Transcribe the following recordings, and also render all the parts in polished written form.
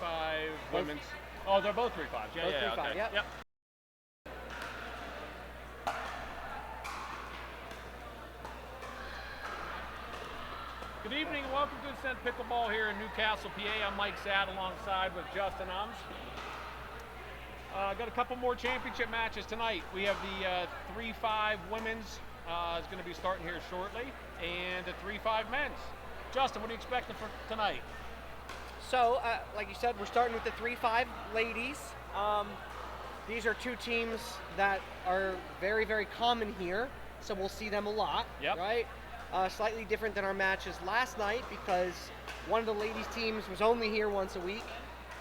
3-5 women's. Oh, they're both 3-5s. Yeah, both yeah, 3-5, okay. yep. Good evening and welcome to ASCENT Pickleball here in Newcastle, PA. I'm Mike Sad alongside with Justin Ums. Got a couple more championship matches tonight. We have the 3-5 women's is going to be starting here shortly, and the 3-5 men's. Justin, what are you expecting for tonight? So, like you said, we're starting with the 3-5 ladies. These are two teams that are very, very common here, so we'll see them a lot, right? Slightly different than our matches last night because one of the ladies' teams was only here once a week,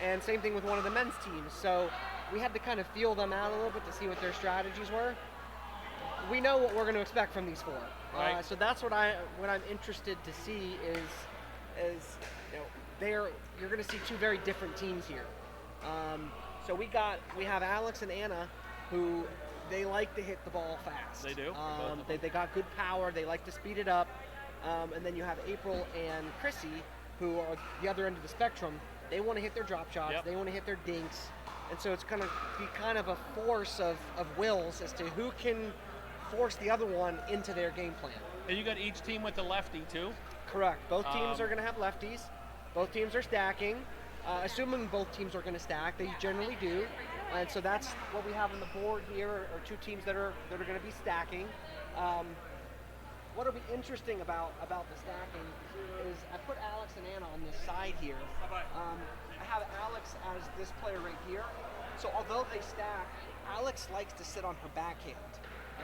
and same thing with one of the men's teams. So we had to kind of feel them out a little bit to see what their strategies were. We know what we're going to expect from these four, right. So that's what I'm interested to see is you're going to see two very different teams here. So we have Alex and Anna, who they like to hit the ball fast. They do. They got good power. They like to speed it up. And then you have April and Chrissy, who are the other end of the spectrum. They want to hit their drop shots. Yep. They want to hit their dinks. And so it's going to be kind of a force of wills as to who can force the other one into their game plan. And you got each team with a lefty too? Correct. Both teams are going to have lefties. Both teams are stacking. Assuming both teams are going to stack, they generally do. And so that's what we have on the board here are two teams that are going to be stacking. What'll be interesting about the stacking is I put Alex and Anna on this side here. I have Alex as this player right here. So although they stack, Alex likes to sit on her backhand.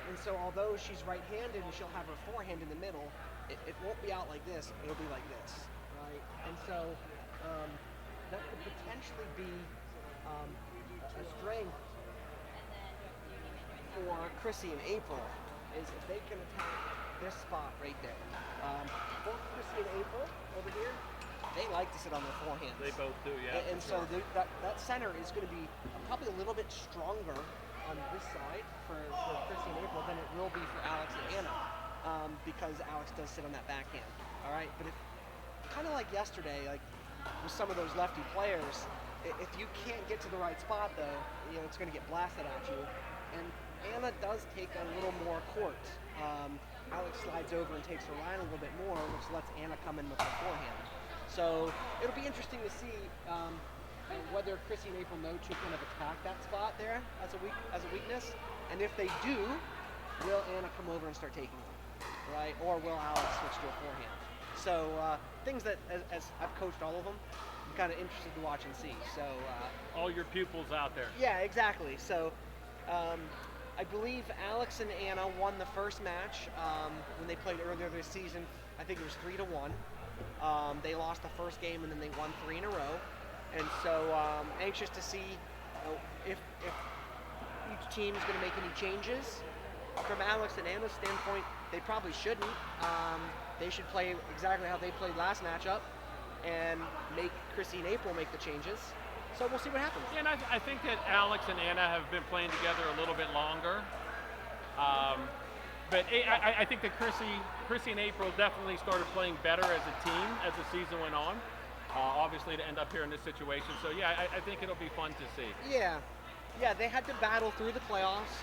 And so although she's right-handed and she'll have her forehand in the middle, it won't be out like this, it'll be like this, right? And so that could potentially be a strength for Chrissy and April is if they can attack this spot right there. Both Chrissy and April over here, they like to sit on their forehands. They both do, yeah. And so that center is going to be probably a little bit stronger on this side for Chrissy and April than it will be for Alex and Anna because Alex does sit on that backhand. All right, but kind of like yesterday, like with some of those lefty players, if you can't get to the right spot though, it's going to get blasted at you. And Anna does take a little more court. Alex slides over and takes her line a little bit more, which lets Anna come in with her forehand. So it'll be interesting to see whether Chrissy and April know to kind of attack that spot there as a weakness, and if they do, will Anna come over and start taking them, right? Or will Alex switch to a forehand? So things that, as I've coached all of them, I'm kind of interested to watch and see. So all your pupils out there. Yeah, exactly. So I believe Alex and Anna won the first match when they played earlier this season. I think it was 3-1. They lost the first game and then they won 3 in a row. And so anxious to see if each team is going to make any changes. From Alex and Anna's standpoint, they probably shouldn't. They should play exactly how they played last matchup and make Chrissy and April make the changes. So we'll see what happens. Yeah, and I think that Alex and Anna have been playing together a little bit longer. But I think that Chrissy and April definitely started playing better as a team as the season went on. Obviously to end up here in this situation. So yeah, I think it'll be fun to see. Yeah, they had to battle through the playoffs.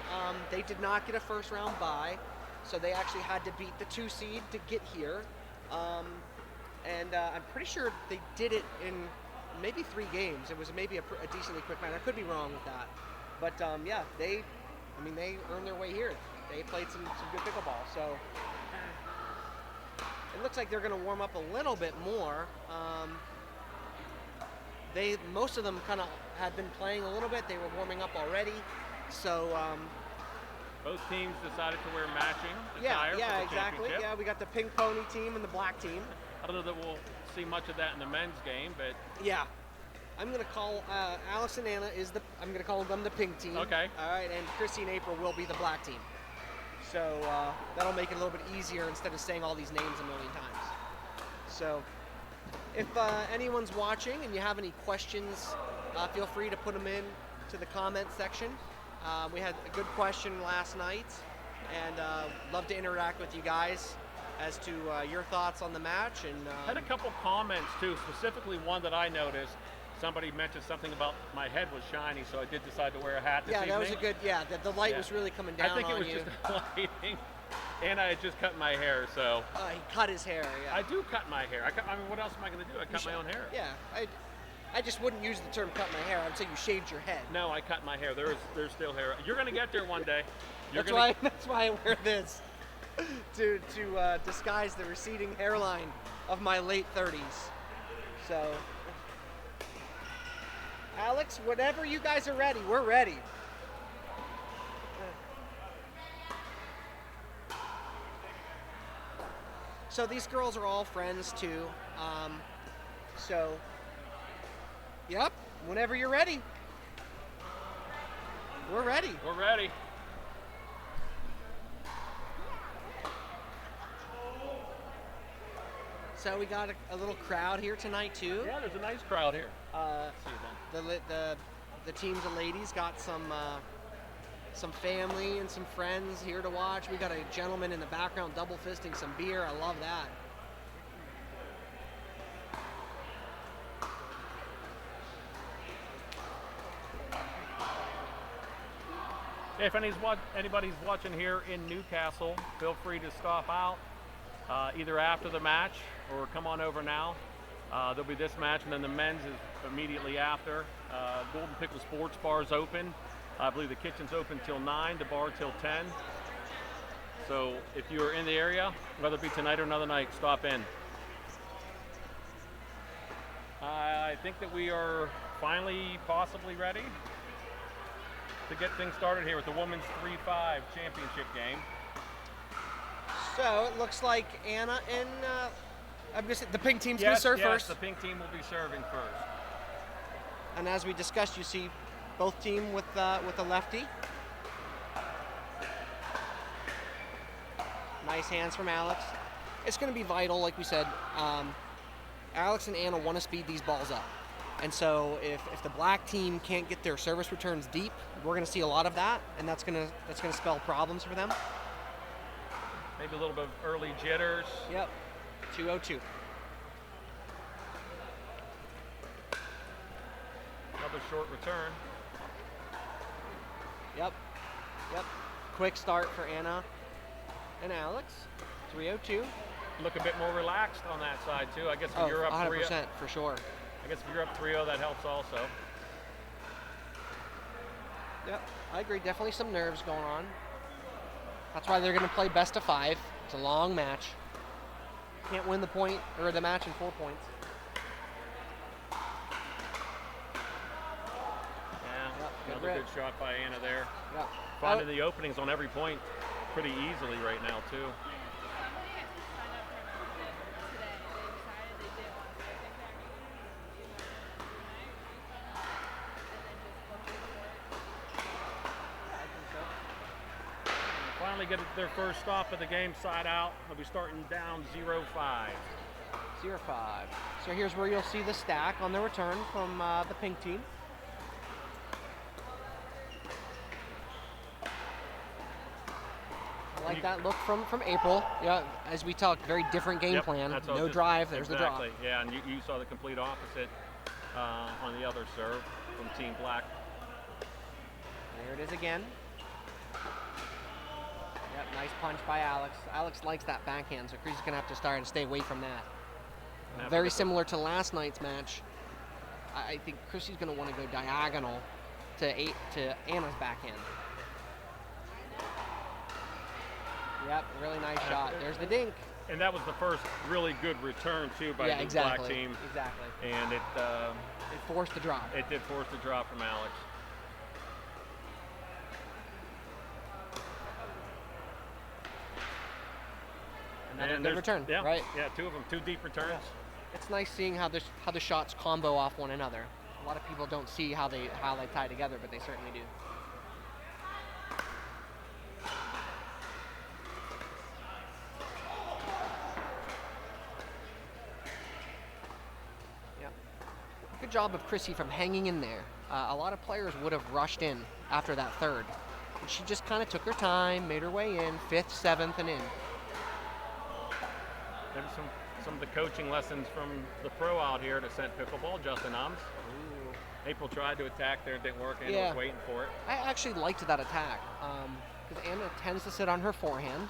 They did not get a first round bye, so they actually had to beat the 2 seed to get here. And I'm pretty sure they did it in maybe 3 games. It was maybe a decently quick match. I could be wrong with that. But yeah, they earned their way here. They played some good pickleball. So it looks like they're going to warm up a little bit more. Most of them kind of had been playing a little bit. They were warming up already. So both teams decided to wear matching attire for the exactly. championship. Yeah, we got the pink pony team and the black team. I don't know that we'll see much of that in the men's game, but yeah, I'm gonna call Alice and Anna I'm gonna call them the pink team. Okay. All right, and Chrissy and April will be the black team. So that'll make it a little bit easier instead of saying all these names a million times. So if anyone's watching and you have any questions, feel free to put them in to the comment section. We had a good question last night, and love to interact with you guys as to your thoughts on the match. And had a couple comments too, specifically one that I noticed somebody mentioned something about my head was shiny, so I did decide to wear a hat this Yeah, evening. that was a good. Yeah, the light was really coming down I think on it was you. just the lighting, and I had just cut my hair, so. He cut his hair. Yeah. I do cut my hair. I mean, what else am I going to do? I cut my own hair. Yeah, I just wouldn't use the term "cut my hair." I'd say you shaved your head. No, I cut my hair. There's still hair. You're going to get there one day. That's why I wear this to disguise the receding hairline of my late 30s. So, Alex, whenever you guys are ready, we're ready. So these girls are all friends too. Yep, whenever you're ready. We're ready. We're ready. So we got a little crowd here tonight too. Yeah, there's a nice crowd here. The teams of ladies got some family and some friends here to watch. We got a gentleman in the background double fisting some beer. I love that. If anybody's watching here in Newcastle, feel free to stop out either after the match or come on over now. There'll be this match, and then the men's is immediately after. Golden Pickle Sports Bar is open. I believe the kitchen's open till 9, the bar till 10. So if you're in the area, whether it be tonight or another night, stop in. I think that we are finally possibly ready to get things started here with the women's 3-5 championship game. So it looks like Anna and I'm gonna say the pink team's gonna serve first. Yes, the pink team will be serving first. And as we discussed, you see both team with a lefty. Nice hands from Alex. It's going to be vital, like we said. Alex and Anna want to speed these balls up. And so if the black team can't get their service returns deep, we're going to see a lot of that, and that's going to spell problems for them. Maybe a little bit of early jitters. Yep. 2-0-2. Another short return. Yep. Quick start for Anna and Alex. 3-0-2. Look a bit more relaxed on that side too. I guess if you're up 100% for sure. I guess if you're up 3-0, that helps also. Yep, I agree. Definitely some nerves going on. That's why they're going to play best of 5. It's a long match. Can't win the point or the match in 4 points. Yeah, another good shot by Anna there. Yep. Finding the openings on every point pretty easily right now too. Finally get their first stop of the game side out. They'll be starting down 0-5. 0-5. So here's where you'll see the stack on the return from the pink team. I like that look from April. Yeah, as we talked, very different game plan. No drive, there's the drop. Yeah, and you saw the complete opposite on the other serve from Team Black. There it is again. Yep, nice punch by Alex. Alex likes that backhand, so Chris is going to have to start and stay away from that. Very similar to last night's match. I think Chrissy's going to want to go diagonal to Anna's backhand. Yep, really nice shot. There's the dink. And that was the first really good return too by the black team. Exactly. And it forced the drop. It did force the drop from Alex. Another good return, right? Yeah, 2 of them, 2 deep returns. Yeah. It's nice seeing how the shots combo off one another. A lot of people don't see how they tie together, but they certainly do. Yeah. Good job of Chrissy from hanging in there. A lot of players would have rushed in after that third. But she just kind of took her time, made her way in, 5th, 7th, and in. Maybe some of the coaching lessons from the pro out here at ASCENT Pickleball, Justin Oms. Ooh. April tried to attack there, it didn't work, and Yeah. was waiting for it. I actually liked that attack because Anna tends to sit on her forehand.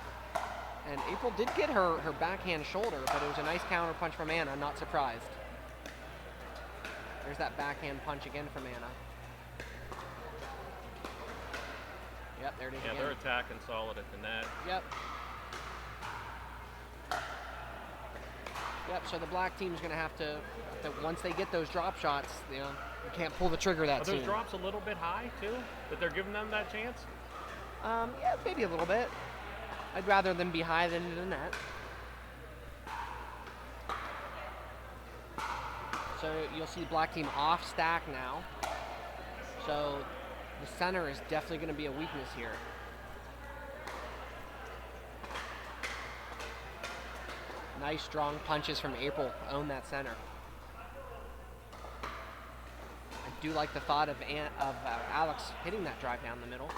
And April did get her backhand shoulder, but it was a nice counter punch from Anna, not surprised. There's that backhand punch again from Anna. Yep, there it is Yeah, again. they're attacking solid at the net. Yep. Yep, so the black team's going to have to, once they get those drop shots, you can't pull the trigger that Are soon. those drops a little bit high, too? That they're giving them that chance? Yeah, maybe a little bit. I'd rather them be high than in the net. So you'll see black team off stack now. So the center is definitely going to be a weakness here. Nice strong punches from April to own that center. I do like the thought of Alex hitting that drive down the middle.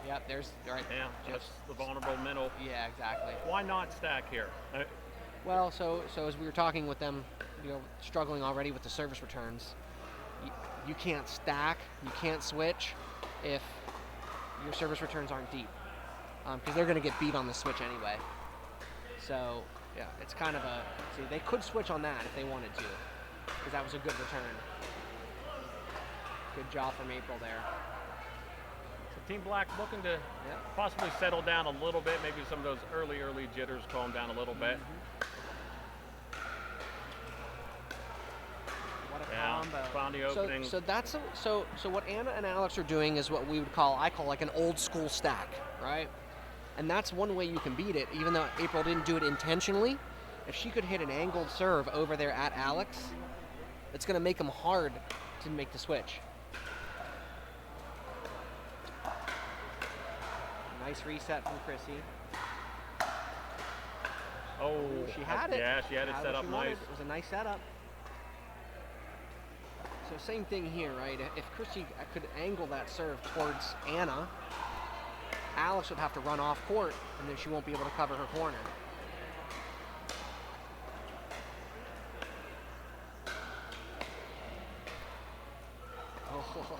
Yep, there's right. Yeah, that's the vulnerable middle. Yeah, exactly. Why not stack here? Well, so as we were talking with them, struggling already with the service returns, you can't stack, you can't switch if your service returns aren't deep, because they're going to get beat on the switch anyway. So yeah, it's kind of a they could switch on that if they wanted to, because that was a good return. Good job from April there. So Team Black looking to possibly settle down a little bit. Maybe some of those early jitters calm down a little bit. What a Yeah, combo! found the opening. So that's so what Anna and Alex are doing is what I call like an old school stack, right? And that's one way you can beat it, even though April didn't do it intentionally. If she could hit an angled serve over there at Alex, it's going to make them hard to make the switch. Nice reset from Chrissy. Oh, She had it. Yeah, she had it Had set what up she nice. wanted. It was a nice setup. So same thing here, right? If Chrissy could angle that serve towards Anna, Alex would have to run off court, and then she won't be able to cover her corner. Oh,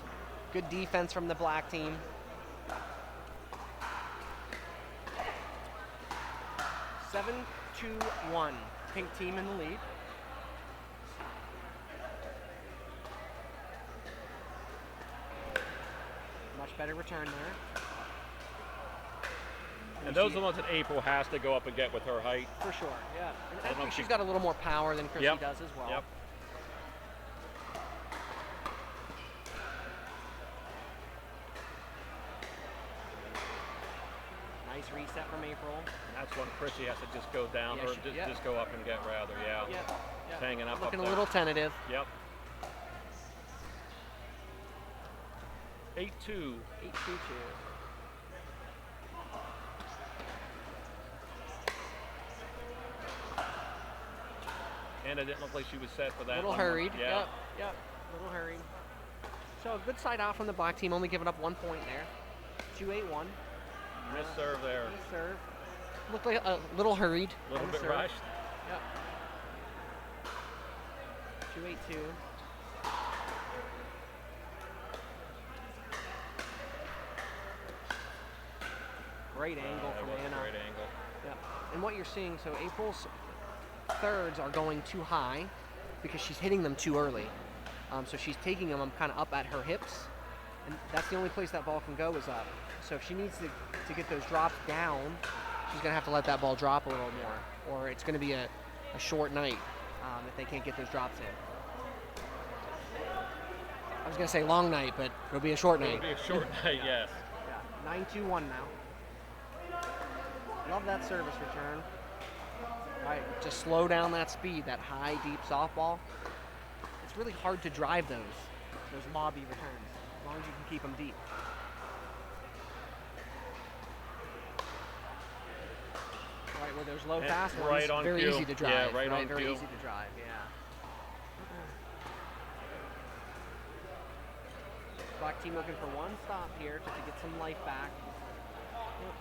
good defense from the black team. 7-2-1. Pink team in the lead. Much better return there. And those are the ones that April has to go up and get with her height. For sure, yeah. And I don't know think if she's she- got a little more power than Chrissy Yep. does as well. Yep. Nice reset from April. And that's when Chrissy has to just go down, Yeah, or she- just go up and get rather, yeah. Yep. It's hanging up Looking up a there. little tentative. Yep. 8-2. 8-2-2. And it didn't look like she was set for that. A little one. hurried. Yeah. Yep. A little hurried. So a good side out from the black team, only giving up 1 point there. 2-8-1. Missed serve there. Nice serve. Looked like a little hurried. A little on the bit serve. rushed. Yep. 2-8-2. Great angle That from was a Anna. great angle. Yep. And what you're seeing, so April's thirds are going too high because she's hitting them too early. So she's taking them kind of up at her hips, and that's the only place that ball can go is up. So if she needs to get those drops down, she's going to have to let that ball drop a little more, or it's going to be a short night if they can't get those drops in. I was going to say long night, but it'll be a short night. It'll be a short night, yes. Yeah. 9-2-1 now. Love that service return. Right, just slow down that speed, that high, deep softball. It's really hard to drive those lobby returns, as long as you can keep them deep. Right, where those low And fast ones, right on very cue. easy to drive. Yeah, right on very cue. easy to drive, yeah. Black team looking for one stop here just to get some life back. Yep.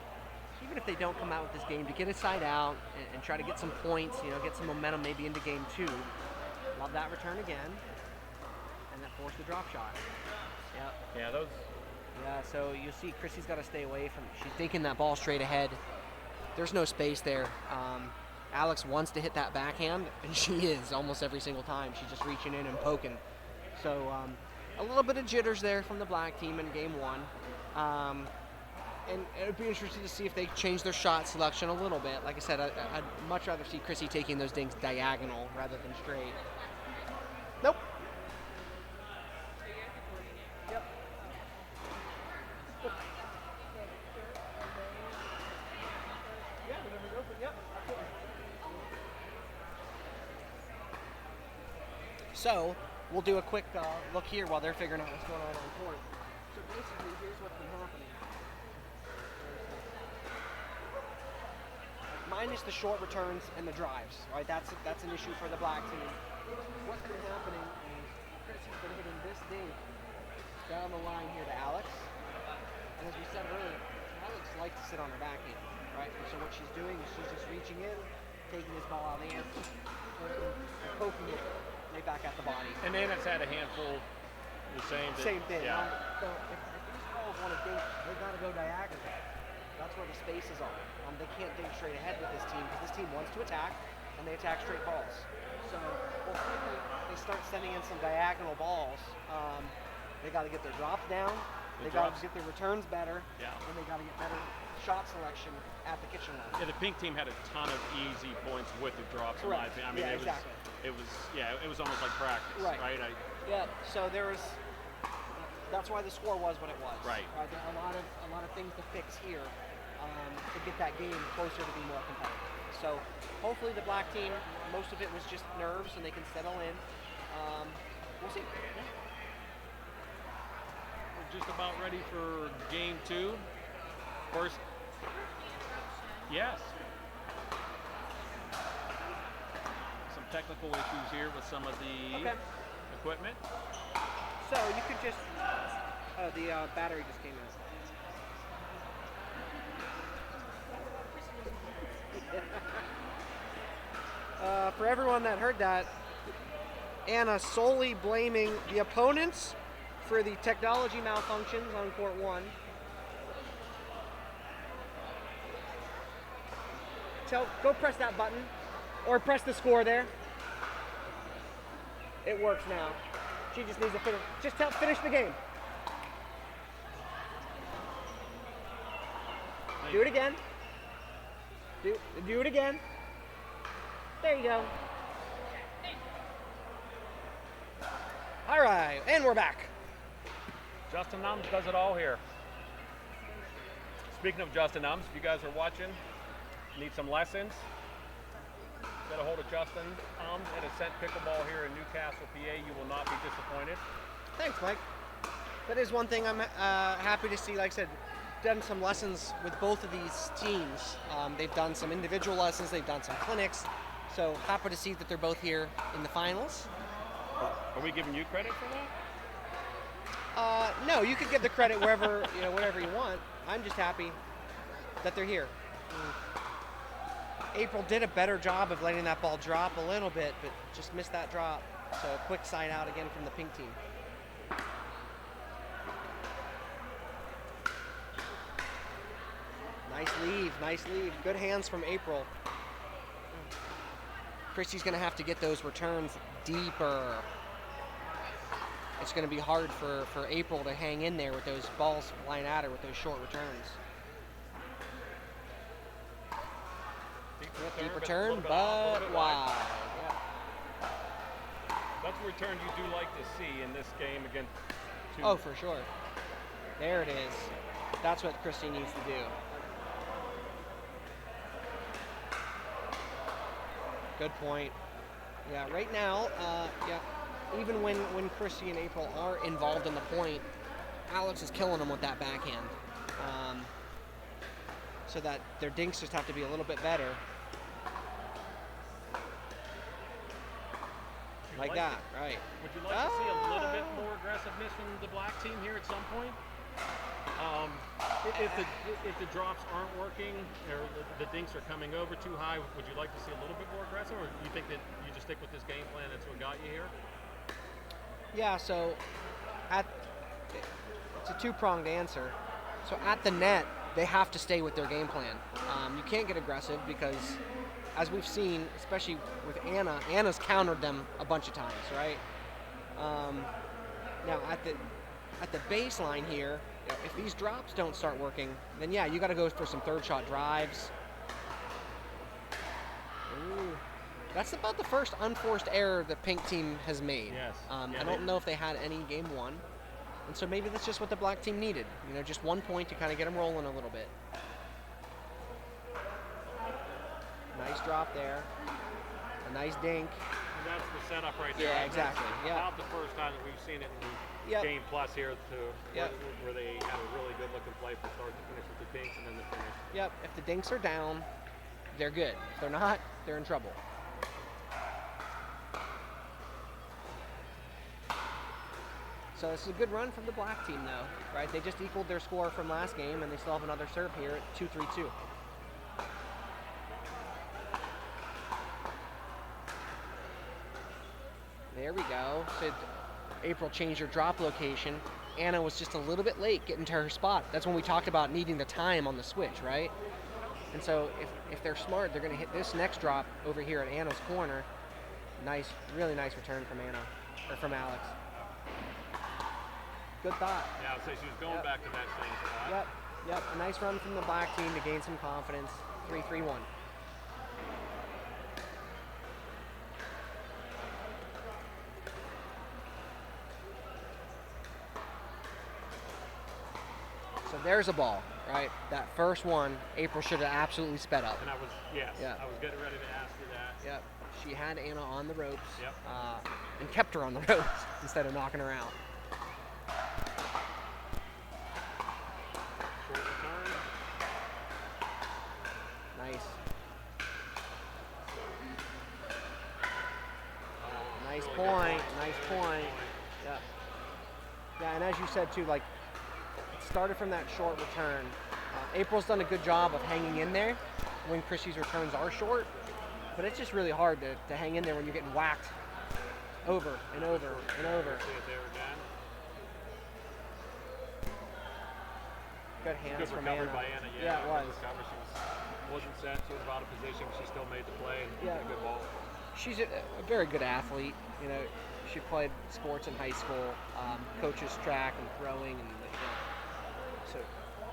even if they don't come out with this game, to get a side out and try to get some points, get some momentum maybe into game 2. Love that return again. And that forced the drop shot. Yep. Yeah, those. Yeah, so you'll see Chrissy's got to stay away from. She's thinking that ball straight ahead. There's no space there. Alex wants to hit that backhand, and she is almost every single time. She's just reaching in and poking. So a little bit of jitters there from the black team in game 1. And it would be interesting to see if they change their shot selection a little bit. Like I said, I'd much rather see Chrissy taking those dinks diagonal rather than straight. Nope. Yep. Yeah, whenever you open, yep. So, we'll do a quick look here while they're figuring out what's going on court. So basically, here's what's been happening. Minus the short returns and the drives, right? That's an issue for the black team. What's been happening is Chrissy's been hitting this dink down the line here to Alex. And as we said earlier, Alex likes to sit on her backhand, right? And so what she's doing is she's just reaching in, taking this ball out of the air, and poking it right back at the body. And Anna's had a handful the same. Same thing. Yeah. So if these balls want to dink, they got to go diagonal. That's where the spaces are. They can't dink straight ahead with this team because this team wants to attack, and they attack straight balls. So hopefully they start sending in some diagonal balls. They got to get their drops down. They got to get their returns better. Yeah. And they got to get better shot selection at the kitchen line. Yeah, the pink team had a ton of easy points with the drops. In my Correct. opinion. I mean, Yeah, it was almost like practice, Right. Yeah. So there was. That's why the score was what it was. Right. There are a lot of things to fix here to get that game closer to be more competitive. So hopefully the black team, most of it was just nerves, and they can settle in. We'll see. We're just about ready for game 2. First, yes. Some technical issues here with some of the equipment. So you could just, the battery just came in. For everyone that heard that, Anna solely blaming the opponents for the technology malfunctions on court 1. So go press that button, or press the score there. It works now. She just needs to finish. Just finish the game. Do it again. Do it again. There you go. All right, and we're back. Justin Nums does it all here. Speaking of Justin Nums, if you guys are watching, need some lessons, get a hold of Justin Nums at ASCENT Pickleball here in Newcastle, PA. You will not be disappointed. Thanks, Mike. That is one thing I'm happy to see. Like I said, done some lessons with both of these teams. They've done some individual lessons. They've done some clinics. So happy to see that they're both here in the finals. Are we giving you credit for that? No, you could give the credit wherever you want. I'm just happy that they're here. April did a better job of letting that ball drop a little bit, but just missed that drop. So quick side out again from the pink team. Nice leave. Good hands from April. Christy's going to have to get those returns deeper. It's going to be hard for April to hang in there with those balls flying at her with those short returns. Deep return, but wide. Yeah. That's a return you do like to see in this game against two. Oh, for sure. There it is. That's what Christy needs to do. Good point. Yeah, right now, even when Christy and April are involved in the point, Alex is killing them with that backhand. So that their dinks just have to be a little bit better. Like that, right. Would you like to see a little bit more aggressiveness from the black team here at some point? If the drops aren't working or the dinks are coming over too high, would you like to see a little bit more aggressive, or do you think that you just stick with this game plan? That's what got you here. Yeah, so it's a two-pronged answer. So at the net, they have to stay with their game plan. You can't get aggressive because, as we've seen, especially with Anna's countered them a bunch of times, right? Now at the baseline here, if these drops don't start working, then yeah, you got to go for some third shot drives. Ooh. That's about the first unforced error the pink team has made. Yes. I don't know if they had any game one. And so maybe that's just what the black team needed. Just 1 point to kind of get them rolling a little bit. Nice drop there. A nice dink. And that's the setup right there. Yeah, exactly. Yeah. About the first time that we've seen it in game plus here where they had a really good looking play from start to finish with the dinks and then the finish. Yep. If the dinks are down, they're good. If they're not, they're in trouble. So this is a good run from the black team, though, right? They just equaled their score from last game, and they still have another serve here at 2-3-2. There we go. So April changed her drop location. Anna was just a little bit late getting to her spot. That's when we talked about needing the time on the switch, right? And so if they're smart, they're going to hit this next drop over here at Anna's corner. Nice, really nice return from Anna, or from Alex. Good thought. Yeah, I would say she was going back to that same spot. Yep. A nice run from the black team to gain some confidence. 3-3-1. So there's a ball, right? That first one, April should have absolutely sped up. And I was getting ready to ask you that. Yep. She had Anna on the ropes. Yep. And kept her on the ropes instead of knocking her out. Short return. Nice. Nice Really point. Nice point. Yeah. Yeah, and as you said too, like, it started from that short return. April's done a good job of hanging in there when Chrissy's returns are short, but it's just really hard to hang in there when you're getting whacked over and over and over. See it there again. Good hands Good from recovery Anna. by Anna. Yeah, it was. Good recovery. She wasn't set. She was out of position. She still made the play and Yeah. hit a good ball. She's a very good athlete. She played sports in high school, coaches track and throwing, and so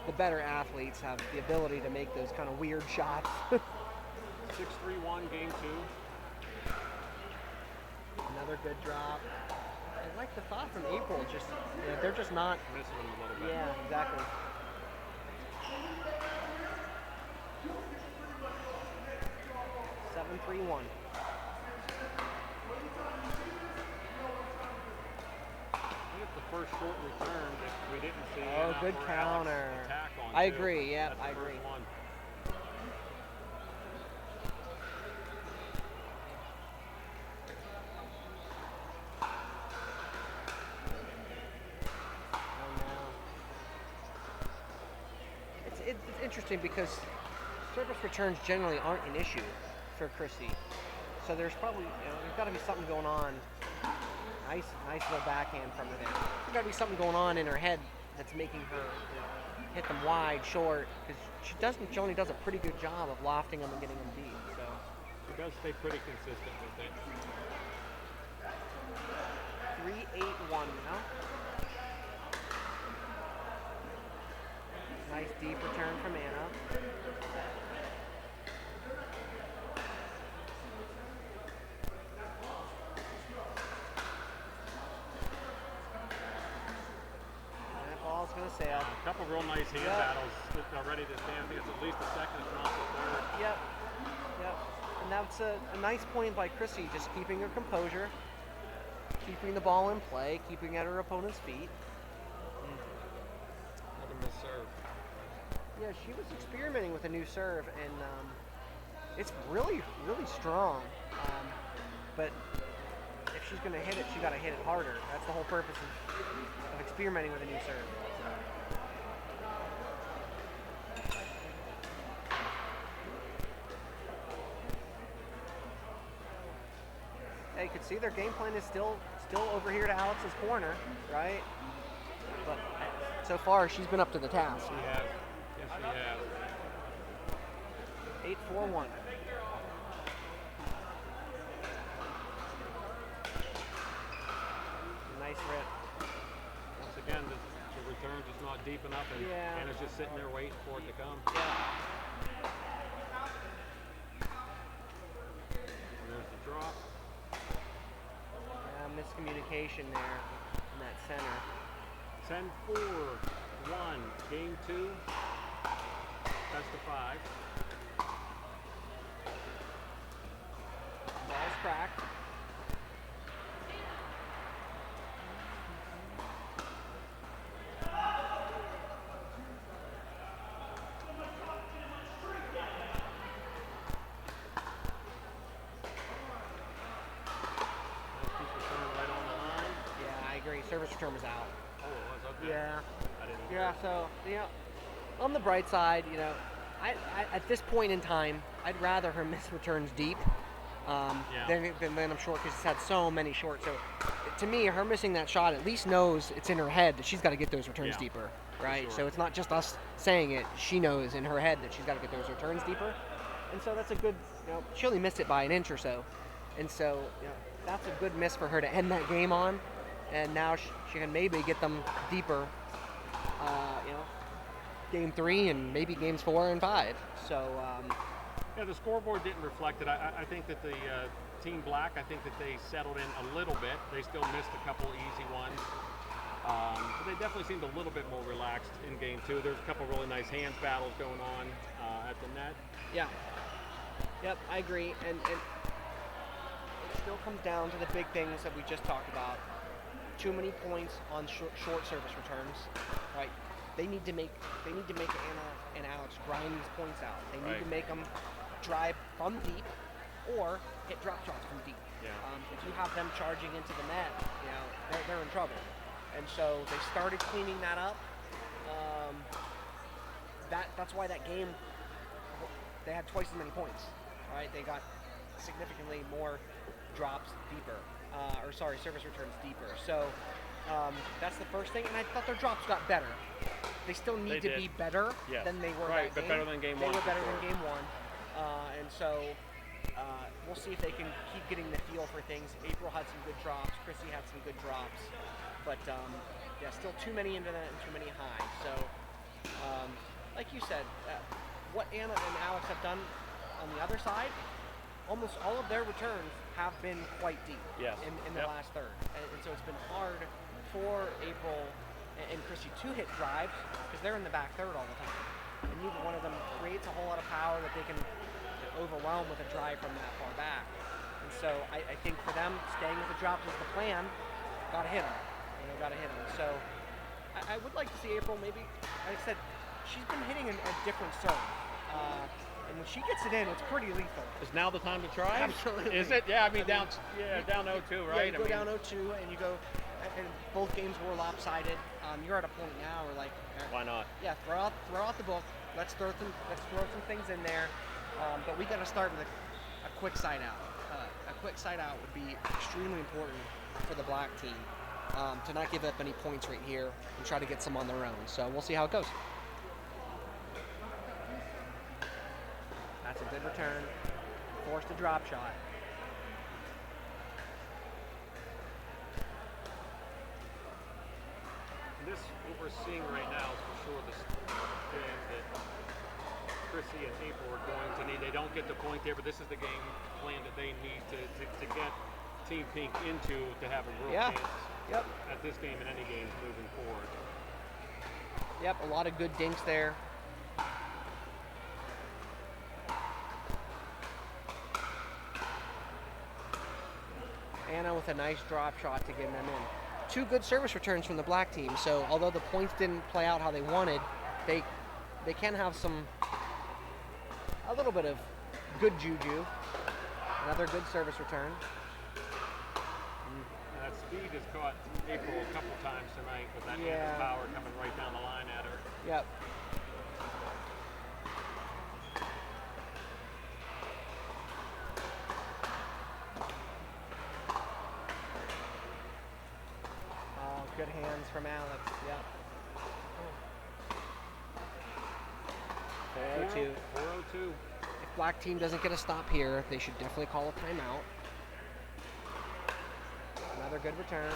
the better athletes have the ability to make those kind of weird shots. 6-3-1, game 2. Another good drop. I like the thought from April. Just they're just not Missing them a little bit. Yeah, exactly. Seven, 3-1. I think the first short return that we didn't see. Oh, good or counter. Alex attack on I too. agree. Yeah, That's I the agree. first one. It's interesting because service returns generally aren't an issue for Chrissy. So there's probably, there's got to be something going on. Nice little backhand from her there. There's got to be something going on in her head that's making her hit them wide, short, because she only does a pretty good job of lofting them and getting them deep. So She does stay pretty consistent with it. 3-8-1 now. Nice deep return from Anna. That ball's gonna sail. A couple real nice hand battles already this day. I think it's at least the second, if not the third. Yep. And that's a nice point by Chrissy, just keeping her composure, keeping the ball in play, keeping at her opponent's feet. Another missed serve. Yeah, she was experimenting with a new serve, and it's really, really strong. But if she's going to hit it, she got to hit it harder. That's the whole purpose of experimenting with a new serve. Yeah, you can see their game plan is still over here to Alex's corner, right? But so far, she's been up to the task. She has. Yes, she has. 8-4-1. Nice rip. Once again, the return just not deep enough, and Anna's just sitting there waiting for it to come. Yeah. And there's the drop. Yeah, miscommunication there in that center. 10-4-1. Game 2. Best of 5. Ball's cracked. Service return was out. Oh, it was? Okay. Yeah. I didn't know. Yeah, so, on the bright side, I at this point in time, I'd rather her miss returns deep than I'm short, because she's had so many short. So, to me, her missing that shot at least knows it's in her head that she's got to get those returns deeper, right? Sure. So it's not just us saying it. She knows in her head that she's got to get those returns deeper. And so that's a good, she only missed it by an inch or so. And so, that's a good miss for her to end that game on. And now she can maybe get them deeper, game 3 and maybe games 4 and 5. So, yeah, the scoreboard didn't reflect it. I think that the Team Black, I think that they settled in a little bit. They still missed a couple easy ones. But they definitely seemed a little bit more relaxed in game 2. There's a couple really nice hands battles going on at the net. Yeah. Yep, I agree. And it still comes down to the big things that we just talked about. Too many points on short service returns, right? They need to make Anna and Alex grind these points out. They need to make them drive from deep or hit drop shots from deep. Yeah. If you have them charging into the net, they're in trouble. And so they started cleaning that up. That's why that game, they had twice as many points, right? They got significantly more drops deeper. Service returns deeper. So that's the first thing. And I thought their drops got better. They still need to be better than they were that but game. better than game 1. They were better than game 1. And so we'll see if they can keep getting the feel for things. April had some good drops. Chrissy had some good drops. But, still too many into that and too many high. So, like you said, what Anna and Alex have done on the other side, almost all of their returns have been quite deep in the last third. And so it's been hard for April and Chrissy to hit drives because they're in the back third all the time. And neither one of them creates a whole lot of power that they can overwhelm with a drive from that far back. And so I think for them, staying with the drops is the plan. Got to hit them. Got to hit them. So I would like to see April maybe, like I said, she's been hitting a different serve. And when she gets it in, it's pretty lethal. Is now the time to try? Absolutely. Is it? Yeah, I mean, down 0-2, right? Yeah, you go down 0-2, and you go, and both games were lopsided. You're at a point now where, like, why not? Yeah, throw out the book. Let's throw some things in there. But we got to start with a quick side out. A quick side out would be extremely important for the black team to not give up any points right here and try to get some on their own. So we'll see how it goes. That's a good return. Forced a drop shot. This, what we're seeing right now is for sure the game that Chrissy and April are going to need. They don't get the point there, but this is the game plan that they need to get Team Pink into to have a real chance at this game and any games moving forward. Yep, a lot of good dinks there. Anna with a nice drop shot to get them in. 2 good service returns from the black team, so although the points didn't play out how they wanted, they can have a little bit of good juju. Another good service return. That speed has caught April a couple times tonight with that ankle power coming right down the line at her. Yep. hands from Alex. Yep. 402. 402. If black team doesn't get a stop here, they should definitely call a timeout. Another good return.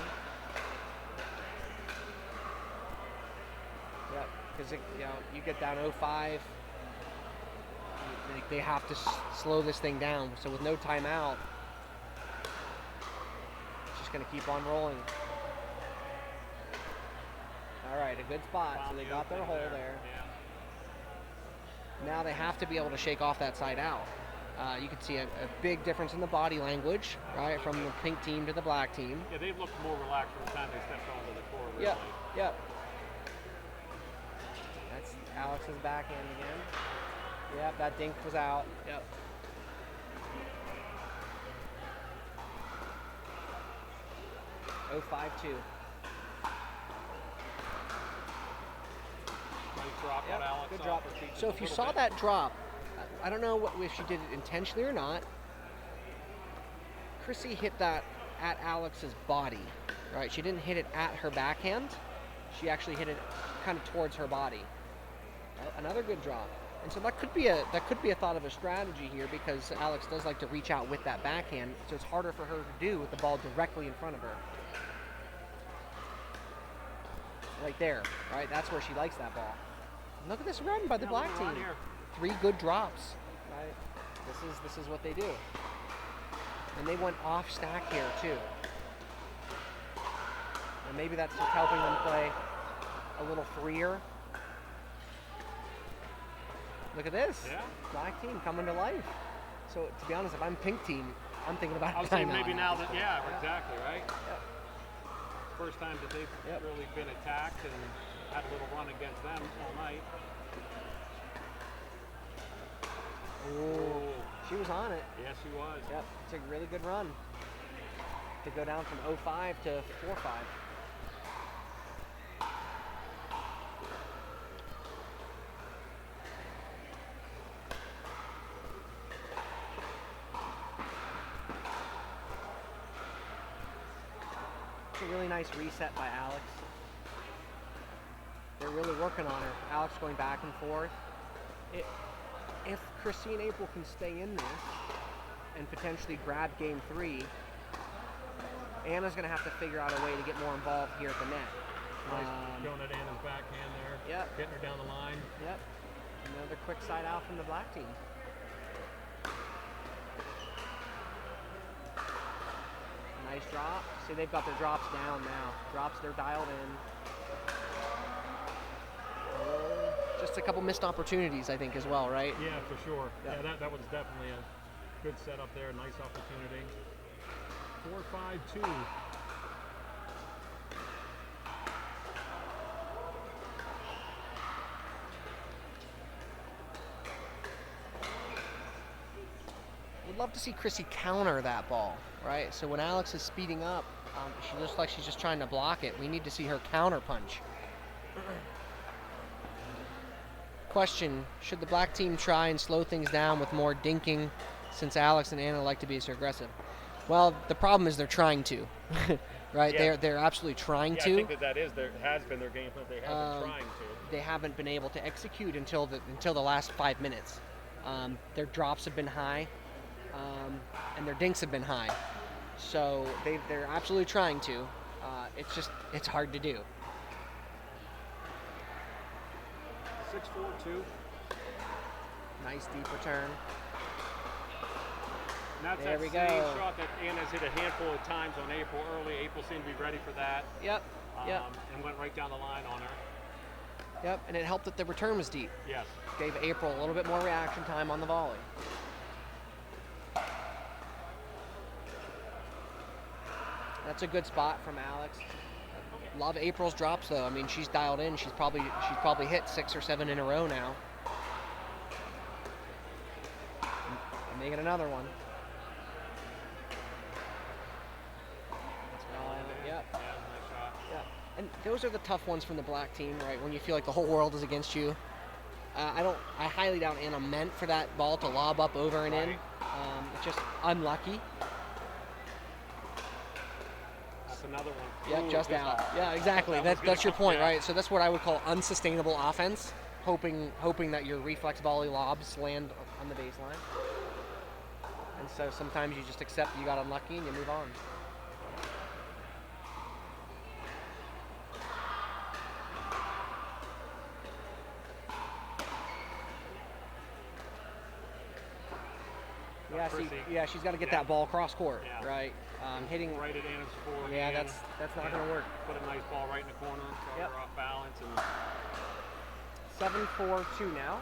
Yep, because you get down 0-5. They have to slow this thing down. So with no timeout, it's just going to keep on rolling. All right, a good spot. So they got their hole there. Yeah. Now they have to be able to shake off that side out. You can see a big difference in the body language, right, from the pink team to the black team. Yeah, they've looked more relaxed from the time they stepped onto the court, really. Yep. That's Alex's backhand again. Yep, that dink was out. Yep. Oh, 5-2. Nice drop on Alex. Good drop. So if you saw that drop, I don't know if she did it intentionally or not. Chrissy hit that at Alex's body, right? She didn't hit it at her backhand. She actually hit it kind of towards her body. Another good drop. And so that could be a thought of a strategy here, because Alex does like to reach out with that backhand, so it's harder for her to do with the ball directly in front of her. Right there, right? That's where she likes that ball. Look at this run by the black team. 3 good drops, right? This is what they do. And they went off stack here too. And maybe that's just helping them play a little freer. Look at this. Yeah. Black team coming to life. So to be honest, if I'm pink team, I'm thinking about I'll say maybe now that, exactly, right? Yep. First time that they've really been attacked and had a little run against them all night. Ooh, she was on it. Yes, she was. Yep, it's a really good run to go down from 0-5 to 4-5. It's a really nice reset by Alex. They're really working on her. Alex going back and forth. If Chrissy and April can stay in this and potentially grab game 3, Anna's going to have to figure out a way to get more involved here at the net. Nice going at Anna's backhand there. Yep. Getting her down the line. Yep. Another quick side out from the black team. Nice drop. See, they've got their drops down now. Drops, they're dialed in. Just a couple missed opportunities, I think, as well, right? Yeah, for sure. Yep. Yeah, that was definitely a good setup there. Nice opportunity. 4-5-2. Would love to see Chrissy counter that ball, right? So when Alex is speeding up, she looks like she's just trying to block it. We need to see her counter punch. Question, should the black team try and slow things down with more dinking, since Alex and Anna like to be so aggressive? Well, the problem is they're trying to, right? Yeah. They're absolutely trying to. I think that has been their game plan. They have been trying to. They haven't been able to execute until the last 5 minutes. Their drops have been high, and their dinks have been high. So they're absolutely trying to. It's hard to do. 6-4-2. Nice deep return. And that's There that we same go. shot that Anna's hit a handful of times on April early. April seemed to be ready for that. Yep. Yep. And went right down the line on her. Yep. And it helped that the return was deep. Yes. Gave April a little bit more reaction time on the volley. That's a good spot from Alex. Love April's drops though. I mean, she's dialed in. She's probably hit 6 or 7 in a row now. And making another one. Yep. Yeah, nice shot. Yep. And those are the tough ones from the black team, right? When you feel like the whole world is against you. I highly doubt Anna meant for that ball to lob up over and in. It's just unlucky. another one. Yep, Ooh, just out. Yeah, exactly. That was That's your gonna point, come- right? So that's what I would call unsustainable offense, hoping that your reflex volley lobs land on the baseline. And so sometimes you just accept you got unlucky and you move on. Yeah, she's got to get that ball cross court, right? Hitting Right at Anna's forehand. Yeah, that's not going to work. Put a nice ball right in the corner, throw her off balance, and 7-4-2 now.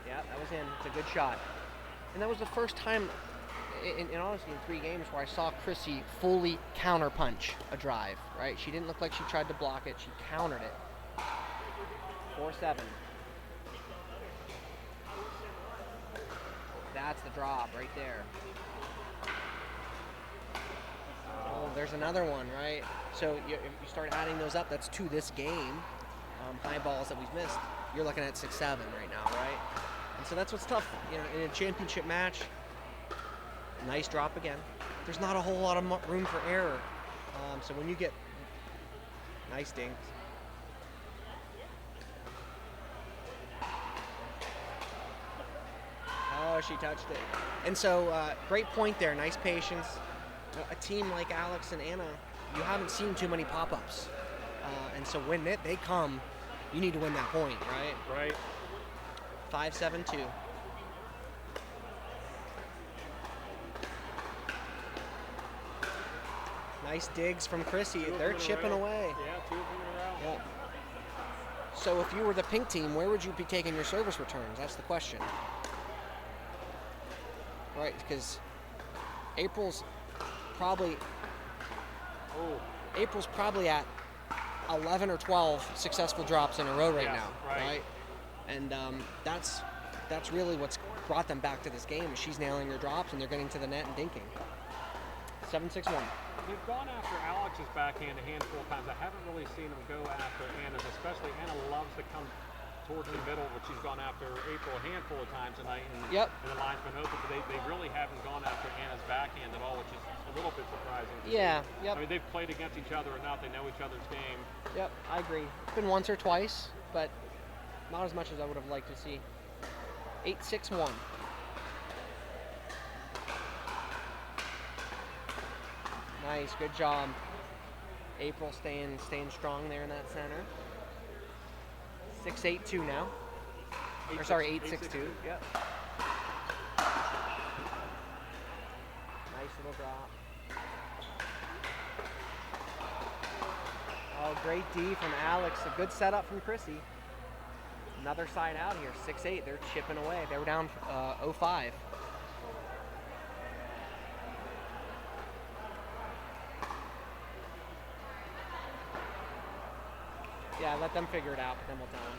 Yeah, that was in. It's a good shot. And that was the first time, in honestly, in 3 games where I saw Chrissy fully counterpunch a drive, right? She didn't look like she tried to block it. She countered it. 4-7. That's the drop right there. Oh, there's another one, right? So if you start adding those up, that's 2 this game. High balls that we've missed. You're looking at 6-7 right now, right? And so that's what's tough, in a championship match. Nice drop again. There's not a whole lot of room for error. So when you get nice dings. Oh, she touched it. And so great point there. Nice patience. A team like Alex and Anna, you haven't seen too many pop-ups. And so when they come, you need to win that point, right? right. 5-7-2. Nice digs from Chrissy. They're chipping away. Yeah, 2 of them in a row. Yep. So if you were the pink team, where would you be taking your service returns? That's the question. Right, because April's probably at 11 or 12 successful drops in a row right now, right? And that's really what's brought them back to this game. She's nailing her drops, and they're getting to the net and dinking. 7-6-1. They've gone after Alex's backhand a handful of times. I haven't really seen them go after Anna's, especially Anna loves to come towards the middle, but she's gone after April a handful of times tonight, and the line's been open, but they really haven't gone after Anna's backhand at all, which is a little bit surprising. Yeah, I mean, they've played against each other enough. They know each other's game. Yep, I agree. It's been once or twice, but not as much as I would have liked to see. 8-6-1. Nice, good job. April staying strong there in that center. 6-8-2 now. Or sorry, 8-6-2. Yep. Nice little drop. Oh, great D from Alex. A good setup from Chrissy. Another side out here. 6-8. They're chipping away. They were down 0-5. Yeah, let them figure it out, but then we'll tell them.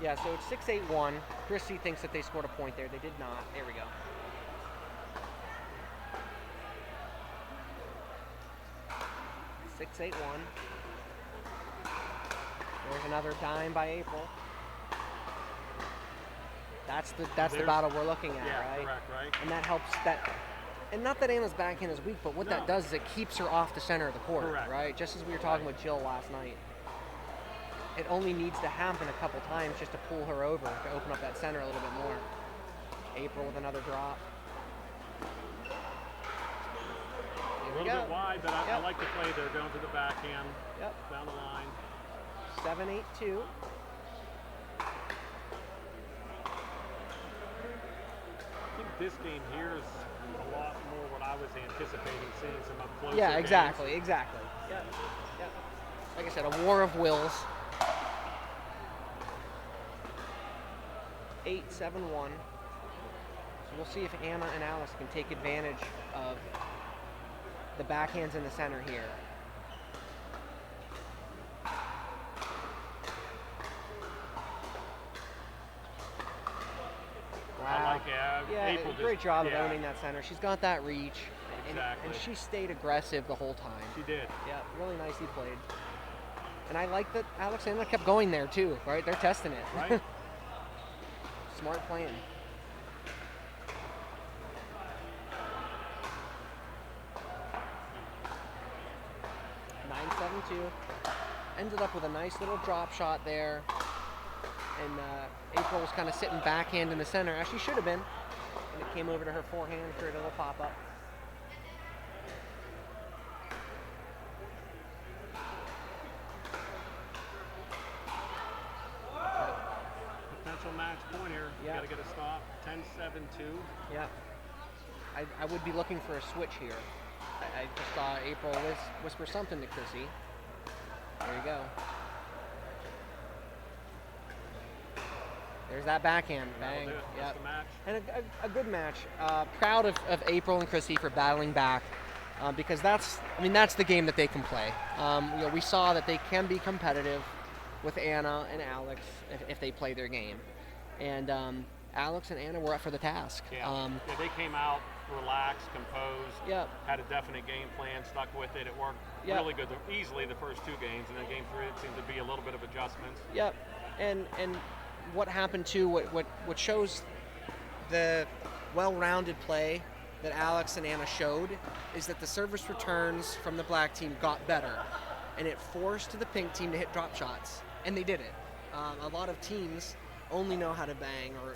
Yeah, so it's 6-8-1. Chrissy thinks that they scored a point there. They did not. There we go. Six, 8-1. There's another dime by April. That's the battle we're looking at, right? Correct, right? And that helps that. And not that Anna's backhand is weak, but what that does is it keeps her off the center of the court, right? Just as we were talking with Jill last night. It only needs to happen a couple times just to pull her over, to open up that center a little bit more. April with another drop. A little bit wide, but I like the play there, going to the backhand, down the line. 7-8-2. I think this game here is a lot more what I was anticipating, seeing some up close. Yeah, exactly. Yeah. Like I said, a war of wills. 8-7-1. So we'll see if Anna and Alice can take advantage of the backhands in the center here. Wow. I like April great job of owning that center. She's got that reach. Exactly. And she stayed aggressive the whole time. She did. Yeah, really nicely played. And I like that Alex and Anna kept going there too, right? They're testing it. Right. Smart plan. (9-7-2). Ended up with a nice little drop shot there. And April was kind of sitting backhand in the center, as she should have been. And it came over to her forehand, created a little pop-up. Potential match point here. You Yeah. got to get a stop. 10-7-2. Yeah. I would be looking for a switch here. I just saw April whisper something to Chrissy. There you go. There's that backhand. Bang. That'll do it. That's the match. And a good match. Proud of April and Chrissy for battling back, because that's the game that they can play. We saw that they can be competitive with Anna and Alex if they play their game. And Alex and Anna were up for the task. Yeah. They came out relaxed, composed. Yep. Had a definite game plan, stuck with it. It worked Yep. really good, easily the first two games, and then game 3 it seemed to be a little bit of adjustments. Yep. And what happened too, what shows the well-rounded play that Alex and Anna showed is that the service returns from the black team got better, and it forced the pink team to hit drop shots, and they did it. A lot of teams only know how to bang, or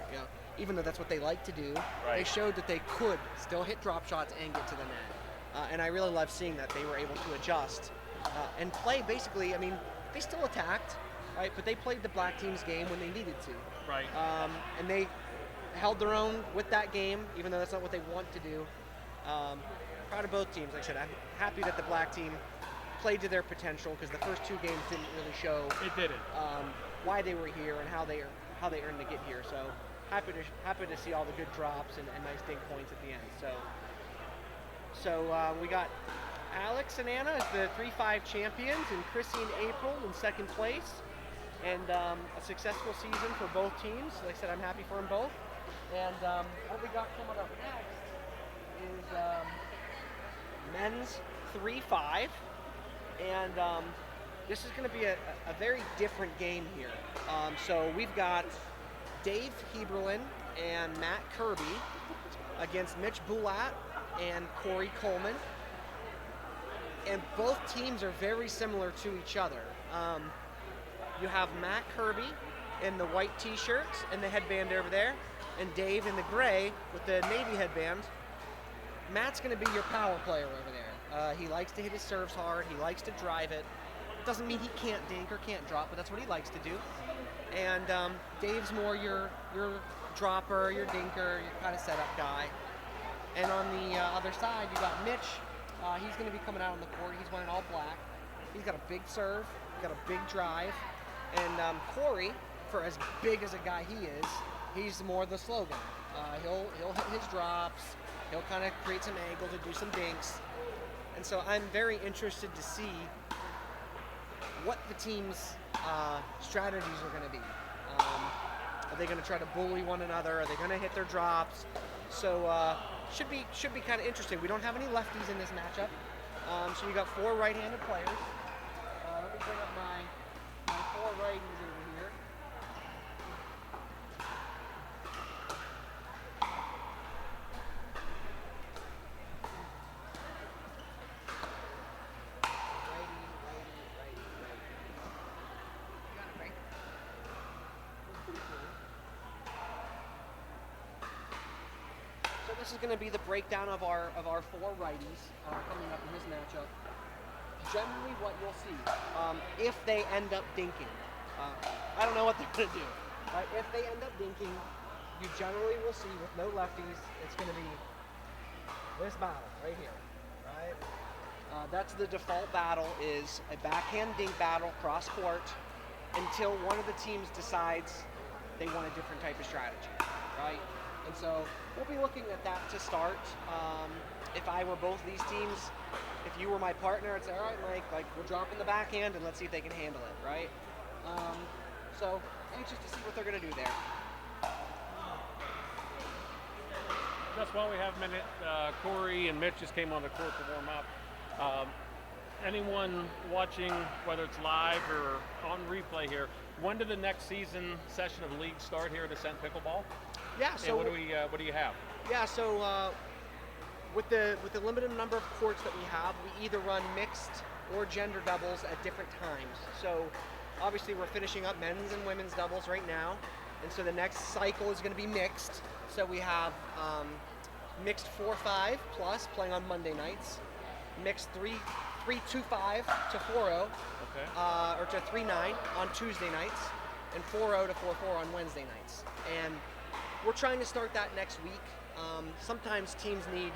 even though that's what they like to do, Right. They showed that they could still hit drop shots and get to the net. And I really love seeing that they were able to adjust and play. Basically, they still attacked, right? But they played the black team's game when they needed to. Right. And they held their own with that game, even though that's not what they want to do. Proud of both teams. Like I said, I'm happy that the black team played to their potential, because the first two games didn't really show It didn't. why they were here and how they earned to get here. So happy to see all the good drops and nice dink points at the end. So we got Alex and Anna as the 3-5 champions, and Chrissy and April in second place. And a successful season for both teams. Like I said, I'm happy for them both. And what we got coming up next is men's 3-5. And this is going to be a very different game here. So we've got Dave Heberlin and Matt Kirby against Mitch Boulat and Corey Coleman. And both teams are very similar to each other. You have Matt Kirby in the white t-shirts and the headband over there, and Dave in the gray with the navy headband. Matt's going to be your power player over there. He likes to hit his serves hard. He likes to drive it. Doesn't mean he can't dink or can't drop, but that's what he likes to do. And Dave's more your dropper, your dinker, your kind of setup guy. And on the other side, you got Mitch. He's going to be coming out on the court. He's wearing all black. He's got a big serve. He's got a big drive. And Corey, for as big as a guy he is, he's more the slow guy. He'll hit his drops. He'll kind of create some angles and do some dinks. And so I'm very interested to see what the team's strategies are going to be. Are they going to try to bully one another? Are they going to hit their drops? So should be kind of interesting. We don't have any lefties in this matchup, so we got 4 right-handed players. Let me bring up my 4 righties over here. So this is going to be the breakdown of our 4 righties coming up in this matchup. Generally, what you'll see, if they end up dinking, I don't know what they're going to do. If they end up dinking, you generally will see with no lefties, it's going to be this battle right here. Right? That's the default battle, is a backhand dink battle cross court until one of the teams decides they want a different type of strategy, right? And so we'll be looking at that to start. If I were both these teams, if you were my partner, I'd say, all right, Mike, like we're dropping the backhand and let's see if they can handle it, right? So anxious to see what they're going to do there. Just while we have a minute, Corey and Mitch just came on the court to warm up. anyone watching, whether it's live or on replay here, when did the next season session of league start here at ASCENT Pickleball? Yeah. So And what do you have? yeah. So with the limited number of courts that we have, we either run mixed or gender doubles at different times. So obviously we're finishing up men's and women's doubles right now, and so the next cycle is going to be mixed. So we have mixed 4-5 plus playing on Monday nights, mixed 3-2-5 to 4-0, Okay. or to 3-9 on Tuesday nights, and 4-0 to 4-4 on Wednesday nights. And we're trying to start that next week. Sometimes teams need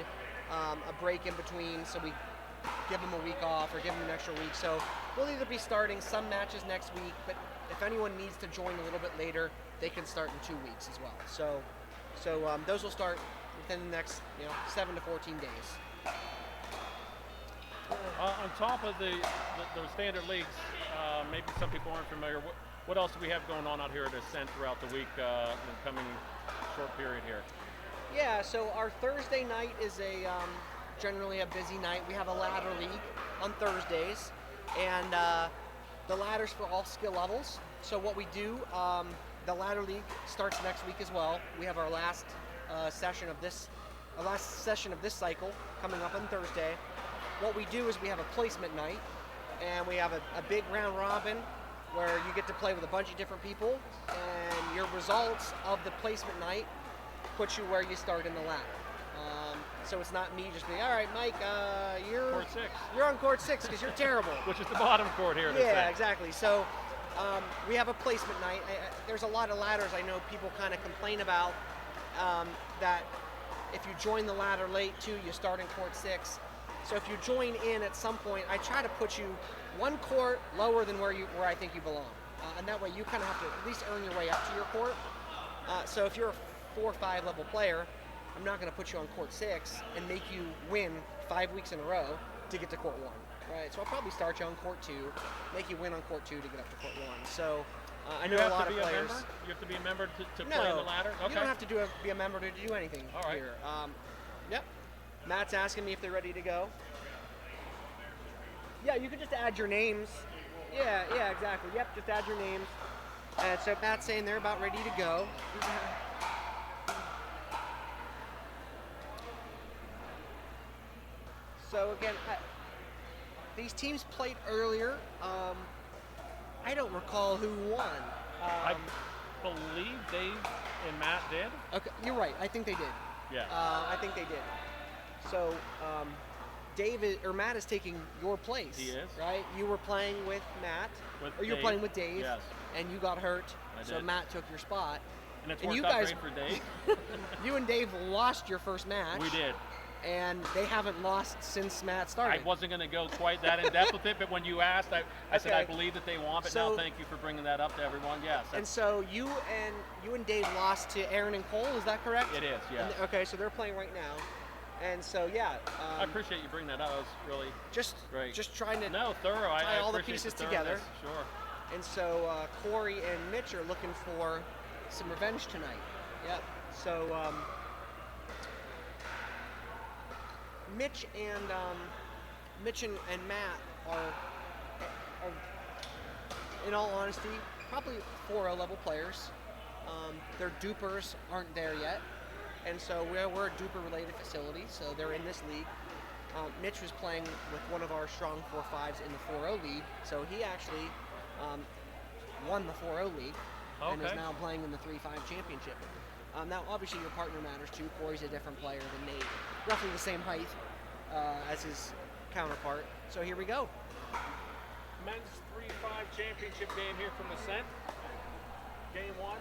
a break in between, so we give them a week off or give them an extra week. So we'll either be starting some matches next week, but if anyone needs to join a little bit later, they can start in 2 weeks as well. So those will start within the next 7 to 14 days. On top of the standard leagues, maybe some people aren't familiar. What else do we have going on out here at ASCENT throughout the week in the coming short period here? Yeah, so our Thursday night is generally a busy night. We have a ladder league on Thursdays, and the ladders for all skill levels. So what we do, the ladder league starts next week as well. We have our last session of this cycle coming up on Thursday. What we do is we have a placement night, and we have a big round robin where you get to play with a bunch of different people, and your results of the placement night put you where you start in the ladder. So it's not me just being, all right, Mike, Court 6. you're on court 6 because you're terrible. Which is the bottom court here at Yeah, ASCENT. exactly. So we have a placement night. There's a lot of ladders I know people kind of complain about, that if you join the ladder late too, you start in court 6. So if you join in at some point, I try to put you one court lower than where I think you belong, and that way you kind of have to at least earn your way up to your court. So if you're a 4 or 5 level player, I'm not going to put you on court 6 and make you win 5 weeks in a row to get to court 1, right? So I'll probably start you on court 2, make you win on court 2 to get up to court 1. So I know a lot of players. You have to be a member to No, play in the ladder? Okay. You don't have to be a member to do anything All right. here. Yep. Matt's asking me if they're ready to go. Yeah, you can just add your names. Yeah, exactly. Yep, just add your names. And so Matt's saying they're about ready to go. So again, these teams played earlier. I don't recall who won. I believe Dave and Matt did. Okay, you're right. I think they did. Yeah. I think they did. So Matt is taking your place. He is. Right? You were playing with Matt, or you were Dave. playing with Dave, Yes. and you got hurt. I So did. Matt took your spot. And it's And worked you out guys- great for Dave. You and Dave lost your first match. We did. And they haven't lost since Matt started. I wasn't going to go quite that in depth with it, but when you asked, I said Okay. I believe that they won. But So- now, thank you for bringing that up to everyone. Yes, And so you and Dave lost to Aaron and Cole. Is that correct? it is. Yeah. Okay, so they're playing right now. And so yeah, I appreciate you bringing that up. That was really just great. Just trying to no thorough. I tie all the appreciate pieces thoroughness. together. Sure. And so Corey and Mitch are looking for some revenge tonight. Yep. So Mitch and Matt are, in all honesty, probably 4-0 level players. Their dupers aren't there yet, and so we're a duper-related facility. So they're in this league. Mitch was playing with one of our strong 4-5s in the 4-0 league, so he actually won the 4-0 league and is Okay. now playing in the 3-5 championship. Now, obviously, your partner matters too. Corey's a different player than Nate, roughly the same height as his counterpart. So here we go. Men's 3-5 championship game here from ASCENT. Game 1.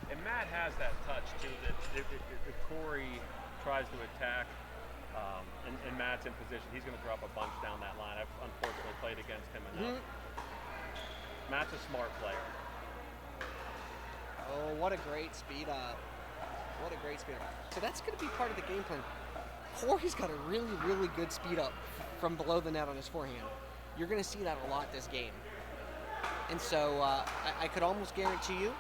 And Matt has that touch too that if Corey tries to attack and Matt's in position, he's going to drop a bunch down that line. I've unfortunately played against him enough. Matt's a smart player. Oh, what a great speed up. What a great speed up. So that's going to be part of the game plan. Corey's got a really, really good speed up from below the net on his forehand. You're going to see that a lot this game. And so I could almost guarantee you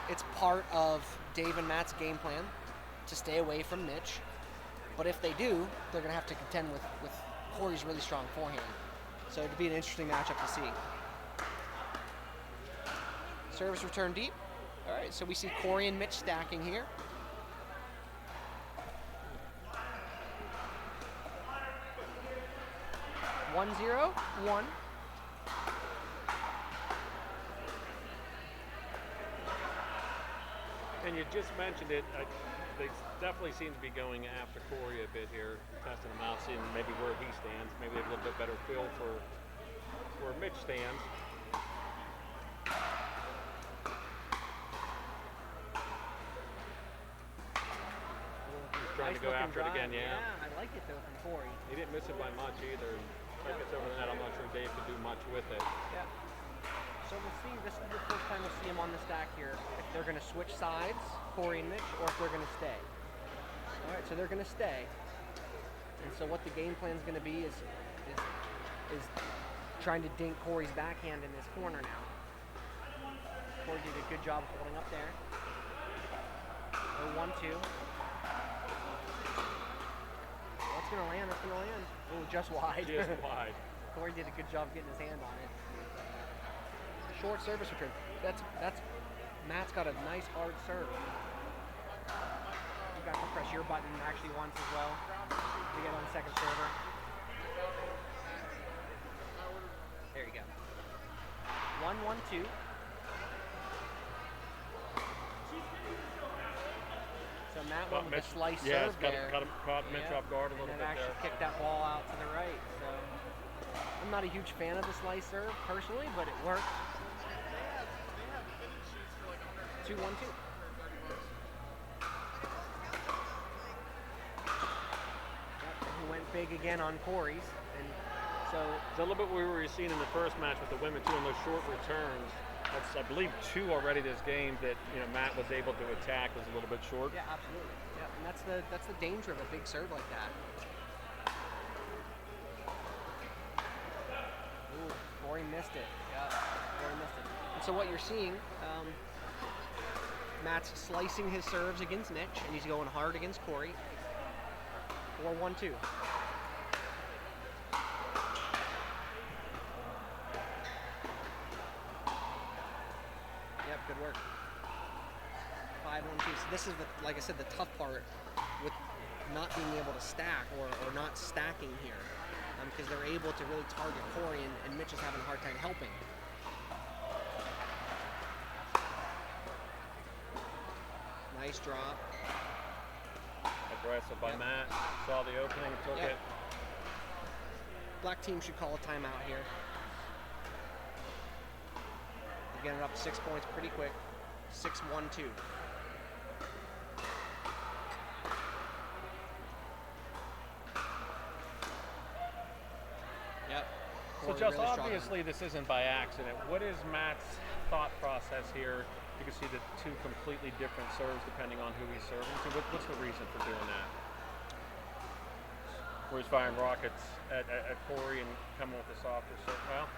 it's part of Dave and Matt's game plan to stay away from Mitch. But if they do, they're going to have to contend with Corey's really strong forehand. So it'd be an interesting matchup to see. Service return deep. All right, so we see Corey and Mitch stacking here. One, 0, 1. And you just mentioned it. They definitely seem to be going after Corey a bit here, testing him out, seeing maybe where he stands. Maybe they have a little bit better feel for where Mitch stands. He's trying to go after it again, yeah. Yeah, I like it though from Corey. He didn't miss it by much either. If it gets over the net, I'm not sure Dave could do much with it. Yeah. So we'll see. This is the first time we'll see him on the stack here. If they're going to switch sides, Corey and Mitch, or if they're going to stay. All right, so they're going to stay. And so what the game plan is going to be is trying to dink Corey's backhand in this corner now. Corey did a good job holding up there. 1-2. That's going to land. That's going to land. Oh, just wide. Just wide. Corey did a good job getting his hand on it. Short service return. That's Matt's got a nice hard serve. You got to press your button actually once as well to get on the second server. There you go. 1-1-2. So Matt went with a slice serve there. Caught Mitch off guard a little bit there. And actually kicked that ball out to the right. So I'm not a huge fan of the slice serve personally, but it worked. 2-1-2. He went big again on Corey's, and so it's a little bit what we were seeing in the first match with the women too, in those short returns. That's, I believe, 2 already this game that Matt was able to attack was a little bit short. Yeah, absolutely. Yeah, and that's the danger of a big serve like that. Ooh, Corey missed it. Yeah, Corey missed it. And so what you're seeing. Matt's slicing his serves against Mitch, and he's going hard against Corey. 4-1-2. Yep, good work. 5-1-2. So this is, like I said, the tough part with not being able to stack or not stacking here, because they're able to really target Corey, and Mitch is having a hard time helping. Nice drop. Aggressive by Matt. Saw the opening, took it. Black team should call a timeout here. They're getting up 6 points pretty quick. 6-1-2. Yep. So just really obviously this isn't by accident. What is Matt's thought process here? You can see the 2 completely different serves depending on who he's serving. So what's the reason for doing that? Where he's firing rockets at Corey and coming with the softer serve. Well,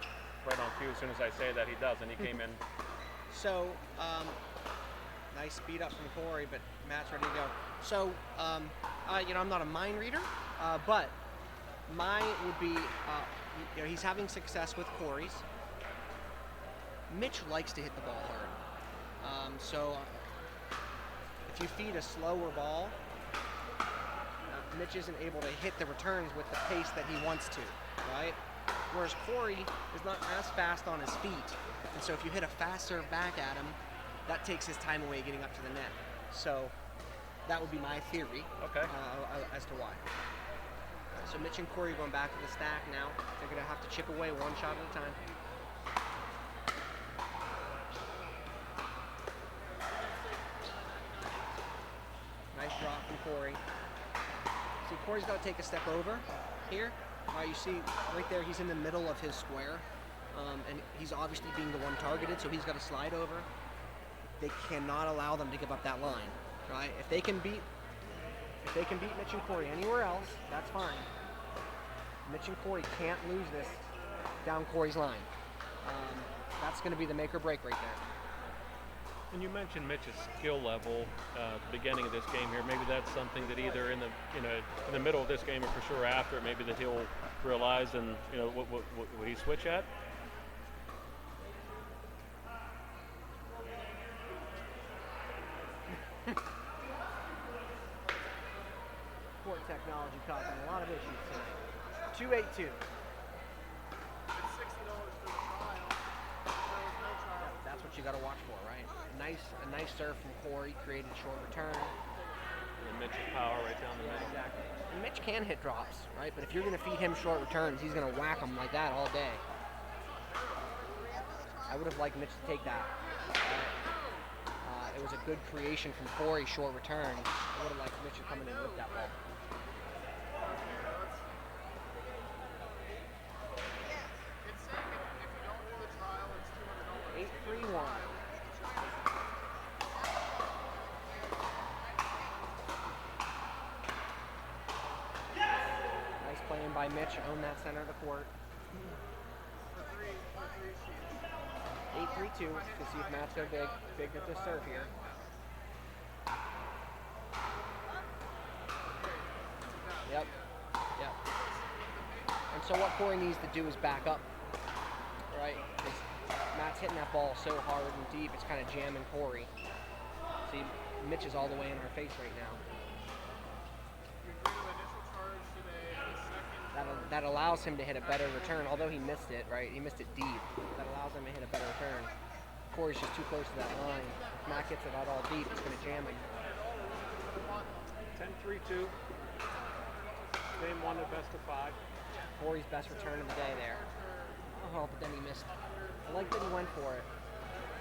right on cue. As soon as I say that, he does, and he came in. So, nice speed up from Corey, but Matt's ready to go. So, I'm not a mind reader, but mine would be, he's having success with Corey's. Mitch likes to hit the ball hard. So if you feed a slower ball, Mitch isn't able to hit the returns with the pace that he wants to, right? Whereas Corey is not as fast on his feet. And so if you hit a fast serve back at him, that takes his time away getting up to the net. So that would be my theory as to why. So Mitch and Corey going back to the stack now. They're going to have to chip away one shot at a time. Nice drop from Corey. See, Corey's got to take a step over here. You see right there, he's in the middle of his square, and he's obviously being the one targeted, so he's got to slide over. They cannot allow them to give up that line, right? If they can beat Mitch and Corey anywhere else, that's fine. Mitch and Corey can't lose this down Corey's line. That's going to be the make or break right there. And you mentioned Mitch's skill level at the beginning of this game here. Maybe that's something that either in the in the middle of this game or for sure after, maybe that he'll realize and what would he switch at? Court technology causing a lot of issues tonight. 282. It's $60 for the trial. There was no trial. That's what you got to watch for, right? A nice serve from Corey, created short return. And Mitch's power right down the middle. Exactly. And Mitch can hit drops, right? But if you're going to feed him short returns, he's going to whack them like that all day. I would have liked Mitch to take that. It was a good creation from Corey, short return. I would have liked Mitch to come in and whip that ball. It's saying if you don't do the trial, it's $200. 8-3-1. Nice playing by Mitch. Own that center of the court. For three sheets. 8-3-2. To see if Matt's go big with this serve here. Yep. And so what Corey needs to do is back up, right? Because Matt's hitting that ball so hard and deep, it's kind of jamming Corey. See, Mitch is all the way in our face right now. You agree with initial charge today and the second. That allows him to hit a better return, although he missed it, right? He missed it deep. That allows him to hit a better return. Corey's just too close to that line. If Matt gets it out all deep, it's going to jam him. 10-3-2. Game 1 of best of 5. Corey's best return of the day there. Oh, but then he missed. I like that he went for it.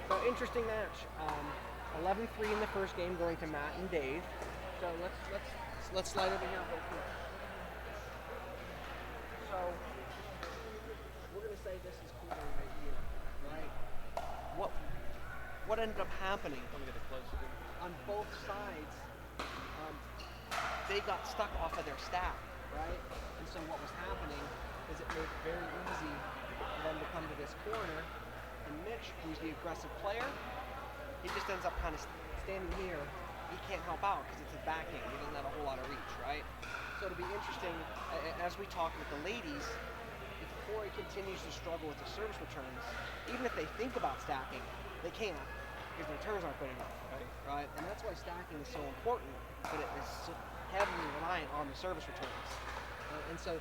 So interesting match. 11-3 in the first game, going to Matt and Dave. So let's slide over here real quick. So we're gonna say this is Corey right here, right? What ended up happening I'm gonna get closer. on both sides? They got stuck off of their stack, right? And so what was happening is it made it very easy for them to come to this corner. And Mitch, who's the aggressive player, he just ends up kind of standing here. He can't help out because it's a backhand. He doesn't have a whole lot of reach, right? So it'll be interesting, as we talk with the ladies, if Corey continues to struggle with the service returns, even if they think about stacking, they can't because the returns aren't good enough, right? And that's why stacking is so important, but it is so heavily reliant on the service returns. And so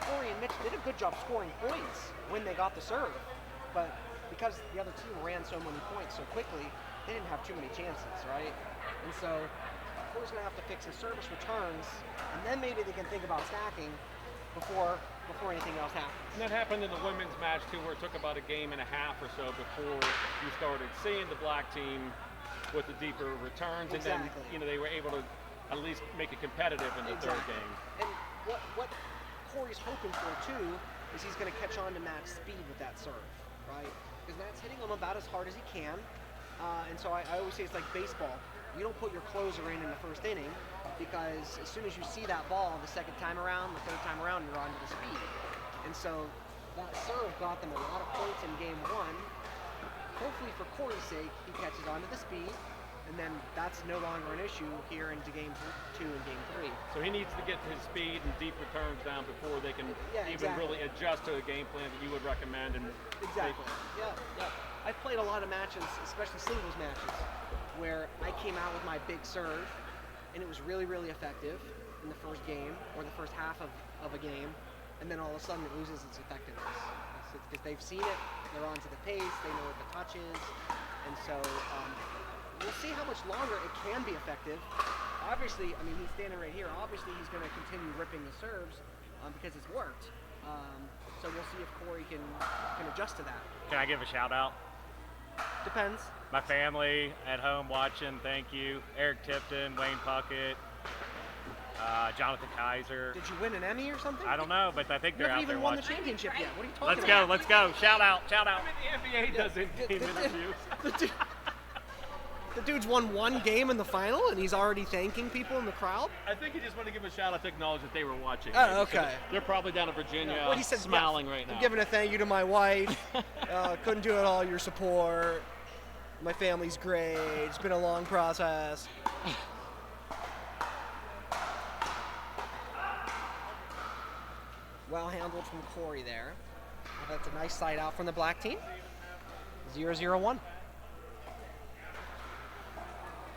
Corey and Mitch did a good job scoring points when they got the serve, but because the other team ran so many points so quickly, they didn't have too many chances, right? And so Corey's gonna have to fix his service returns, and then maybe they can think about stacking before anything else happens. And that happened in the women's match too, where it took about a game and a half or so before you started seeing the black team with the deeper returns, Exactly. and then they were able to at least make it competitive in the third game. And what Corey's hoping for too is he's going to catch on to Matt's speed with that serve, right? Because Matt's hitting him about as hard as he can, and so I always say it's like baseball. You don't put your closer in the first inning because as soon as you see that ball the second time around, the third time around, you're on to the speed. And so that serve got them a lot of points in game 1. Hopefully for Corey's sake, he catches on to the speed, and then that's no longer an issue here into game 2 and game 3. So he needs to get his speed and deep returns down before they can even exactly. really adjust to a game plan that you would recommend. And Exactly. Yeah. I've played a lot of matches, especially singles matches, where I came out with my big serve, and it was really, really effective in the first game or the first half of a game, and then all of a sudden it loses its effectiveness. Because they've seen it, they're onto the pace, they know what the touch is, and so we'll see how much longer it can be effective. Obviously, I mean, he's standing right here. Obviously, he's going to continue ripping the serves because it's worked. So we'll see if Corey can adjust to that. Can I give a shout out? Depends. My family at home watching, thank you. Eric Tipton, Wayne Puckett, Jonathan Kaiser. Did you win an Emmy or something? I don't know, but I think You they're haven't out there even won the watching. championship yet. What are you talking about? Let's go. Shout out. the NBA does in-game interviews. The dude's won one game in the final, and he's already thanking people in the crowd? I think he just wanted to give a shout out to acknowledge that they were watching. Oh, okay. They're probably down in Virginia Well, he said, smiling right now. I'm giving a thank you to my wife. Couldn't do it all, your support. My family's great. It's been a long process. Well handled from Corey there. That's a nice side out from the black team. 0-0-1.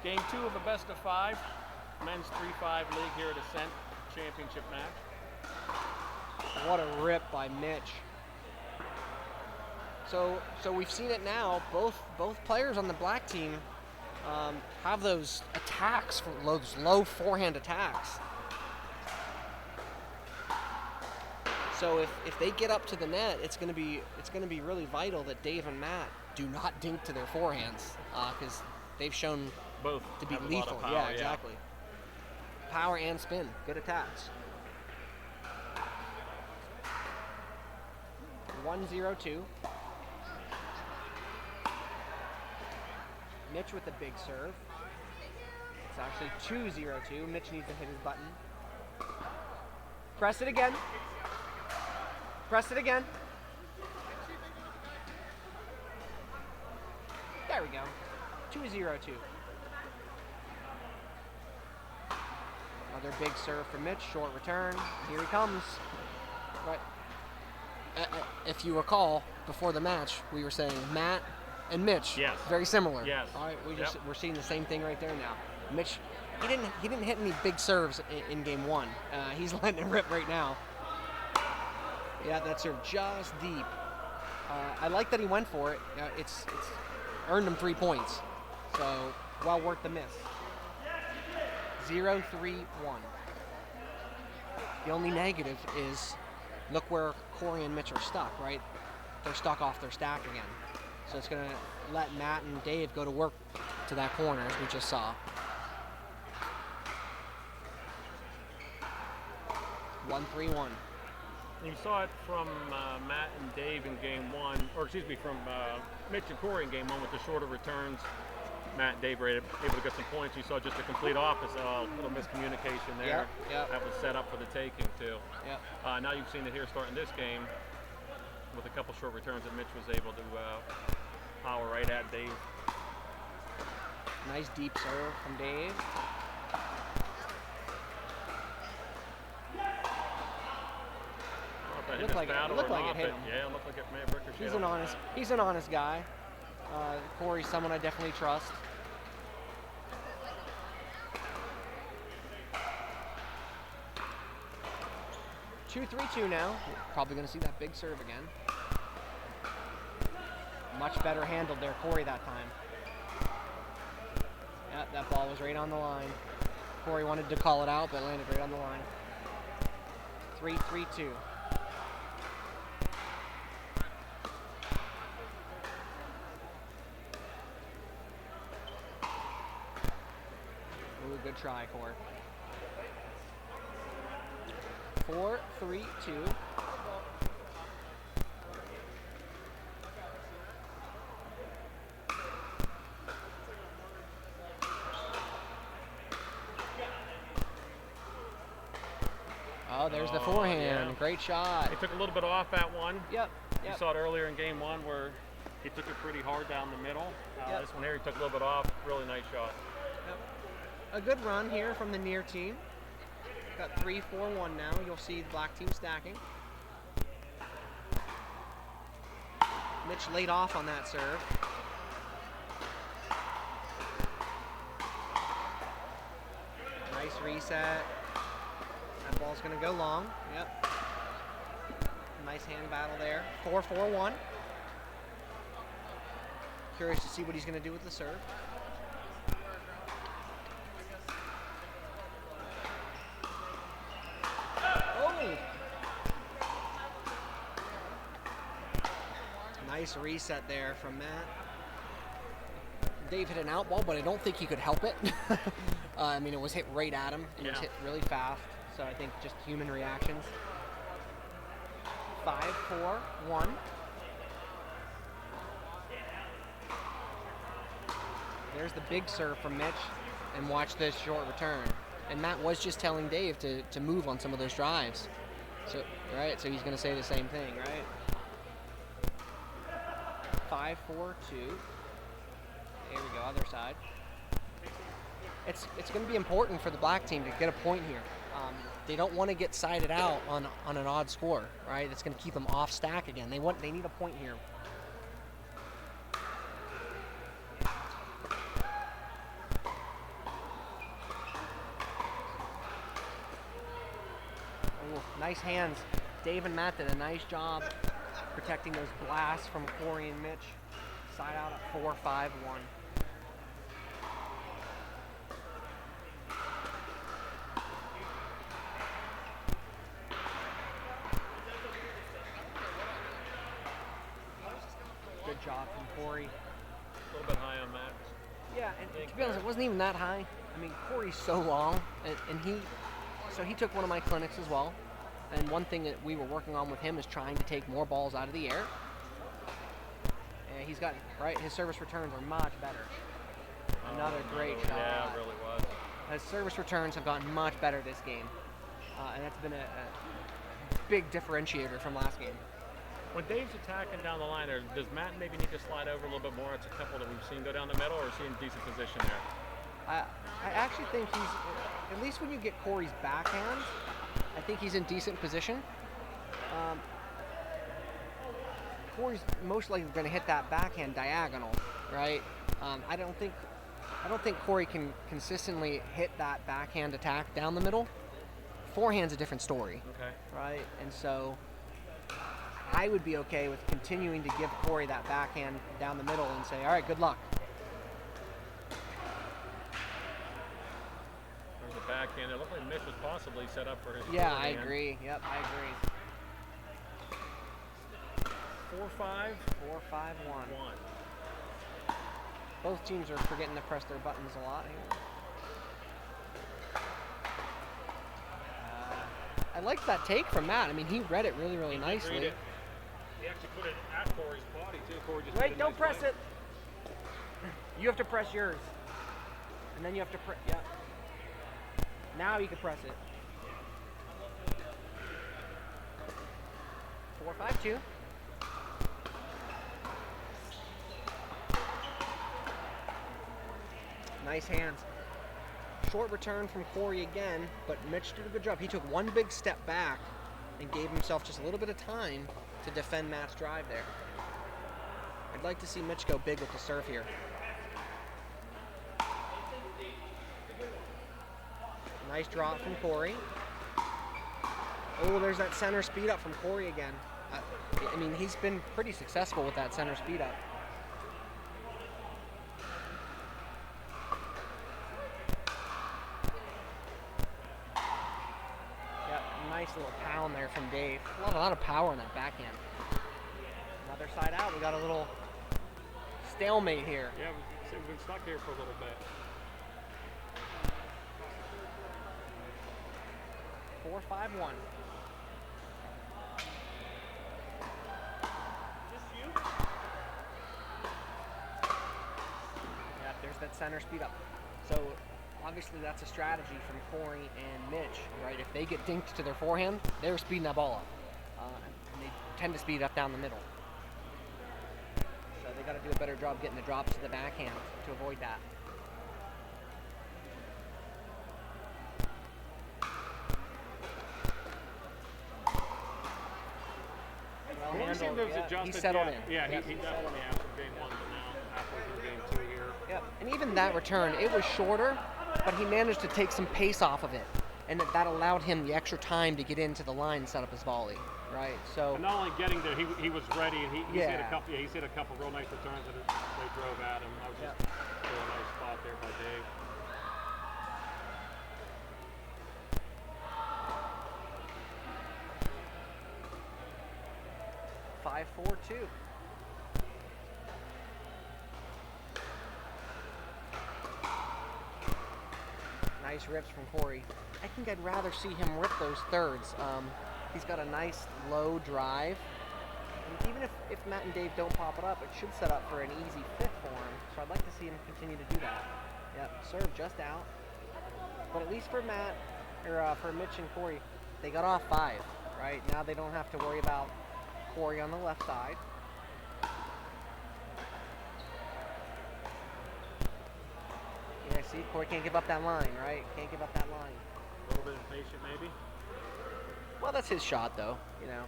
Game 2 of a best of 5 men's 3-5 league here at ASCENT championship match. What a rip by Mitch. So we've seen it now. Both players on the black team have those attacks, those low forehand attacks. So if they get up to the net, it's going to be really vital that Dave and Matt do not dink to their forehands because they've shown Both to be have a lot lethal. of power, yeah, exactly. Power and spin, good attacks. 1-0-2. Mitch with the big serve. It's actually 2-0-2. Mitch needs to hit his button. Press it again. Press it again. There we go. 2-0-2. Another big serve for Mitch. Short return. Here he comes. Right. If you recall, before the match, we were saying Matt and Mitch. Yes. Very similar. Yes. All right. We're seeing the same thing right there now. Mitch, he didn't hit any big serves in game 1. He's letting it rip right now. Yeah, that serve just deep. I like that he went for it. It's earned him 3 points. So well worth the miss. 0-3-1. The only negative is look where Corey and Mitch are stuck, right? They're stuck off their stack again. So it's going to let Matt and Dave go to work to that corner, as we just saw. 1-3-1. You saw it from Matt and Dave in game 1, or excuse me, from Mitch and Corey in game 1 with the shorter returns. Matt and Dave were able to get some points. You saw just a complete opposite, a little miscommunication there. Yep. That was set up for the taking too. Yep. Now you've seen it here starting this game with a couple short returns that Mitch was able to power right at Dave. Nice deep serve from Dave. It looked like it hit him. Yeah, it looked like it may have ricocheted. He's an honest guy. Corey's someone I definitely trust. Two, 3-2 now. Probably going to see that big serve again. Much better handled there, Corey, that time. Yeah, that ball was right on the line. Corey wanted to call it out, but landed right on the line. 3-3-2. Ooh, good try, Corey. 4-3-2. Oh, there's the forehand. Yeah. Great shot. He took a little bit off that one. Yep. You saw it earlier in game 1 where he took it pretty hard down the middle. Yep. This one here, he took a little bit off. Really nice shot. Yep. A good run here from the near team. Got 3-4-1 now. You'll see the black team stacking. Mitch laid off on that serve. Nice reset. That ball's going to go long. Yep. Nice hand battle there. 4-4-1. Curious to see what he's going to do with the serve. Oh! Nice reset there from Matt. Dave hit an out ball, but I don't think he could help it. I mean, it was hit right at him. It was hit really fast. So I think just human reactions. 5-4-1. There's the big serve from Mitch, and watch this short return. And Matt was just telling Dave to move on some of those drives. So so he's going to say the same thing, right? 5-4-2. Here we go, other side. It's going to be important for the black team to get a point here. They don't want to get sided out on an odd score, right? It's going to keep them off stack again. They need a point here. Ooh, nice hands. Dave and Matt did a nice job protecting those blasts from Corey and Mitch. Side out at 4-5-1. Good job from Corey. A little bit high on Matt. Yeah, and to be honest, it wasn't even that high. I mean, Corey's so long, and he took one of my clinics as well. And one thing that we were working on with him is trying to take more balls out of the air. And he's got, right, his service returns are much better. Another great shot. Yeah, it really was. His service returns have gotten much better this game. And that's been a big differentiator from last game. When Dave's attacking down the line there, does Matt maybe need to slide over a little bit more? It's a couple that we've seen go down the middle, or is he in decent position there? I actually think he's, at least when you get Corey's backhand, I think he's in decent position. Corey's most likely going to hit that backhand diagonal, right? I don't think Corey can consistently hit that backhand attack down the middle. Forehand's a different story, Okay. right? And so I would be okay with continuing to give Corey that backhand down the middle and say, all right, good luck. There's a backhand. It looked like Mitch was possibly set up for his Yeah, I forehand. agree. Yep, I agree. 4-5. 4-5-1. 1. Both teams are forgetting to press their buttons a lot here. I liked that take from Matt. I mean, he read it really, really nicely. Read it. He actually put it at Corey's body too. Corey just Wait, don't press it. You have to press yours. And then you have to press, yeah. Now you can press it. 4-5-2. Nice hands. Short return from Corey again, but Mitch did a good job. He took one big step back and gave himself just a little bit of time to defend Matt's drive there. I'd like to see Mitch go big with the serve here. Nice drop from Corey. Oh, there's that center speed up from Corey again. I mean, he's been pretty successful with that center speed up. Nice little pound there from Dave. A lot of power in that backhand. Another side out. We got a little stalemate here. Yeah, we've been stuck here for a little bit. 4-5-1. Yeah, there's that center speed up. So obviously that's a strategy from Corey and Mitch, right? If they get dinked to their forehand, they're speeding that ball up. And they tend to speed up down the middle. So they got to do a better job getting the drops to the backhand to avoid that. Well Well, he seemed to have adjusted. he settled in. Yeah, Yep, he settled definitely in. after game 1, but now halfway through game 2 here. Yep. And even that return, it was shorter, but he managed to take some pace off of it. And that allowed him the extra time to get into the line and set up his volley, right? So And not only getting there, he was ready, and he's hit Yeah. a couple. Yeah, he's hit a couple real nice returns that they drove at him. That was just a real nice spot there by Dave. five, 4-2. Nice rips from Corey. I think I'd rather see him rip those thirds. He's got a nice low drive. And even if Matt and Dave don't pop it up, it should set up for an easy fifth for him. So I'd like to see him continue to do that. Yep, serve just out. But at least for Matt, or for Mitch and Corey, they got off 5, right? Now they don't have to worry about Corey on the left side. See, Corey can't give up that line, right? Can't give up that line. A little bit impatient, maybe. Well, that's his shot, though. You know,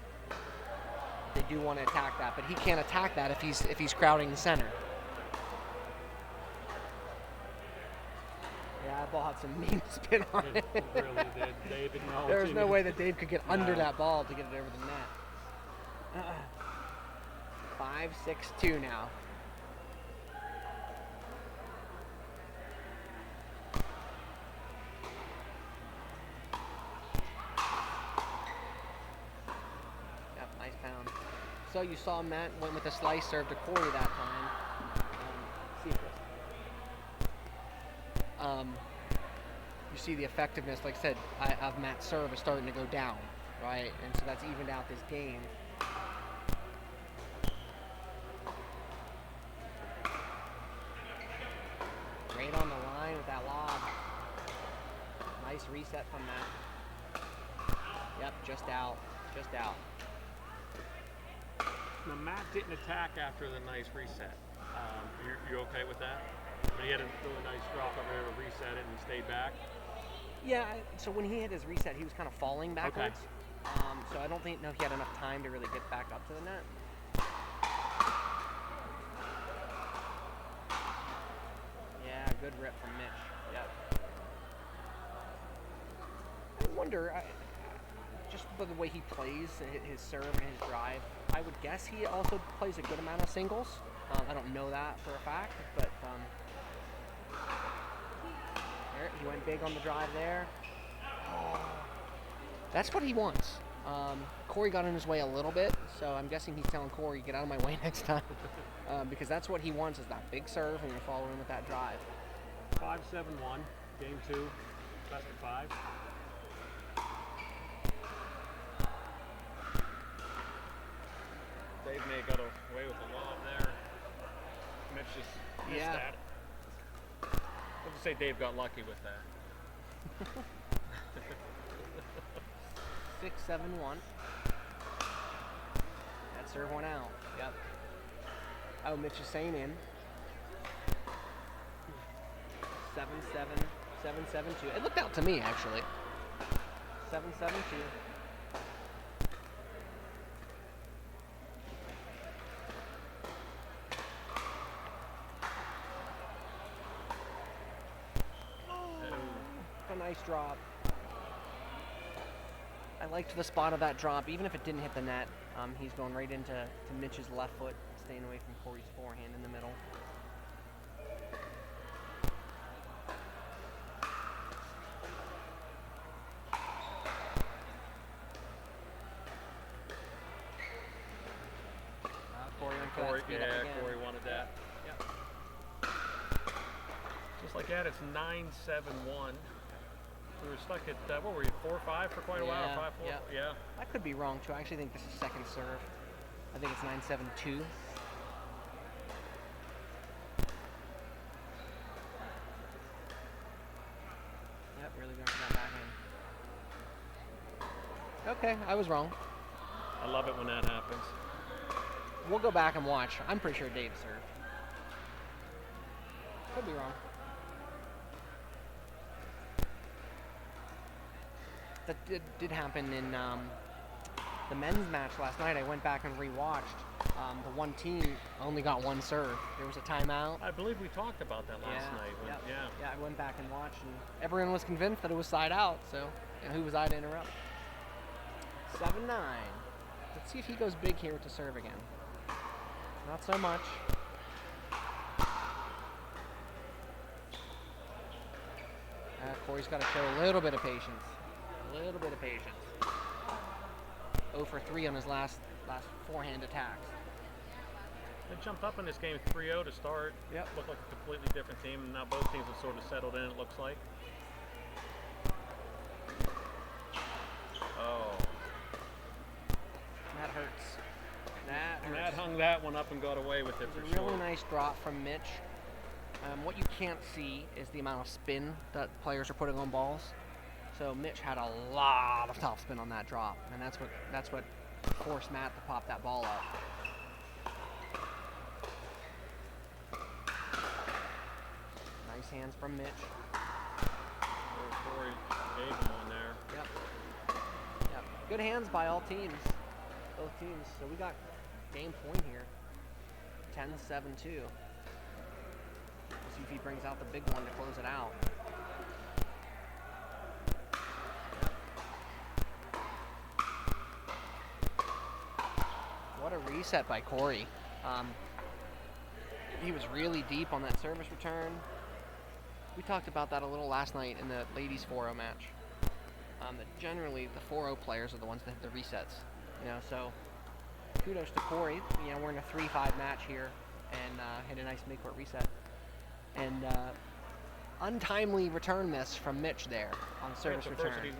they do want to attack that, but he can't attack that if he's crowding the center. Yeah, that ball had some mean spin on it. It really did. Dave acknowledged There was it. no way that Dave could get under No. that ball to get it over the net. 5-6-2 now. Yep, nice pound. So you saw Matt went with a slice serve to Corey that time. See if you see the effectiveness, like I said, of Matt's serve is starting to go down, right? And so that's evened out this game. Great on the line with that lob. Nice reset from Matt. Yep, just out, just out. Now, Matt didn't attack after the nice reset. You okay with that? But he had a really nice drop over there to reset it, and he stayed back. Yeah, so when he hit his reset, he was kind of falling backwards. So I don't know if he had enough time to really get back up to the net. Yeah, good rip from Mitch. Yep. I wonder, just by the way he plays, his serve and his drive, I would guess he also plays a good amount of singles. I don't know that for a fact, but there, he went big on the drive there. That's what he wants. Corey got in his way a little bit, so I'm guessing he's telling Corey, get out of my way next time. Because that's what he wants, is that big serve and you follow him with that drive. 5-7-1, game 2, best of 5. Dave may have got away with the lob there. Mitch just missed that. Let's just say Dave got lucky with that. 6-7-1. That serve went out. Yep. Oh, Mitch is saying in. 7-7, 7-7-2. It looked out to me, actually. 7-7-2. A nice drop. I liked the spot of that drop, even if it didn't hit the net. He's going right into Mitch's left foot, staying away from Corey's forehand in the middle. Corey went for that speed up again. Corey wanted that. Yep. Just like that, it's 9-7-1. We were stuck at, what were you, 4-5 for quite a while? 5-4? Yeah. I could be wrong, too. I actually think this is second serve. I think it's 9-7-2. Yep, really going for that backhand. Okay, I was wrong. I love it when that happens. We'll go back and watch. I'm pretty sure Dave served. Could be wrong. That did happen in the men's match last night. I went back and rewatched. The one team only got one serve. There was a timeout. I believe we talked about that last night. When, Yeah, I went back and watched, and everyone was convinced that it was side out, so who was I to interrupt? 7-9. Let's see if he goes big here with the serve again. Not so much. Corey's got to show a little bit of patience. A little bit of patience. 0 for 3 on his last forehand attacks. They jumped up in this game 3-0 to start. Yep. Looked like a completely different team, and now both teams have sort of settled in, it looks like. Oh. That hurts. That hurts. Matt hung that one up and got away with it for It was a sure. really nice drop from Mitch. What you can't see is the amount of spin that players are putting on balls. So Mitch had a lot of topspin on that drop, and that's what forced Matt to pop that ball up. Nice Nice hands from Mitch. Corey gave him one there. Yep. Yep. Good hands by all teams. Both teams. So we got game point here. 10-7-2. We'll see if he brings out the big one to close it out. What a reset by Corey. He was really deep on that service return. We talked about that a little last night in the ladies 4-0 match. That generally the 4-0 players are the ones that hit the resets. You know, so kudos to Corey. You know, we're in a 3-5 match here and hit a nice midcourt reset. And untimely return miss from Mitch there on service return. I think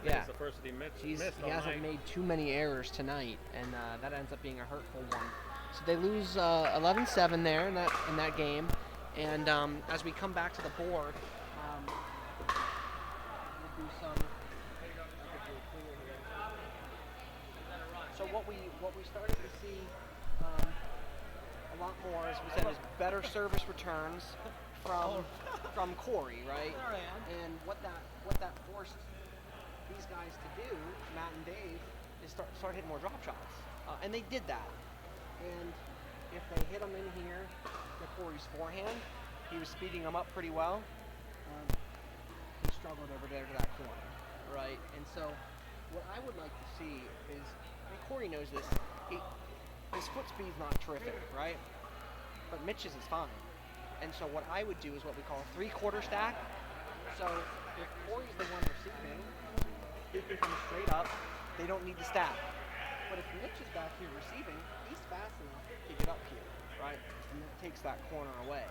it's the first that he missed. He hasn't made too many errors tonight, and that ends up being a hurtful one. So they lose 11-7 there in that game. And as we come back to the board, we'll do some. So what we started to see a lot more, as we said, is better service returns from Corey, right? And what that forced these guys to do, Matt and Dave, is start hitting more drop shots, and they did that. And if they hit them in here, to Corey's forehand, he was speeding them up pretty well. He struggled over there to that corner, right? And so, what I would like to see is, and Corey knows this, his foot speed's not terrific, right? But Mitch's is fine. And so what I would do is what we call a 3/4 stack. So if Corey's the one receiving, he can come straight up. They don't need to stack. But if Mitch is back here receiving, he's fast enough to get up here, right? And that takes that corner away.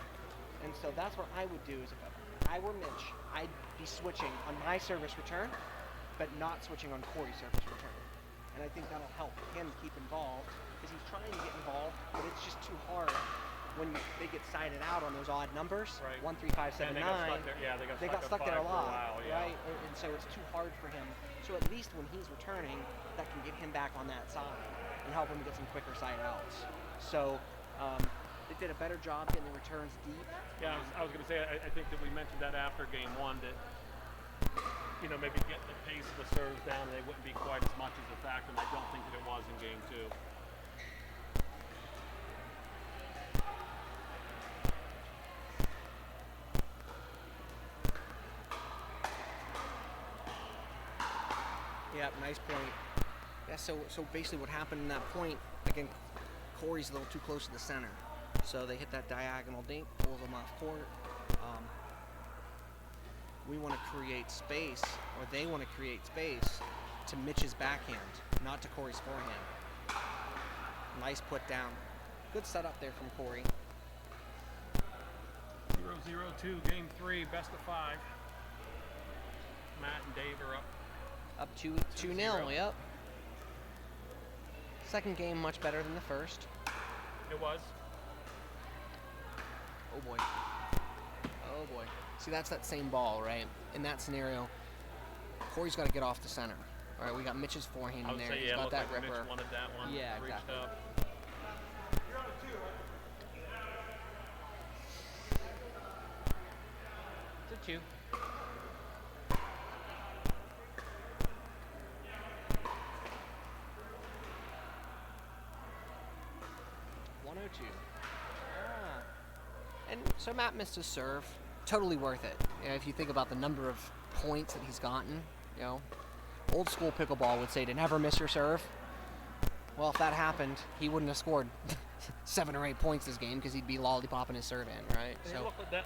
And so that's what I would do is if I were Mitch, I'd be switching on my service return, but not switching on Corey's service return. And I think that'll help him keep involved, because he's trying to get involved, but it's just too hard when they get sided out on those odd numbers. Right. 1, 3, 5, 7, 9. They got stuck there a for lot, while, yeah. right? And so it's too hard for him. So at least when he's returning, that can get him back on that side and help him get some quicker side outs. So they did a better job getting the returns deep. Yeah, I was going to say, I think that we mentioned that after game one, that, you know, maybe get the pace of the serves down and they wouldn't be quite as much as a factor, and I don't think that it was in game two. Yeah, nice point. Yeah, so basically what happened in that point, again, Corey's a little too close to the center. So they hit that diagonal dink, pulls them off court. We want to create space, or they want to create space to Mitch's backhand, not to Corey's forehand. Nice put down. Good setup there from Corey. 0-0-2, game three, best of 5. Matt and Dave are up. Up 2-0, yep. Second game much better than the first. It was. Oh boy. Oh boy. See, that's that same ball, right? In that scenario, Corey's got to get off the center. All right, we got Mitch's forehand I in would there. say, He's yeah, got looked that like ripper. Mitch wanted that one. Yeah, reached exactly. up. You're on a 2, right? It's a 2. And so Matt missed his serve. Totally worth it. You know, if you think about the number of points that he's gotten, you know, old school pickleball would say to never miss your serve. Well, if that happened, he wouldn't have scored 7 or 8 points this game because he'd be lollipopping his serve in, right? And So look, that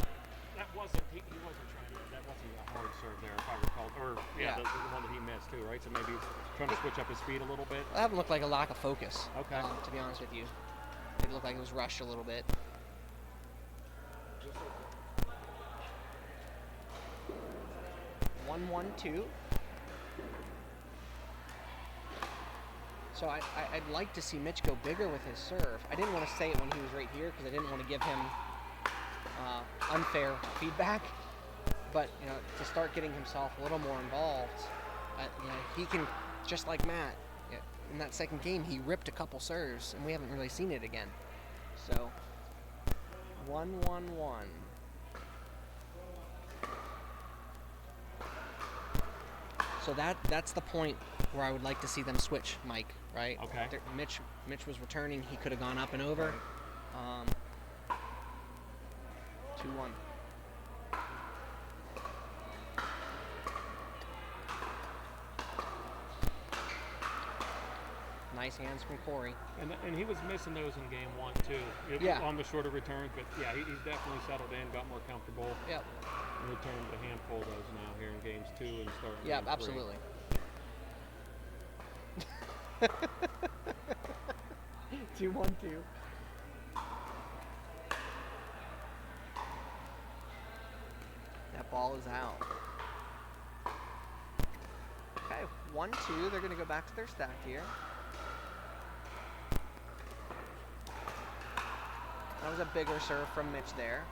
wasn't he wasn't trying to, that wasn't a hard serve there, if I recall, or Yeah. the one that he missed too, right? So maybe he's trying to switch up his speed a little bit. that looked like a lack of focus. Okay. To be honest with you, it looked like it was rushed a little bit. 1-1-2. So I'd like to see Mitch go bigger with his serve. I didn't want to say it when he was right here because I didn't want to give him unfair feedback. But you know, to start getting himself a little more involved, you know, he can, just like Matt. In that second game, he ripped a couple serves, and we haven't really seen it again. So 1-1-1. So that's the point where I would like to see them switch, Mike. Right? Okay. Mitch was returning. He could have gone up and over. 2-1. Nice hands from Corey. And he was missing those in game 1 too. Yeah. On the shorter returns, but yeah, he's definitely settled in, got more comfortable. Yep. And returned a handful of those now here in games 2 and starting. Yeah, game 3. absolutely. 2-1-2. That ball is out. Okay, 1-2. They're going to go back to their stack here. That was a bigger serve from Mitch there.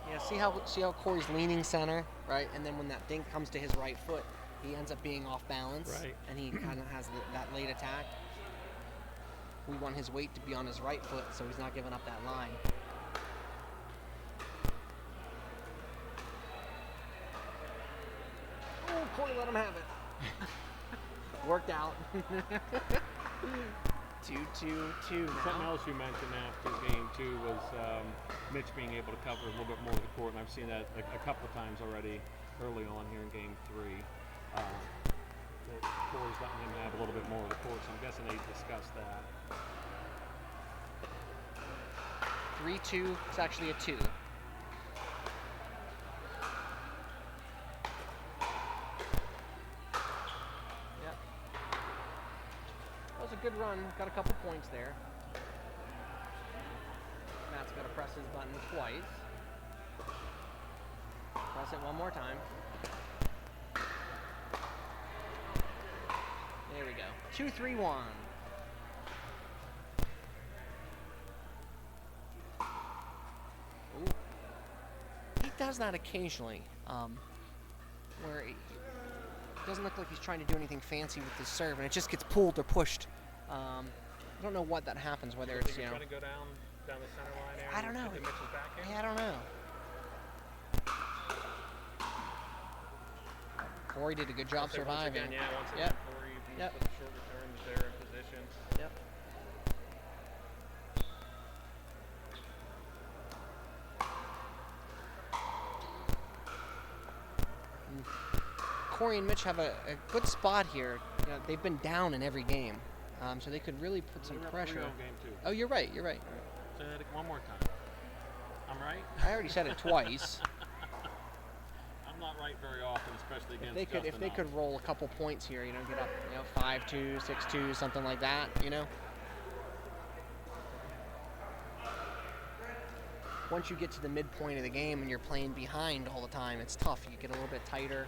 Yeah, see how Corey's leaning center, right? And then when that dink comes to his right foot, he ends up being off balance, Right. and he kind of has that late attack. We want his weight to be on his right foot, so he's not giving up that line. Oh, Corey let him have it. Worked out. 2-2-2 Something now. else you mentioned after game 2 was Mitch being able to cover a little bit more of the court, and I've seen that a couple of times already early on here in game 3. That Corey's letting him have a little bit more of the court, so I'm guessing they discussed that. 3-2. It's actually a 2. Yep. That was a good run. Got a couple points there. Matt's got to press his button twice. Press it one more time. There we go. 2-3-1. Ooh. He does that occasionally, where it doesn't look like he's trying to do anything fancy with his serve, and it just gets pulled or pushed. I don't know what that happens, whether it's, you know... Trying to go down the center line there? I don't know. Into Mitch's backhand? Yeah, I don't know. Corey did a good job Say once surviving. again, yeah, once again, Yep. Corey beats Yep. with the short returns there in position. Yep. Corey and Mitch have a good spot here. You know, they've been down in every game, so they could really put some We were up pressure. 3-0 game 2. Oh, you're right. You're right. Say that one more time. I'm right? I already said it twice. I'm not right very often, especially against If Justin they could Ops. roll a couple points here, you know, get up, 5-2, 6-2, something like that, Once you get to the midpoint of the game and you're playing behind all the time, it's tough. You get a little bit tighter.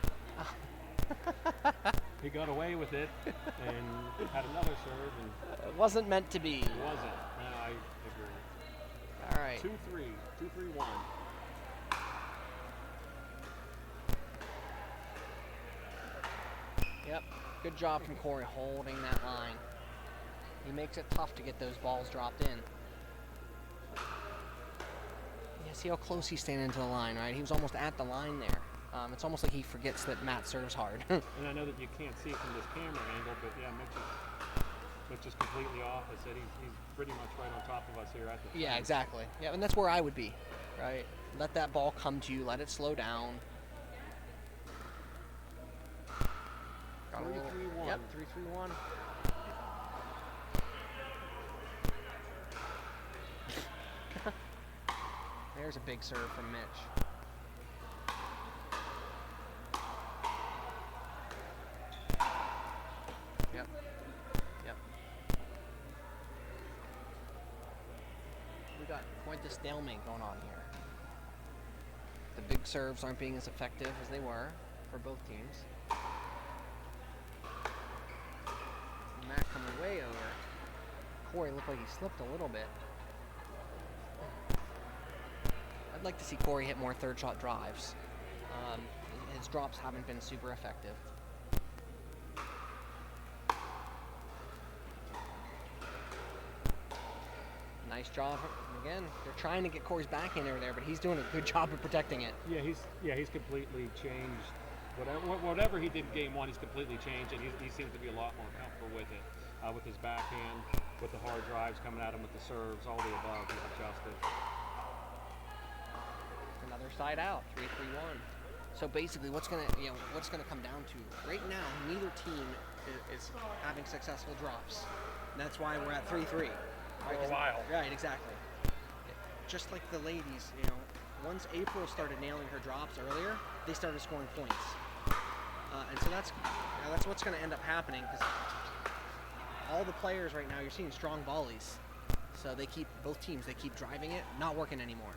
He got away with it and had another serve, and It wasn't meant to be. it wasn't. No, I agree. All right. 2-3, 2-3-1. Yep. Good job from Corey holding that line. He makes it tough to get those balls dropped in. Yeah, see how close he's standing to the line, right? He was almost at the line there. It's almost like he forgets that Matt serves hard. And I know that you can't see it from this camera angle, but yeah, Mitch is completely off. I said he's pretty much right on top of us here at the Yeah, fence. exactly. Yeah, and that's where I would be, right? Let that ball come to you. Let it slow down. Got a little- 3-3-1. Yep, 3-3-1. There's a big serve from Mitch. Yep. Yep. We got quite the stalemate going on here. The big serves aren't being as effective as they were for both teams. Matt coming way over. Corey looked like he slipped a little bit. I'd like to see Corey hit more third shot drives. His drops haven't been super effective. Nice Nice job. Again, they're trying to get Corey's backhand over there, but he's doing a good job of protecting it. Yeah, he's completely changed. Whatever he did in game one, he's completely changed, and he seems to be a lot more comfortable with it, with his backhand, with the hard drives coming at him, with the serves, all the above. He's adjusted. Another side out, 3-3-1. So basically, what's gonna come down to right now? Neither team is having successful drops, and that's why we're at 3-3. Right, For a while. Right, exactly. Just like the ladies, once April started nailing her drops earlier, they started scoring points, and so that's what's going to end up happening, because all the players right now, you're seeing strong volleys, so both teams keep driving it, not working anymore.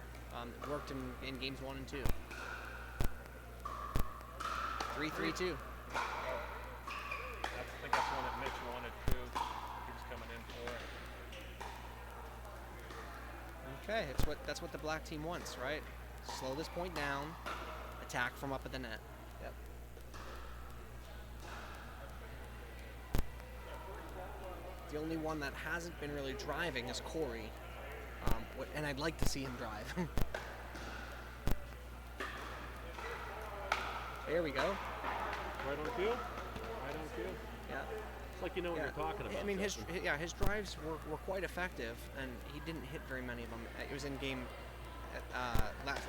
It worked in games 1 and 2. 3-3-2. I think that's one that Mitch wanted too. He was coming in for it. Okay, that's what the black team wants, right? Slow this point down, attack from up at the net. Yep. The only one that hasn't been really driving is Corey, and I'd like to see him drive. There we go. Right on the field? Right on the field? Yeah. It's like you know what you're talking about. I mean, his Justin. drives were quite effective, and he didn't hit very many of them. It was in game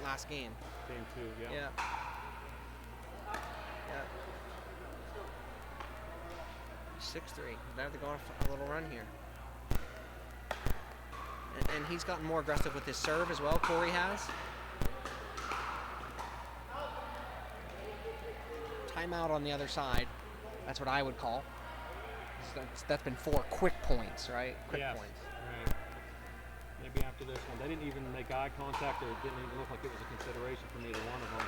last game. Game 2, yeah. Yeah. Yeah. 6-3. They have to go on a little run here. And he's gotten more aggressive with his serve as well. Corey has. Timeout on the other side. That's what I would call. That's been 4 quick points, right? Quick Yes, points. right. Maybe after this one. They didn't even make eye contact, or it didn't even look like it was a consideration from either one of them.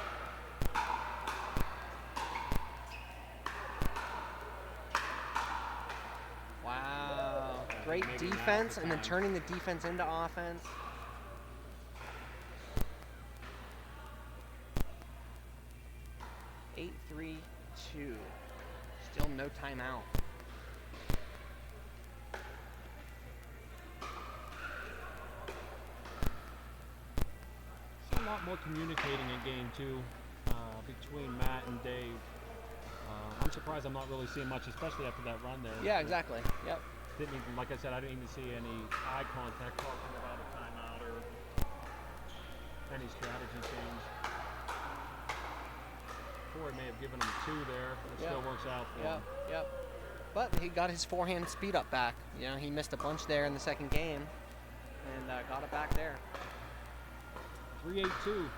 Wow. Great maybe now's defense, the and then time. turning the defense into offense. Eight, 3, 2. Still no timeout. A lot more communicating in game 2 between Matt and Dave. I'm surprised I'm not really seeing much, especially after that run there. Yeah, exactly. Yep. Didn't even, like I said, I didn't even see any eye contact talking about a timeout or any strategy change. Corey may have given him 2 there. It Yep. still works out for Yep. him. Yep. But he got his forehand speed up back. He missed a bunch there in the second game, and got it back there. 3-8-2.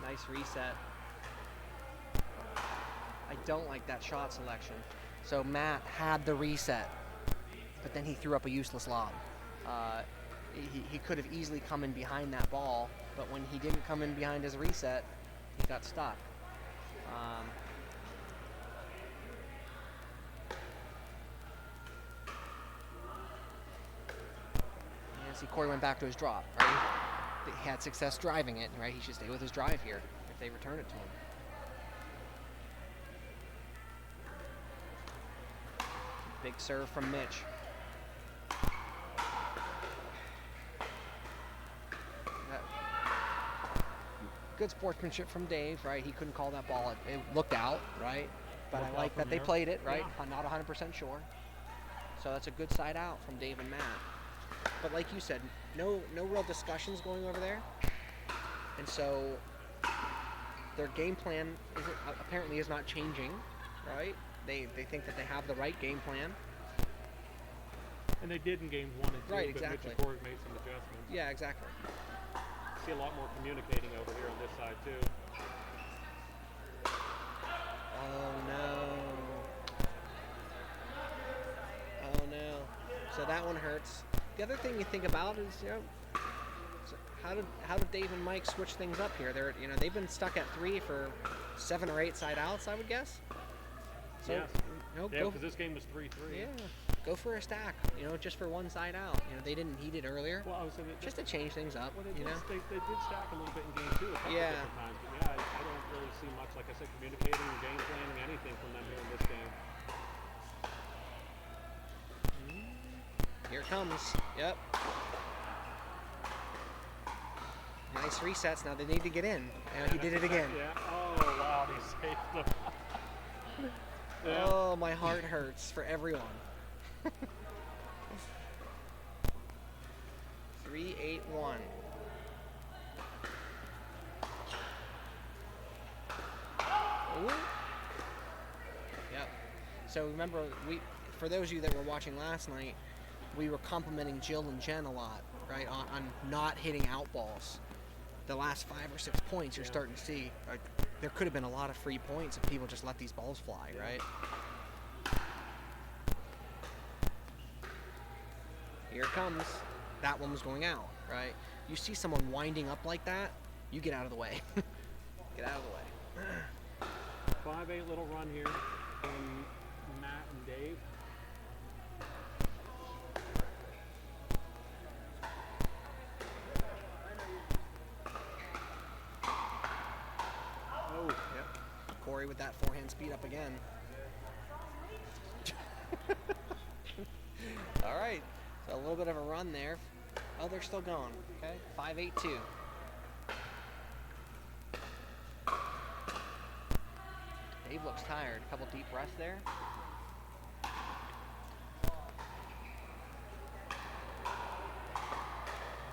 Nice reset. I don't like that shot selection. So Matt had the reset, but then he threw up a useless lob. He could have easily come in behind that ball, but when he didn't come in behind his reset, he got stuck. See, Corey went back to his drop, right? He had success driving it, right? He should stay with his drive here if they return it to him. Big serve from Mitch. Good sportsmanship from Dave, right? He couldn't call that ball. It looked out, right? But Looked I out like from that they there. played it, right? Yeah. I'm not 100% sure. So that's a good side out from Dave and Matt. But like you said, no real discussions going over there. And so their game plan apparently is not changing, right? They think that they have the right game plan. And they did in games 1 and 2, Right, but exactly. Mitch and Corey made some adjustments. Yeah, exactly. See a lot more communicating over here on this side too. Oh no. Oh no. So that one hurts. The other thing you think about is, so how did Dave and Mike switch things up here? They've been stuck at 3 for 7 or 8 side outs, I would guess. So, Yes. Yeah, go. because this game was 3-3. Yeah, go for a stack. Just for one side out. They didn't heat it earlier, Well, I was saying just to change things up. well, they did stack a little bit in game 2 a couple Yeah. different times. But yeah, I don't really really see much, like I said, communicating or game planning, anything from them here in this game. Here it comes. Yep. Nice resets. Now they need to get in. And he did it again. Yeah. Oh, wow. He saved them. Yeah. Oh, my heart hurts for everyone. 3-8-1. Ooh. Yep. So remember, for those of you that were watching last night, we were complimenting Jill and Jen a lot, right, on not hitting out balls. The last 5 or 6 points, you're starting to see, like, there could have been a lot of free points if people just let these balls fly, right? Here it comes. That one was going out, right? You see someone winding up like that, you get out of the way. Get out of the way. 5-8 little run here from Matt and Dave. Oh, yep. Corey with that forehand speed up again. All right. So a little bit of a run there. Oh, they're still going. Okay. 5-8-2. Dave looks tired. A couple deep breaths there.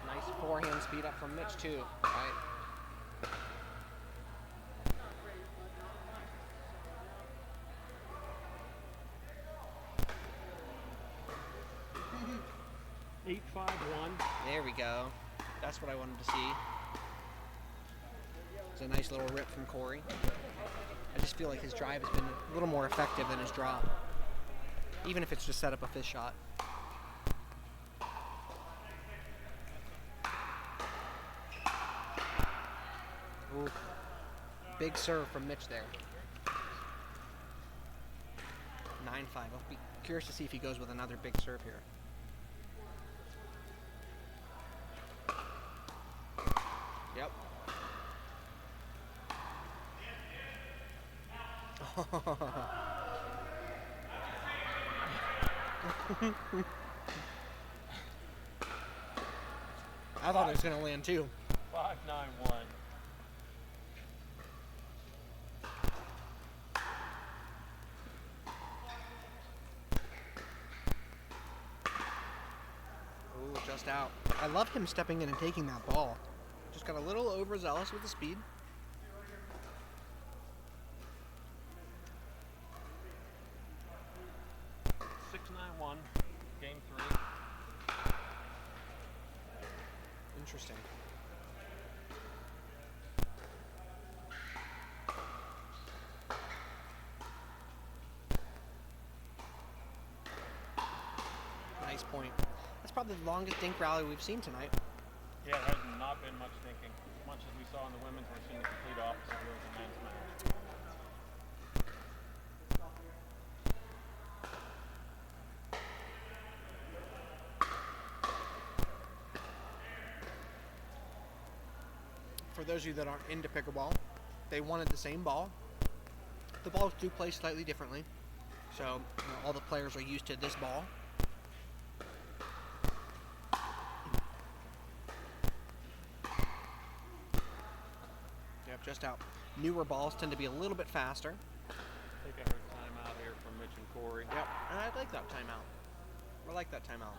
Nice forehand speed up from Mitch too. Right. Eight, 5, 1. There we go. That's what I wanted to see. It's a nice little rip from Corey. I just feel like his drive has been a little more effective than his drop. Even if it's just set up a fish shot. Ooh. Big serve from Mitch there. 9-5. I'll be curious to see if he goes with another big serve here. Yep. I thought it was going to land too. 5, 9, 1. Ooh, just out. I love him stepping in and taking that ball. Just got a little overzealous with the speed. Six, 9, 1. Game 3. Interesting. Nice point. That's probably the longest dink rally we've seen tonight. Yeah, there has not been much thinking. As much as we saw in the women's, we're seeing the complete opposite here with the men's match. For those of you that aren't into pickleball, they wanted the same ball. The balls do play slightly differently, so all the players are used to this ball. Yep, just out. Newer balls tend to be a little bit faster. I think I heard timeout here from Mitch and Corey. Yep, and I like that timeout. I like that timeout.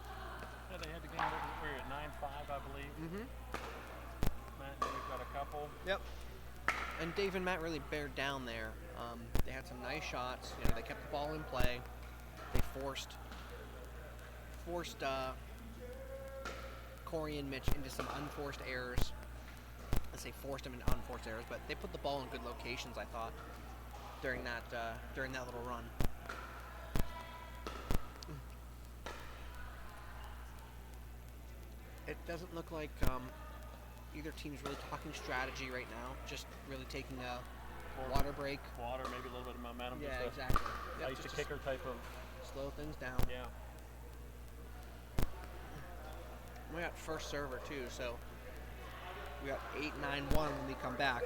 Yeah, they had the game over at 9-5, I believe. Mm-hmm. Matt, you've got a couple. Yep. And Dave and Matt really bared down there. They had some nice shots. You know, they kept the ball in play. They forced Corey and Mitch into some unforced errors. Let's say forced them into unforced errors, but they put the ball in good locations, I thought, during that little run. It doesn't look like either team's really talking strategy right now. Just really taking a water break. Water, maybe a little bit of momentum. Yeah, just exactly. A ice to kicker type of. Slow things down. Yeah. We got first server too, so we got 8-9-1 when we come back.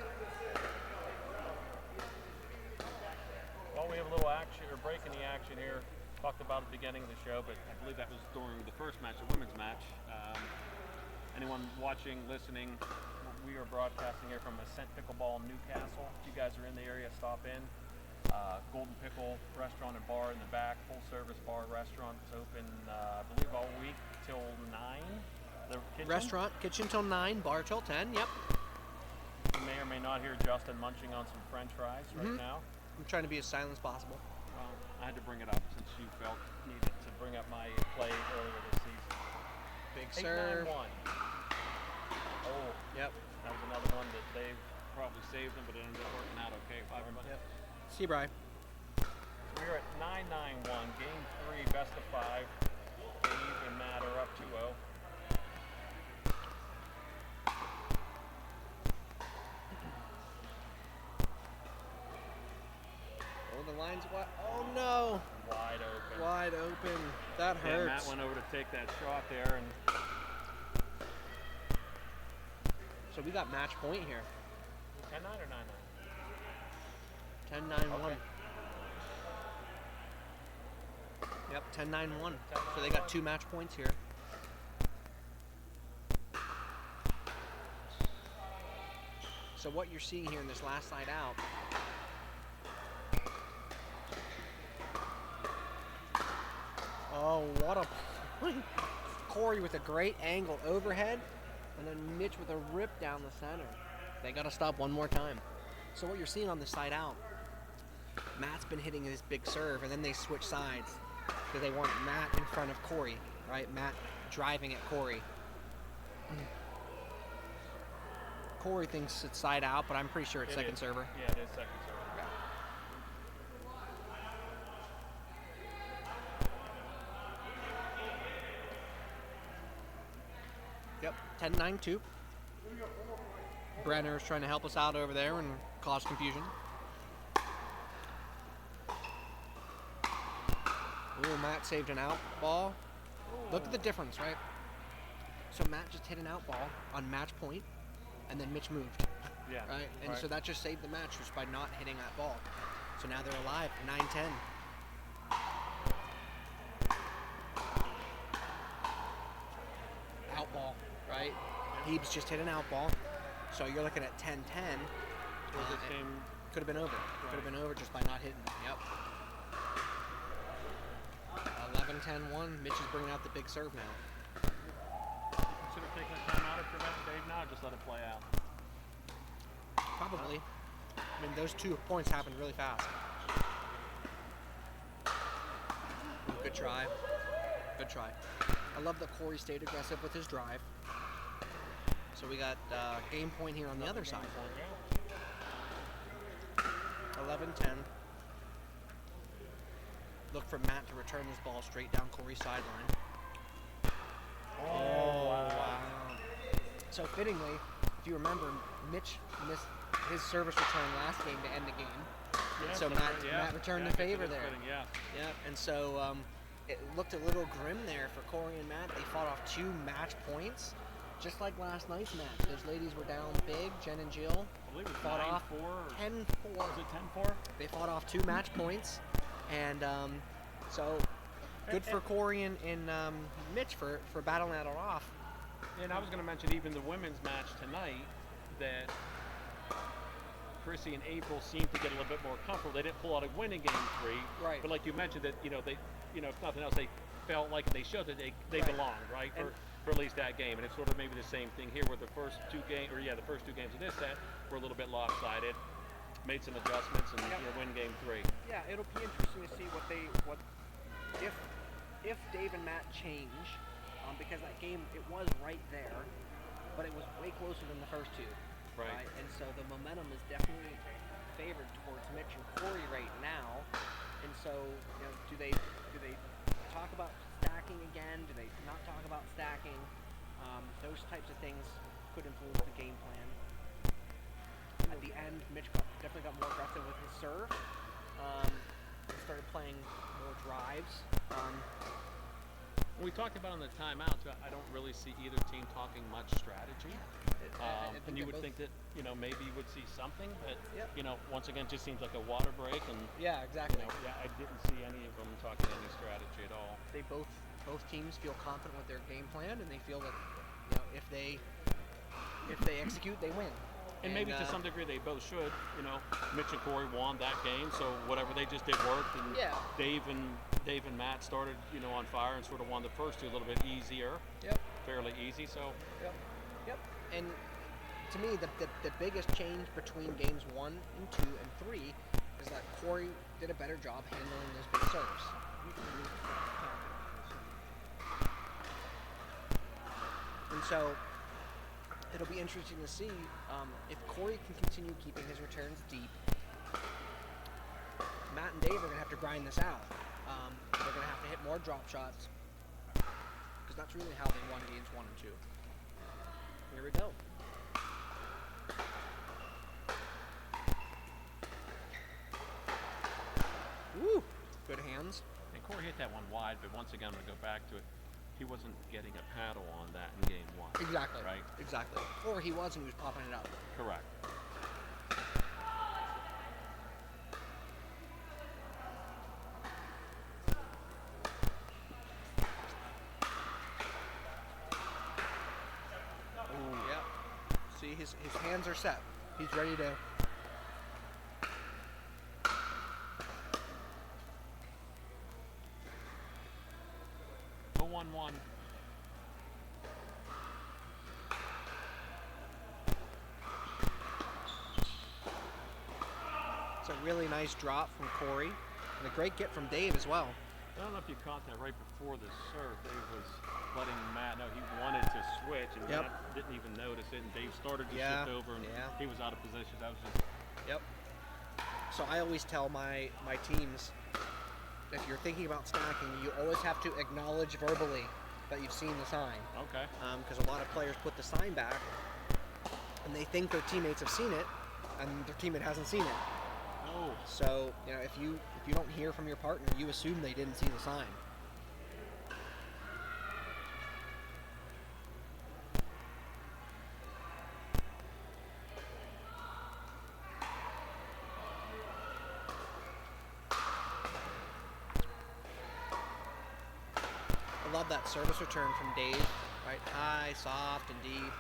Well, we have a little action, or break in the action here. Talked about at the beginning of the show, but I believe that was during the first match, the women's match. Anyone watching, listening, we are broadcasting here from ASCENT Pickleball Newcastle. If you guys are in the area, stop in. Golden Pickle Restaurant and Bar in the back, full service bar restaurant. It's open, I believe, all week till 9. The kitchen? Restaurant, kitchen till 9, bar till 10, yep. You may or may not hear Justin munching on some French fries right now. I'm trying to be as silent as possible. Well, I had to bring it up since you felt needed to bring up my play earlier this season. Big serve. 8-9-1. Oh, Yep. that was another one that they probably saved them, but it ended up working out okay for everybody. Yep. Seabry. We're at 9-9-1, game 3, best of 5. Dave and Matt are up 2-0. Oh, the line's wide. Oh no! Wide open. Wide open. That Yeah, hurts. Matt went over to take that shot there, and So we got match point here. 10-9 or 9-9? 10-9-1. Okay. Yep, 10-9-1. So they got 2 match points here. So what you're seeing here in this last side out, oh, what a point. Corey with a great angle overhead, and then Mitch with a rip down the center. They got to stop one more time. So what you're seeing on this side out, Matt's been hitting his big serve, and then they switch sides because they want Matt in front of Corey, right? Matt driving at Corey. Corey thinks it's side out, but I'm pretty sure it's second is. server. Yeah, it is second server. Yep, 10-9-2. Brenner's trying to help us out over there and cause confusion. Ooh, Matt saved an out ball. Look at the difference, right? So Matt just hit an out ball on match point, and then Mitch moved, Yeah. right? And so that just saved the match just by not hitting that ball. So now they're alive, 9-10. Out ball, right? Heebs just hit an out ball. So you're looking at 10-10. Was this game? Could have been over. Could have been over just by not hitting. Yep. 11-10-1. Mitch is bringing out the big serve now. Should have taken a timeout after that, Dave. Now just let it play out. Probably. I mean, those 2 points happened really fast. Good try. Good try. I love that Corey stayed aggressive with his drive. So we got game point here on the other side. 11-10. Look for Matt to return this ball straight down Corey's sideline. Oh, wow. So fittingly, if you remember, Mitch missed his service return last game to end the game. Yeah, So Matt returned the favor there. Yeah. Yeah, and so it looked a little grim there for Corey and Matt. They fought off 2 match points, just like last night's match. Those ladies were down big, Jen and Jill. I believe it was Fought off 9-4 or 10-4. was it 10-4? They fought off 2 match points, and so good for Corey and Mitch for battling that off. And I was going to mention even the women's match tonight that Chrissy and April seemed to get a little bit more comfortable. They didn't pull out a win in game 3, Right. But like you mentioned that they if nothing else they felt like they showed that they Right. belonged, right, for at least that game. And it's sort of maybe the same thing here where the first 2 games of this set were a little bit lopsided. Made some adjustments and win game 3. Yeah, it'll be interesting to see if Dave and Matt change, because that game, it was right there, but it was way closer than the first 2. Right. And so the momentum is definitely favored towards Mitch and Corey right now. And so, do they talk about stacking again? Do they not talk about stacking? Those types of things could influence the game plan. At the end, Mitch definitely got more aggressive with his serve. Started playing more drives. We talked about on the timeouts. I don't really see either team talking much strategy. I think And you they're would both- think that, maybe you would see something, but, Yep. once again, it just seems like a water break. And, Yeah, exactly. I didn't see any of them talking any strategy at all. They both teams feel confident with their game plan, and they feel that if they execute, they win. And maybe to some degree they both should. Mitch and Corey won that game, so whatever they just did worked. And Yeah. Dave and Matt started, on fire and sort of won the first two a little bit easier, Yep. fairly easy. So Yep. And to me, the biggest change between games 1 and 2 and 3 is that Corey did a better job handling those big serves. And so it'll be interesting to see if Corey can continue keeping his returns deep. Matt and Dave are going to have to grind this out. They're going to have to hit more drop shots because that's really how they won games 1 and 2. Here we go. Woo! Good hands. and Corey hit that one wide, but once again, I'm going to go back to it. He wasn't getting a paddle on that in game 1. Exactly. Right? Exactly. Or he was and he was popping it up. Correct. Ooh, yep. See, his hands are set. He's ready to. Go 1-1. It's a really nice drop from Corey, and a great get from Dave as well. I don't know if you caught that right before the serve. Dave was letting Matt know he wanted to switch, and Yep. Matt didn't even notice it. And Dave started to Yeah, shift over, and yeah. he was out of position. That was just Yep. So I always tell my teams, if you're thinking about stacking, you always have to acknowledge verbally that you've seen the sign. okay. Because a lot of players put the sign back, and they think their teammates have seen it, and their teammate hasn't seen it. Oh, So if you don't hear from your partner, you assume they didn't see the sign. I love that service return from Dave, right? High, soft, and deep.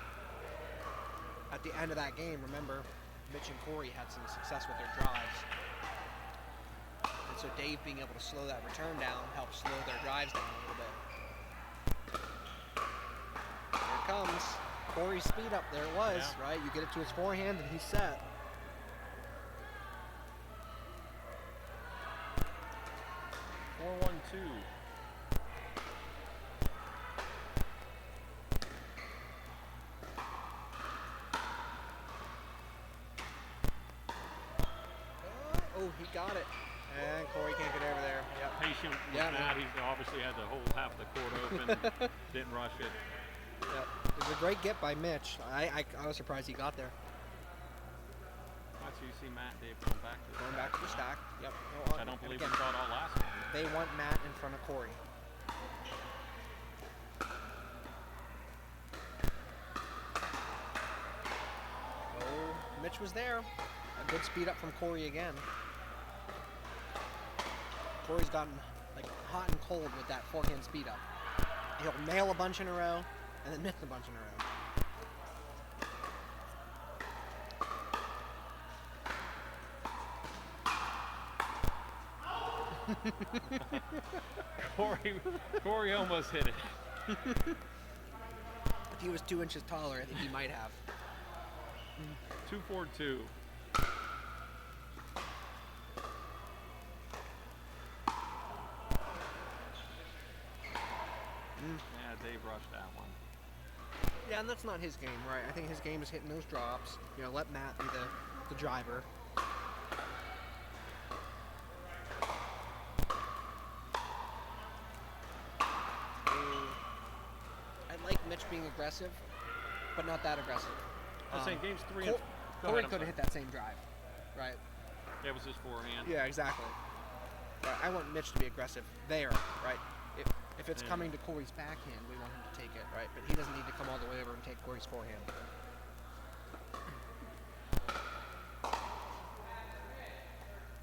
At the end of that game, remember, Mitch and Corey had some success with their drives. And so Dave being able to slow that return down helps slow their drives down a little bit. Here it comes. Corey's speed up. There it was, Yeah. right? You get it to his forehand and he's set. four, 1-2. Oh, he got it. And Corey can't get over there. Yep. Patient with Yeah, Matt. man. He obviously had the whole half of the court open. And didn't rush it. Yep. It was a great get by Mitch. I was surprised he got there. So you see Matt and Dave going back to the Going stack back to the now, stack. Yep. which I don't believe we Again, thought all last game. they want Matt in front of Corey. Oh, Mitch was there. A good speed up from Corey again. Corey's gotten like hot and cold with that forehand speed up. He'll nail a bunch in a row and then miss a bunch in a row. Corey almost hit it. If he was 2 inches taller, I think he might have. 2-4-2. Yeah, Dave rushed that one. Yeah, and that's not his game, right? I think his game is hitting those drops. Let Matt be the driver. I like Mitch being aggressive, but not that aggressive. I was saying games 3 Cor- and... Go Corey ahead, I'm could have sorry. hit that same drive, right? That was his forehand. Yeah, exactly. Right, I want Mitch to be aggressive there, right? If it's And- coming to Corey's backhand, we want him to take it, right? But he doesn't need to come all the way over and take Corey's forehand.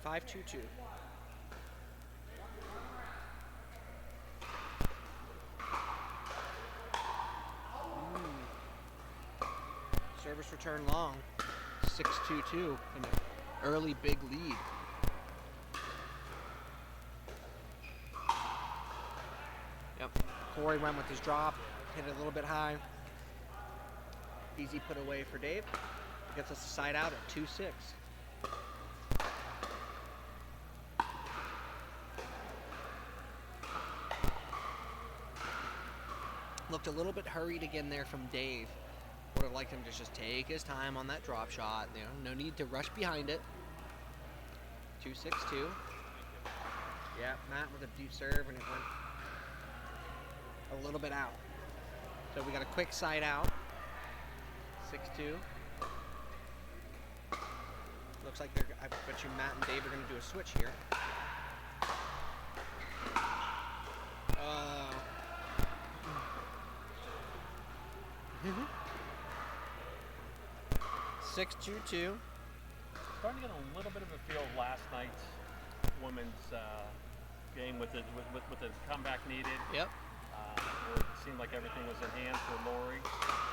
Five, 2-2. Service return long. 6-2-2. An early big lead. Yep. Corey went with his drop, hit it a little bit high. Easy put away for Dave. Gets us a side out at 2-6. Looked a little bit hurried again there from Dave. Would have liked him to just take his time on that drop shot. You know, no need to rush behind it. 2-6-2. Yeah, Matt with a deep serve, and it went a little bit out. So we got a quick side out. 6-2. Looks like they're. I bet you Matt and Dave are going to do a switch here. 6-2-2. Starting to get a little bit of a feel of last night's women's game with the comeback needed. Yep. Where it seemed like everything was in hand for Lori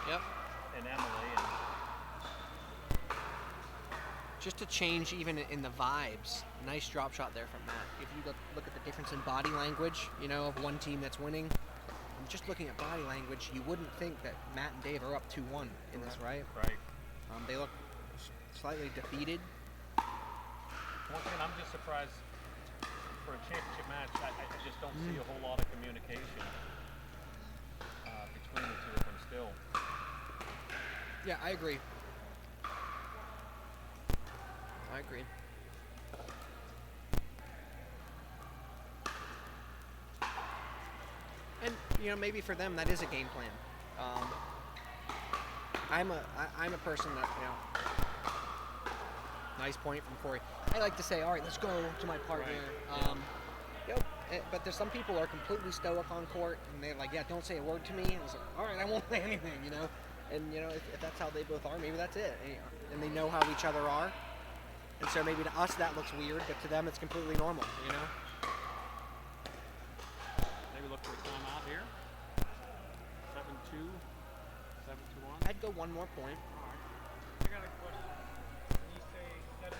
Yep. and Emily. And Just to change even in the vibes. Nice drop shot there from Matt. If you look at the difference in body language, you know, of one team that's winning. Just looking at body language, you wouldn't think that Matt and Dave are up 2-1 in this, right? right. They look slightly defeated. Once again, I'm just surprised for a championship match. I just don't see a whole lot of communication between the two of them still. Yeah, I agree. I agree. And you know, maybe for them that is a game plan. I'm a person that, you know. Nice point from Corey. I like to say, all right, let's go to my partner. Right. But there's some people are completely stoic on court, and they're like, yeah, don't say a word to me. And it's like, all right, I won't say anything, you know. And you know, if that's how they both are, maybe that's it. And they know how each other are. And so maybe to us that looks weird, but to them it's completely normal, you know. Maybe look for a timeout here. 7-2. 7-2-1. I'd go one more point. I got a question. When you say 7-2-1,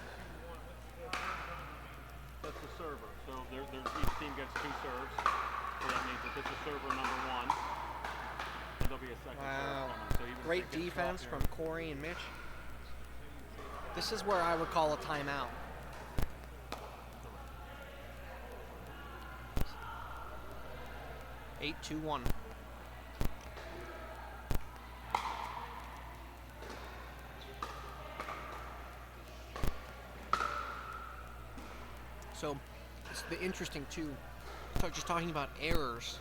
what's the third one mean? That's the server. So each team gets 2 serves. So that means that this is server number 1. And there'll be a second serve coming. So even if Great they get defense swapped from Corey and Mitch. This is where I would call a timeout. Here. 8-2-1. So it's the interesting too. Just talking about errors,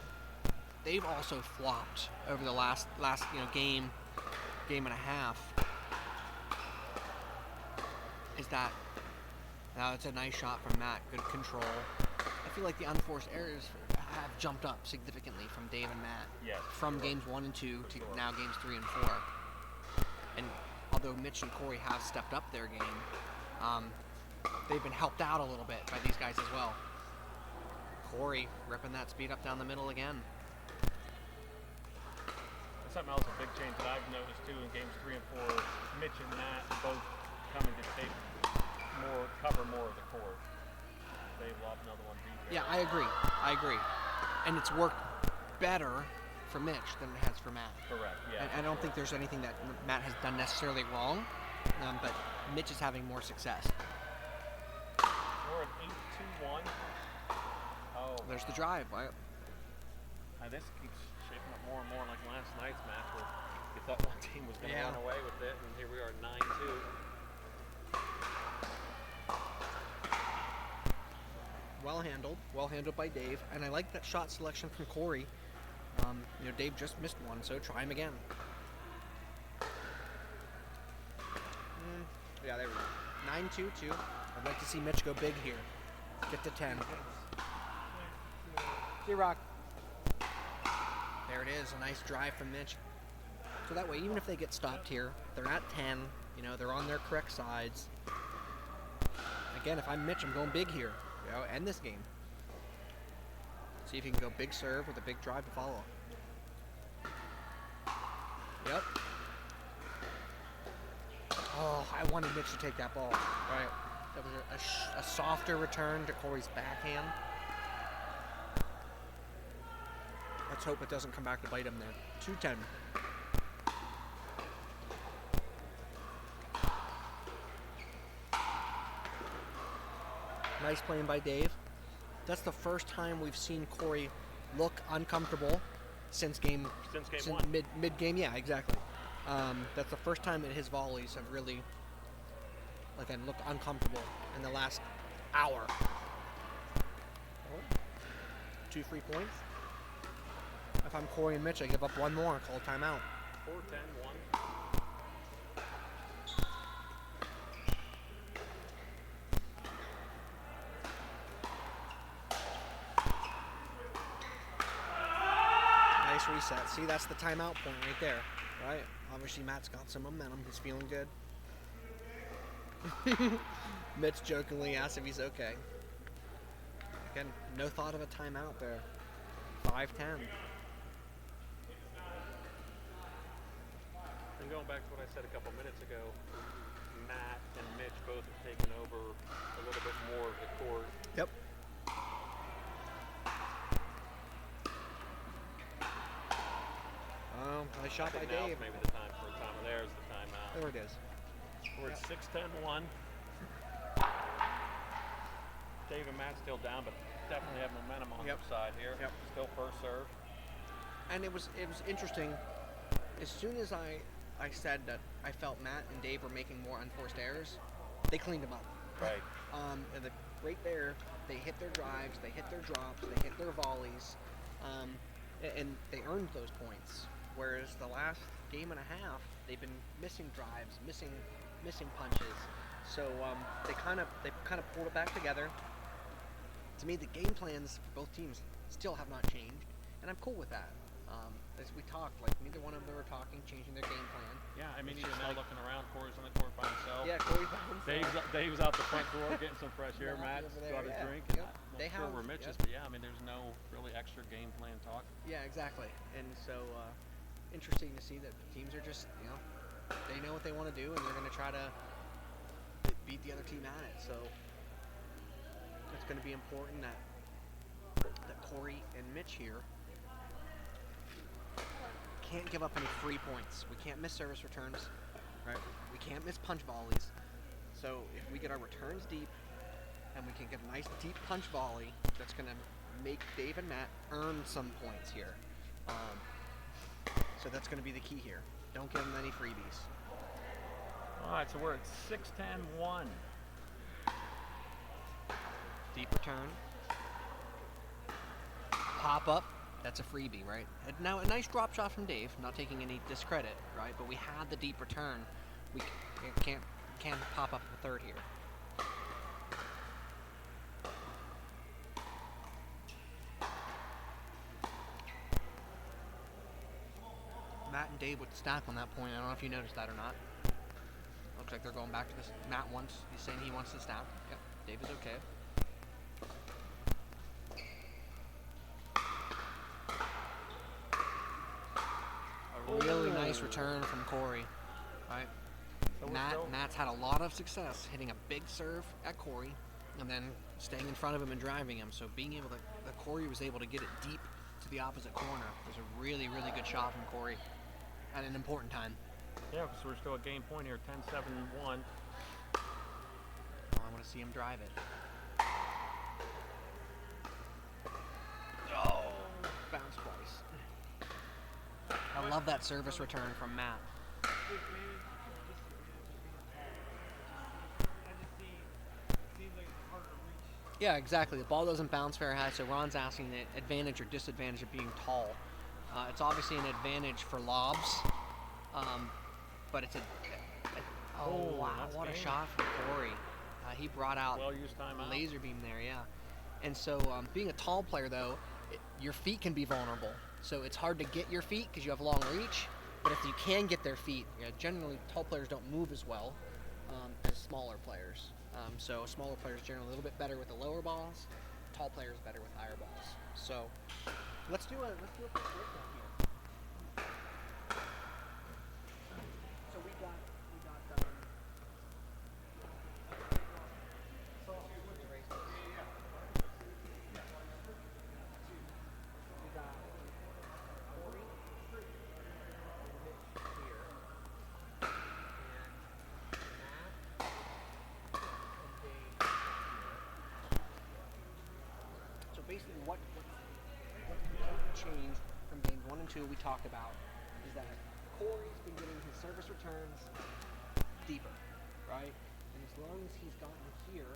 they've also flopped over the last game and a half. Is that now it's a nice shot from Matt, good control. I feel like the unforced errors have jumped up significantly from Dave and Matt. Yes. From sure. games 1 and 2 to sure. now games 3 and 4. And although Mitch and Corey have stepped up their game, they've been helped out a little bit by these guys as well. Corey ripping that speed up down the middle again. Something else, a big change that I've noticed too in games 3 and 4, Mitch and Matt both coming to take cover more of the court. They've lost another one deep. Yeah, I agree. And it's worked better for Mitch than it has for Matt. Correct, yeah. I don't think there's anything that Matt has done necessarily wrong, but Mitch is having more success. We're at 8-2-1. Oh, There's the drive. this keeps shaping up more and more like last night's match where you thought one team was going to Yeah. run away with it, and here we are 9-2. Well handled by Dave, and I like that shot selection from Corey. Dave just missed one, so try him again. Yeah, there we go. 9-2-2. I'd like to see Mitch go big here. Get to 10. See you, Rock. There it is, a nice drive from Mitch. So that way, even if they get stopped here, they're at 10. You know, they're on their correct sides. Again, if I'm Mitch, I'm going big here. You know, end this game. See if you can go big serve with a big drive to follow. Yep. Oh, I wanted Mitch to take that ball. Right. That was a softer return to Corey's backhand. Let's hope it doesn't come back to bite him there. 2-10. Nice playing by Dave. That's the first time we've seen Corey look uncomfortable since game one. mid game. Yeah, exactly. That's the first time that his volleys have really, again, looked uncomfortable in the last hour. 2 free points. If I'm Corey and Mitch, I give up one more and call timeout. 4-10-1. Nice reset. See, that's the timeout point right there, right? Obviously, Matt's got some momentum. He's feeling good. Mitch jokingly asks if he's okay. Again, no thought of a timeout there. 5-10. And going back to what I said a couple minutes ago, Matt and Mitch both have taken over a little bit more of the court. Yep. Nice shot by Now's Dave. maybe the time for a timeout. There's the timeout. There it is. We're at 6-10-1. Dave and Matt still down, but definitely have momentum on Yep. their side here. Yep. Still first serve. And it was interesting. As soon as I said that I felt Matt and Dave were making more unforced errors, they cleaned them up. Right. Right there, they hit their drives, they hit their drops, they hit their volleys, and they earned those points. Whereas the last game and a half, they've been missing drives, missing punches. So they kind of pulled it back together. To me, the game plans for both teams still have not changed, and I'm cool with that. As we talked, like neither one of them were talking, changing their game plan. Yeah, I mean, It's even just now like- looking around, Corey's on the court by himself. Yeah, Corey found himself. Dave's out the front door getting some fresh air. Matt Matt's over there, got a yeah. drink. Yep. I'm not They sure have- where Mitch is, yep. but yeah, I mean, there's no really extra game plan talk. Yeah, exactly. And so, interesting to see that the teams are just, they know what they want to do, and they're going to try to beat the other team at it. So, it's going to be important that Corey and Mitch here can't give up any free points. We can't miss service returns, right? We can't miss punch volleys. So, if we get our returns deep, and we can get a nice deep punch volley, that's going to make Dave and Matt earn some points here. So that's going to be the key here. Don't give them any freebies. All right, so we're at 6-10-1. Deep return. Pop up. That's a freebie, right? And now a nice drop shot from Dave. Not taking any discredit, right? But we had the deep return. We can't pop up a third here. Matt and Dave with the stack on that point. I don't know if you noticed that or not. Looks like they're going back to this. Matt wants. He's saying he wants the stack. Yep. Dave is okay. A really nice return from Corey. Right. So we're still- Matt's had a lot of success hitting a big serve at Corey, and then staying in front of him and driving him. So being able to, Corey was able to get it deep to the opposite corner. It was a really, really good shot from Corey at an important time. Yeah, so we're still at game point here, 10-7-1. I want to see him drive it. Oh, bounce twice. I love that service return from Matt. Yeah, exactly. The ball doesn't bounce very high, so Ron's asking the advantage or disadvantage of being tall. It's obviously an advantage for lobs, but it's oh wow, that's what a game. shot from Corey. He brought out Well-used timeout. laser beam there, yeah. And so being a tall player, though, your feet can be vulnerable, So it's hard to get your feet because you have long reach. But if you can get their feet, generally tall players don't move as well as smaller players. So smaller players generally a little bit better with the lower balls. Tall players better with higher balls. So let's do a quick breakdown here. So we got So basically what changed from games 1 and 2 we talked about is that Corey's been getting his service returns deeper, right? And as long as he's gotten here,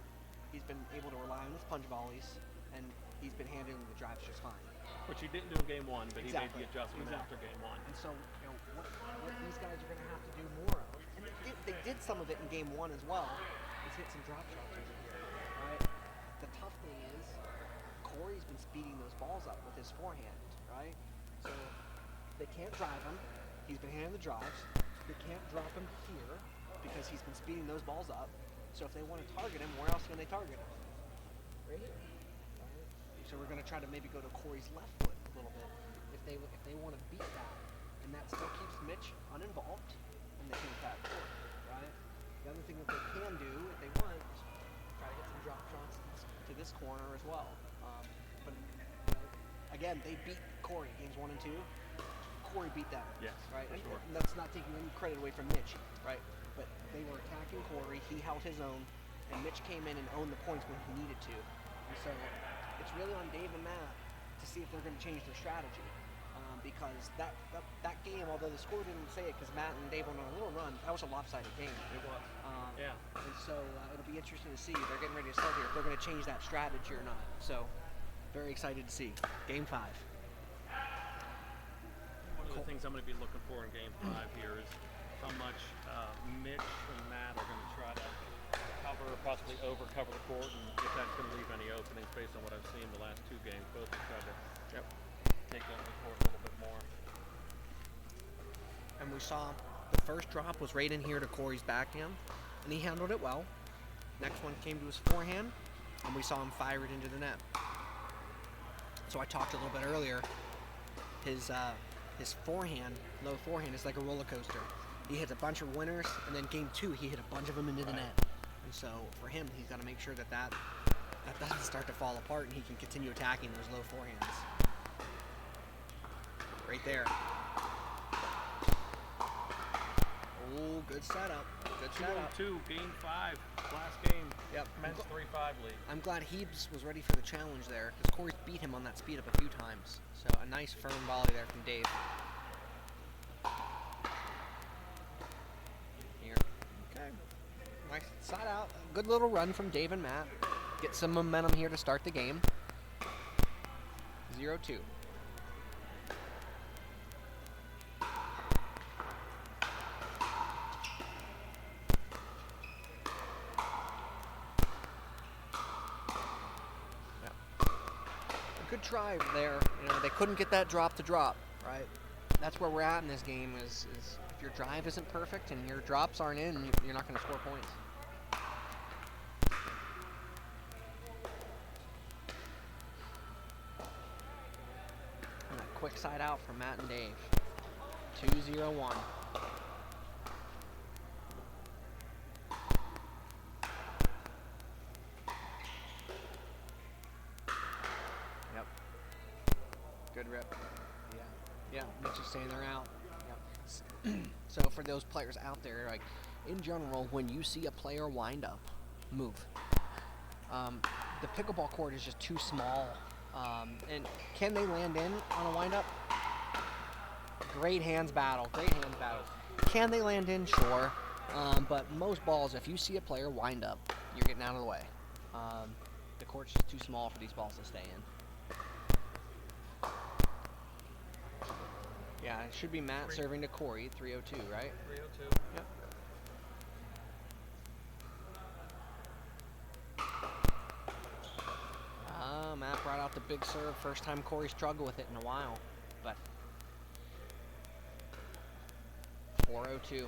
he's been able to rely on his punch volleys, and he's been handling the drives just fine. Which he didn't do in game 1, but Exactly. he made the adjustment after game 1. And so, what these guys are going to have to do more of, and they did some of it in game 1 as well, is hit some drop shots over here, right? The tough thing is, Corey's been speeding those balls up with his forehand, right? So they can't drive him. He's been handling the drives. They can't drop him here because he's been speeding those balls up. So if they want to target him, where else can they target him? Right here. Right? So we're going to try to maybe go to Corey's left foot a little bit if they want to beat that, and that still keeps Mitch uninvolved, and they can attack Corey, right? The other thing that they can do if they want is try to hit some drop shots to this corner as well. But again, they beat Corey games 1 and 2. Corey beat them. Yes, right. for sure. And that's not taking any credit away from Mitch, right? But they were attacking Corey. He held his own, and Mitch came in and owned the points when he needed to. And so it's really on Dave and Matt to see if they're going to change their strategy. Because that game, although the score didn't say it, because Matt and Dave went on a little run, that was a lopsided game. It was. Yeah. And so it'll be interesting to see. They're getting ready to start here. If they're going to change that strategy or not. So very excited to see. Game 5. One of the things I'm going to be looking for in game 5 here is how much Mitch and Matt are going to try to cover, possibly over-cover the court, and if that's going to leave any openings based on what I've seen the last 2 games. Both have tried to take over the court a little bit more. And we saw the first drop was right in here to Corey's backhand, and he handled it well. Next one came to his forehand, and we saw him fire it into the net. So I talked a little bit earlier, his forehand, low forehand, is like a roller coaster. He hits a bunch of winners, and then game 2 he hit a bunch of them into the net. And so for him, he's got to make sure that doesn't start to fall apart, and he can continue attacking those low forehands. Right there. Oh, good setup. Good setup. 2-2, game 5, last game. Yep. Men's 3-5 lead. I'm glad Heebs was ready for the challenge there, because Corey's beat him on that speed up a few times. So a nice firm volley there from Dave. Here. Okay. Nice side out. Good little run from Dave and Matt. Get some momentum here to start the game. 0-2. Good try there. They couldn't get that drop to drop, right? That's where we're at in this game is if your drive isn't perfect and your drops aren't in, you're not going to score points. And a quick side out from Matt and Dave. 2-0-1. Good rip. Yeah, Mitch is saying they're out. Yep. So for those players out there, like in general, when you see a player wind up, move. The pickleball court is just too small. And can they land in on a wind up? Great hands battle. Can they land in? Sure. But most balls, if you see a player wind up, you're getting out of the way. The court's just too small for these balls to stay in. Yeah, it should be Matt serving to Corey, 3-0-2, right? 3-0-2. Yep. Matt brought out the big serve. First time Corey struggled with it in a while. but 4:02.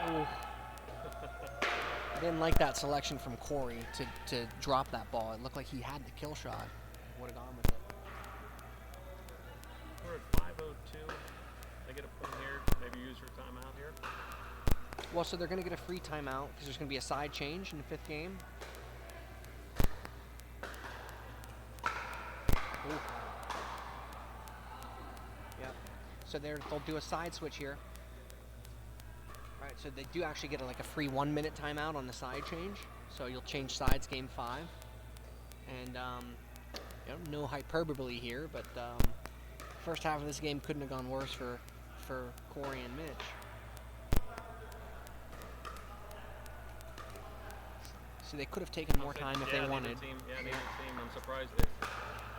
Ooh. I didn't like that selection from Corey to drop that ball. It looked like he had the kill shot. Would have gone with it. We're at 5:02. They get a point here. Maybe use your timeout here. Well, so they're going to get a free timeout because there's going to be a side change in the 5th game. Ooh. Yep. So they'll do a side switch here. All right, so they do actually get like a free 1-minute timeout on the side change. So you'll change sides game 5. And no hyperbole here, but first half of this game couldn't have gone worse for Corey and Mitch. So they could have taken more time if they wanted. Team. I'm surprised that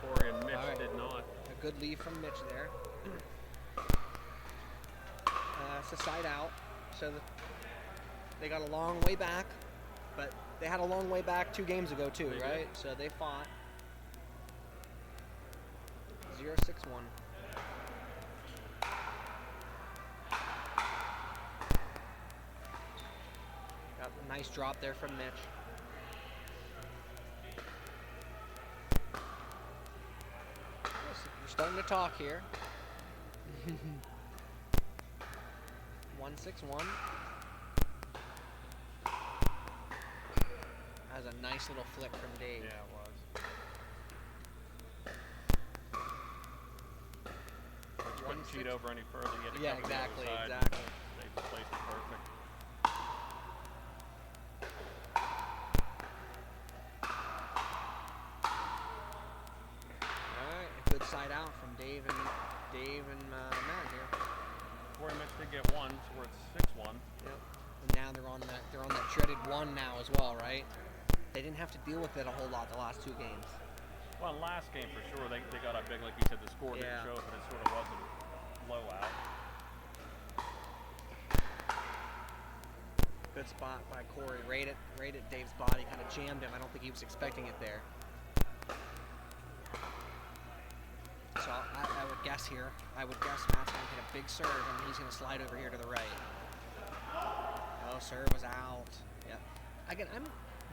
Corey and Mitch did not. A good lead from Mitch there. It's a side out, so they got a long way back, but they had a long way back 2 games ago too, right? So they fought. 0-6-1. Got a nice drop there from Mitch. We're starting to talk here. 1-6-1. That was a nice little flick from Dave. Yeah, it was. Couldn't cheat over any further. He had to cover the other side. Exactly. They placed it perfect. All right, a good side out from Dave and Matt here. Corey and Mitch did get 1, so we're at 6-1. Yep. And now they're on that dreaded 1 now as well, right? They didn't have to deal with it a whole lot the last 2 games. Well, last game for sure, they got up big, like you said. The score didn't show, but it sort of was a blowout. Good spot by Corey. Right at Dave's body, kind of jammed him. I don't think he was expecting it there. So I would guess here. I would guess Matt's going to hit a big serve, and he's going to slide over here to the right. Oh, serve was out. Yep. Again, I'm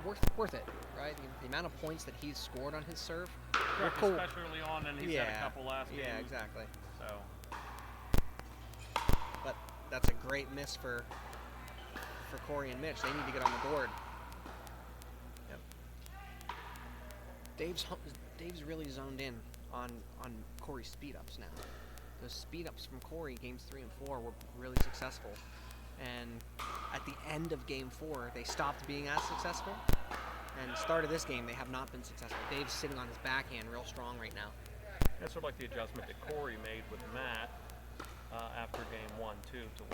worth it, right? The amount of points that he's scored on his serve. Correct, cool. Especially early on, and he's had a couple last games. Yeah, exactly. So. But that's a great miss for Corey and Mitch. They need to get on the board. Yep. Dave's really zoned in on Corey's speed ups now. Those speed ups from Corey games 3 and 4 were really successful, and at the end of game 4 they stopped being as successful, and the start of this game they have not been successful. Dave's sitting on his backhand real strong right now. That's sort of like the adjustment that Corey made with Matt after game 1 too, to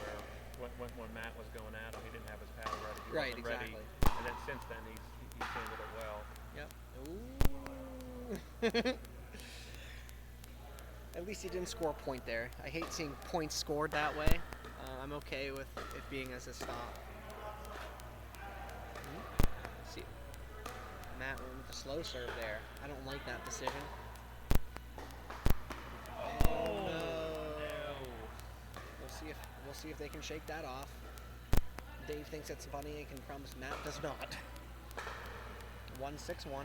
where when Matt was going at him, he didn't have his paddle ready. He wasn't ready. And then since then he's handled it well. Yep. Ooh. At least he didn't score a point there. I hate seeing points scored that way. I'm okay with it being as a stop. Let's see. Matt went with the slow serve there. I don't like that decision. Oh no. We'll see if they can shake that off. Dave thinks it's funny and can promise Matt does not. 1-6-1.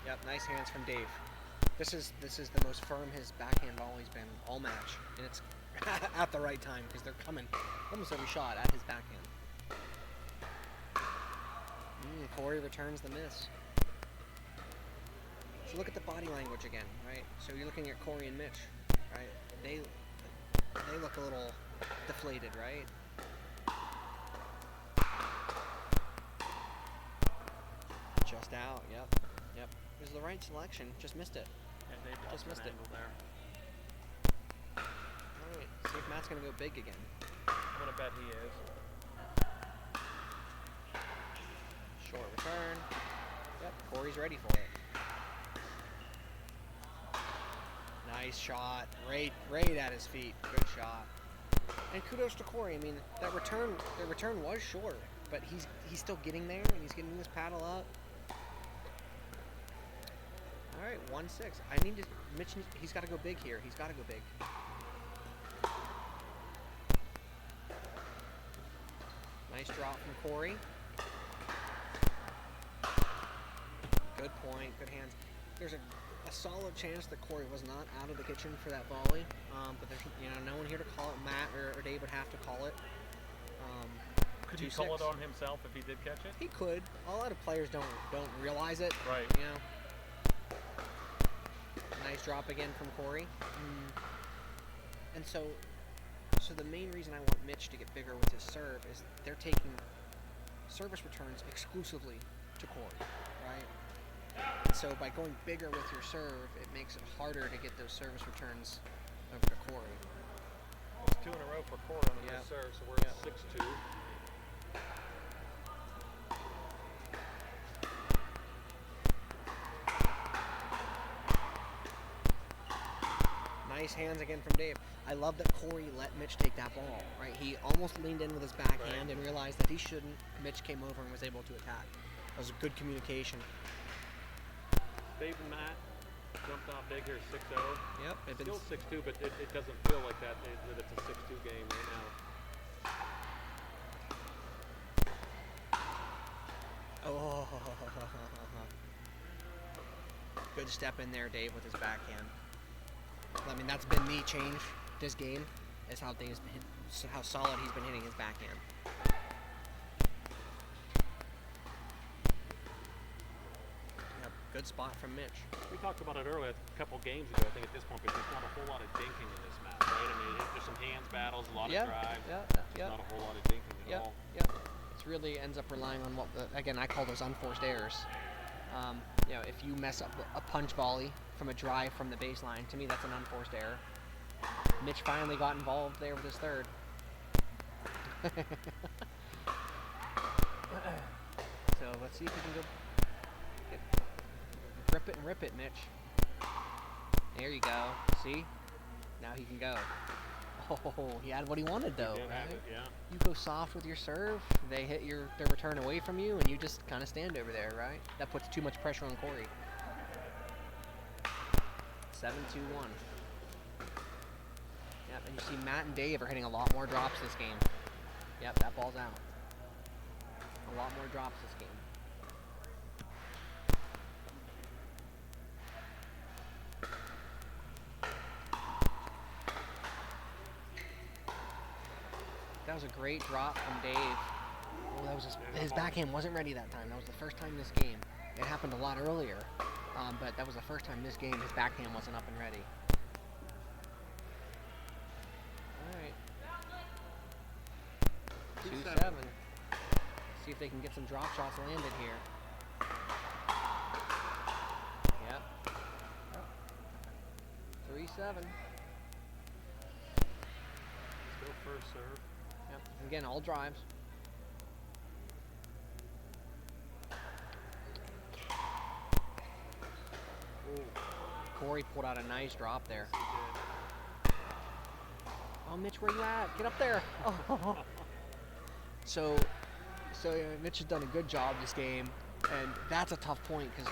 Yep, nice hands from Dave. This is the most firm his backhand always been all match, and it's at the right time because they're coming almost every shot at his backhand. Corey returns the miss. So look at the body language again, right? So you're looking at Corey and Mitch, right? They look a little deflated, right? Just out, yep. It was the right selection, just missed it. Yeah, Dave Just missed it. there. Alright, see if Matt's gonna go big again. I'm gonna bet he is. Short return. Yep, Corey's ready for it. Nice shot. Right at his feet. Good shot. And kudos to Corey. I mean, the return was short, but he's still getting there, and he's getting this paddle up. All right, 1-6. Mitch, he's got to go big here. He's got to go big. Nice drop from Corey. Good point. Good hands. There's a solid chance that Corey was not out of the kitchen for that volley, but there's no one here to call it. Matt or Dave would have to call it. Could he call it on himself if he did catch it? He could. A lot of players don't realize it. Right. You know. Nice drop again from Corey. And so the main reason I want Mitch to get bigger with his serve is they're taking service returns exclusively to Corey, right? And so by going bigger with your serve, it makes it harder to get those service returns over to Corey. It's 2 in a row for Corey on the serve, so we're at 6-2. Nice hands again from Dave. I love that Corey let Mitch take that ball, right? He almost leaned in with his backhand and realized that he shouldn't. Mitch came over and was able to attack. That was a good communication. Dave and Matt jumped off big here, 6-0. Yep. Still 6-2, but it doesn't feel like that it's a 6-2 game right now. Oh. Good step in there, Dave, with his backhand. I mean, that's been the change this game, is how solid he's been hitting his backhand. Yep, good spot from Mitch. We talked about it earlier a couple games ago, I think at this point, but there's not a whole lot of dinking in this match, right? I mean, there's some hands battles, a lot of drives. Not a whole lot of dinking at all. Yep. It really ends up relying on again, I call those unforced errors. If you mess up a punch volley from a drive from the baseline, to me that's an unforced error. Mitch finally got involved there with his third. So let's see if we can go grip it and rip it, Mitch. There you go. See? Now he can go. Oh, he had what he wanted though. He did have right? it, yeah. You go soft with your serve, they hit their return away from you, and you just kind of stand over there, right? That puts too much pressure on Corey. 7-2-1. Yep, and you see Matt and Dave are hitting a lot more drops this game. Yep, that ball's out. A lot more drops this game. That was a great drop from Dave. Oh, that was his backhand wasn't ready that time. That was the first time this game. It happened a lot earlier, but that was the first time this game his backhand wasn't up and ready. All right. 2-7. See if they can get some drop shots landed here. Yep. 3-7. Still first serve. Yep. Again, all drives. Ooh. Corey pulled out a nice drop there. Oh, Mitch, where you at? Get up there. Oh. So Mitch has done a good job this game, and that's a tough point because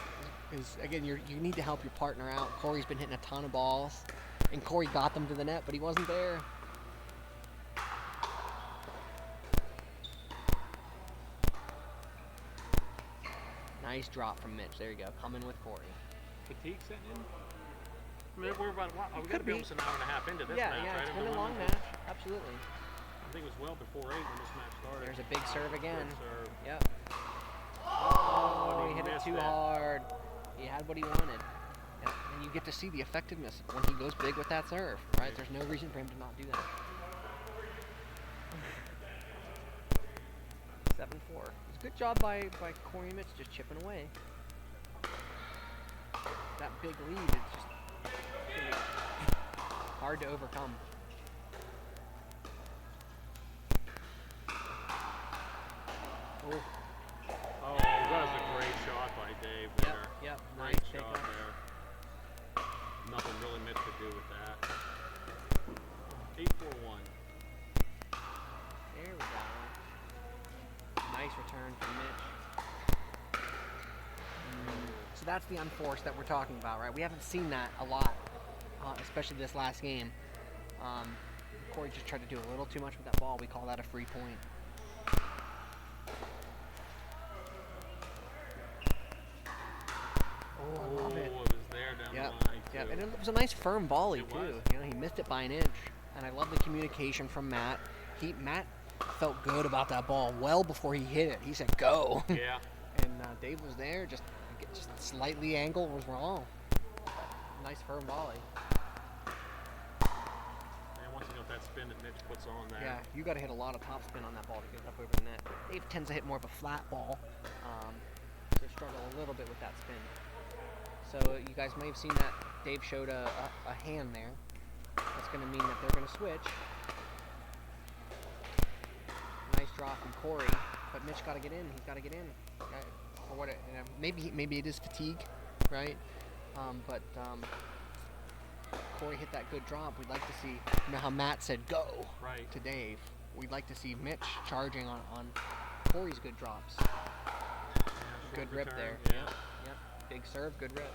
again, you need to help your partner out. Corey's been hitting a ton of balls, and Corey got them to the net, but he wasn't there. Nice drop from Mitch. There you go. Coming with Corey. Fatigue setting in? I mean, we're about, we got to be almost an hour and a half into this match, right? Yeah, it's been a long match. Absolutely. I think it was well before 8 when this match started. There's a big serve again. Good serve. Yep. Oh, he hit it too hard. He had what he wanted. Yep. And you get to see the effectiveness when he goes big with that serve, right? There's no reason for him to not do that. 7-4. It's a good job by Corey Mitch just chipping away. That big lead, it's just really hard to overcome. Oh, that was a great shot by Dave there. Yep, Great nice shot pickup. there. Nothing really Mitch could do with that's the unforced that we're talking about, right? We haven't seen that a lot, especially this last game. Corey just tried to do a little too much with that ball. We call that a free point. Oh, I love it. It was there down Yep. the line, Yeah, too. and it was a nice firm volley It too. was. You know, he missed it by an inch, and I love the communication from Matt. Matt felt good about that ball well before he hit it. He said, "Go." Yeah. And Dave was there, just slightly angle was wrong. Nice firm volley. And once you know that spin that Mitch puts on there. Yeah, you got to hit a lot of top spin on that ball to get it up over the net. Dave tends to hit more of a flat ball, so struggle a little bit with that spin. So you guys may have seen that Dave showed a hand there. That's going to mean that they're going to switch. Nice drop from Corey, but Mitch got to get in. He's got to get in. Or what? Maybe it is fatigue, right? But Corey hit that good drop. We'd like to see, you know how Matt said go Right. to Dave. We'd like to see Mitch charging on Corey's good drops. Yeah, Good short rip return, there. Yeah. Yep. Big serve, good rip.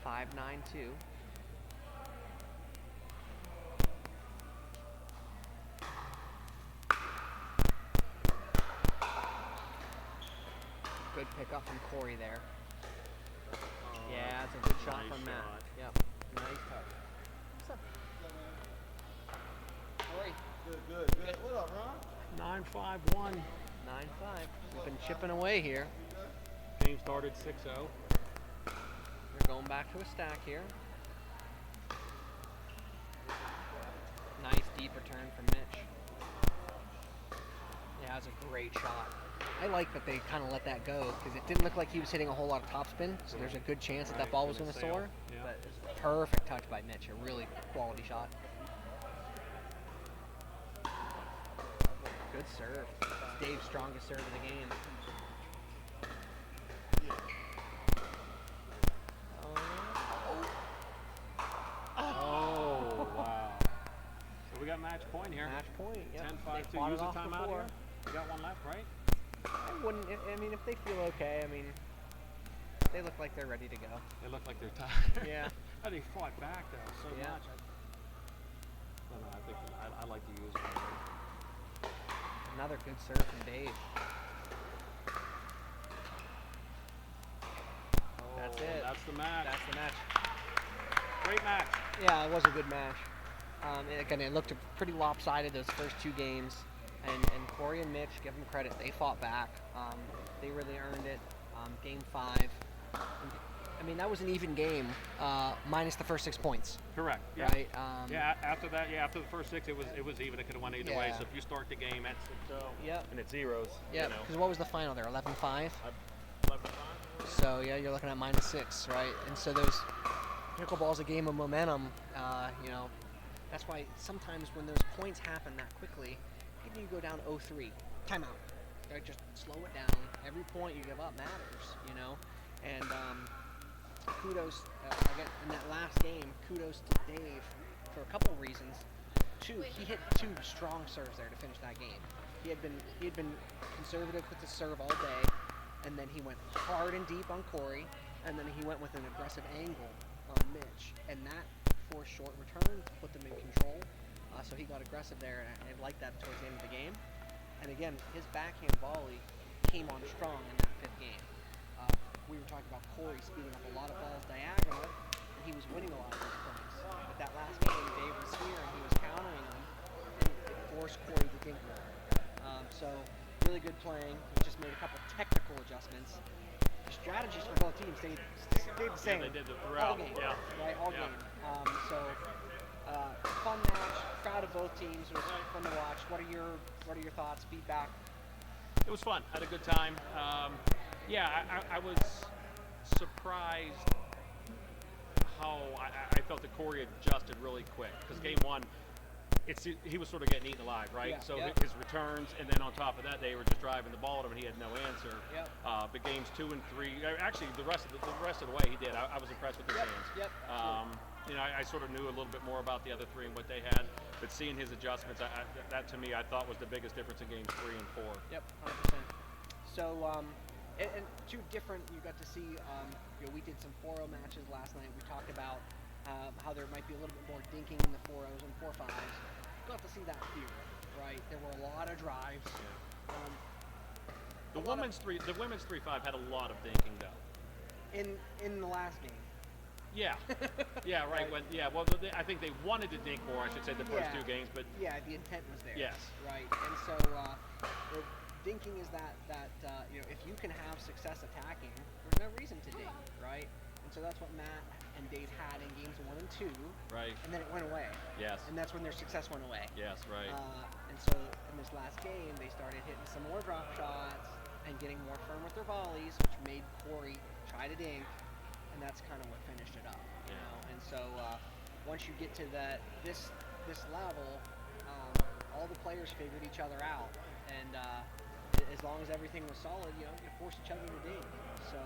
Five, 9-2. Good pickup from Corey there. Yeah, it's a good shot nice from Matt. shot. Yep. Nice touch. What's up? Corey. Good. What up, Ron? 9-5-1. 9-5. We've been chipping away here. Game started 6-0. We're going back to a stack here. Nice deep return from Mitch. Yeah, that was a great shot. I like that they kind of let that go because it didn't look like he was hitting a whole lot of topspin, so there's a good chance that Right, ball was gonna going to sail. soar. Yeah. But it's a perfect touch by Mitch, a really quality shot. Good serve. It's Dave's strongest serve of the game. Oh, wow. So we got match point here. Match point. Yep. 10-5-2. They fought Use it a off timeout before. here. We got one left, right? I wouldn't. I mean, if they feel okay, I mean, they look like they're ready to go. They look like they're tired. Yeah. How they fought back though so Yeah. much. I think I like to use one. Another good serve from Dave. That's it. That's the match. That's the match. Great match. Yeah, it was a good match. Again, it looked pretty lopsided those first two games. And Corey and Mitch, give them credit, they fought back. They really earned it. Game 5. I mean, that was an even game, minus the first 6 points. Correct. Yeah. Right? Yeah. After that, after the first 6, it was even. It could have went either way. Yeah. So if you start the game at 6-0 Yep. and it's zeros, Yeah, you know. because what was the final there? 11-5? 11-5. So, yeah, you're looking at minus 6, right? And so those pickleball's a game of momentum. You know, that's why sometimes when those points happen that quickly, even you go down 0-3, timeout. Right? Just slow it down. Every point you give up matters, you know? And kudos, again, in that last game, kudos to Dave for a couple of reasons. Two, he hit 2 strong serves there to finish that game. He had been conservative with the serve all day, and then he went hard and deep on Corey, and then he went with an aggressive angle on Mitch, and that forced short return, put them in control. So he got aggressive there, and I liked that towards the end of the game. And again, his backhand volley came on strong in that 5th game. We were talking about Corey speeding up a lot of balls diagonal, and he was winning a lot of those points. But that last game, Dave was here, and he was countering them, and it forced Corey to dink more. So really good playing. He just made a couple technical adjustments. The strategies for both teams stayed the same. they did all throughout. game, Yeah. right? All Yeah. game. Fun match. Proud of both teams. It was fun to watch. What are your thoughts? Feedback? It was fun. Had a good time. I was surprised how I felt that Corey adjusted really quick because game 1, he was sort of getting eaten alive, right? Yeah, So yeah. his returns, and then on top of that, they were just driving the ball at him, and he had no answer. Yep. But games 2 and 3, actually the rest of the way he did. I was impressed with his hands. Yep. You know, I sort of knew a little bit more about the other 3 and what they had. But seeing his adjustments, that to me, I thought was the biggest difference in games 3 and 4. Yep, 100%. So, and two different, you got to see, we did some 4-0 matches last night. We talked about how there might be a little bit more dinking in the 4-0s and 4-5s. Got to see that here, right? There were a lot of drives. Yeah. The women's 3-5 had a lot of dinking though. In the last game. Yeah, yeah, right. Well, I think they wanted to dink more. I should say the first 2 games, but yeah, the intent was there. Yes. Right, and so the dinking is that if you can have success attacking, there's no reason to dink, right? And so that's what Matt and Dave had in games 1 and 2. Right. And then it went away. Yes. And that's when their success went away. Yes, right. And so in this last game, they started hitting some more drop shots and getting more firm with their volleys, which made Corey try to dink. And that's kind of what finished it up, you know. And so once you get to this level, all the players figured each other out, and as long as everything was solid, you forced each other to dink. So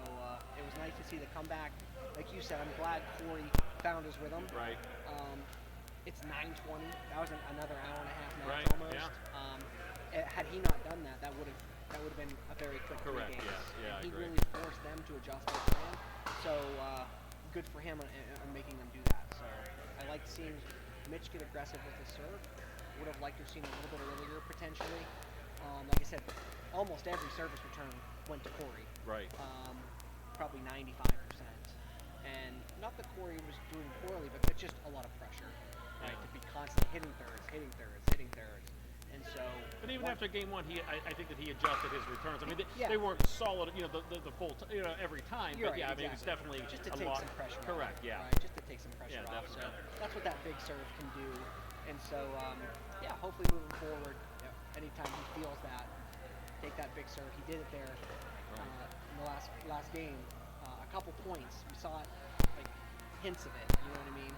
it was nice to see the comeback. Like you said, I'm glad Corey found his rhythm. Right. It's 9:20. That was another hour and a half match Right, almost. yeah. Had he not done that, that would have been a very quick 3 Correct, games. yes, yeah, I He agree. really forced them to adjust their plan. So good for him on making them do that. So I liked seeing Mitch get aggressive with his serve. Would have liked to have seen a little bit earlier potentially. Like I said, almost every service return went to Corey. Right. Probably 95%. And not that Corey was doing poorly, but it's just a lot of pressure, right? To be constantly hitting thirds. And so. But even after game 1, I think that he adjusted his returns. I mean, Yeah. they weren't solid, the full, every time. You're But right, yeah, I mean, it was exactly. definitely just to a take lot. some pressure Correct. off. Yeah. Right, just to take some pressure Yeah, off. So definitely. that's what that big serve can do. And so, hopefully moving forward, anytime he feels that, take that big serve. He did it there in the last game. A couple points. We saw it, like hints of it. You know what I mean?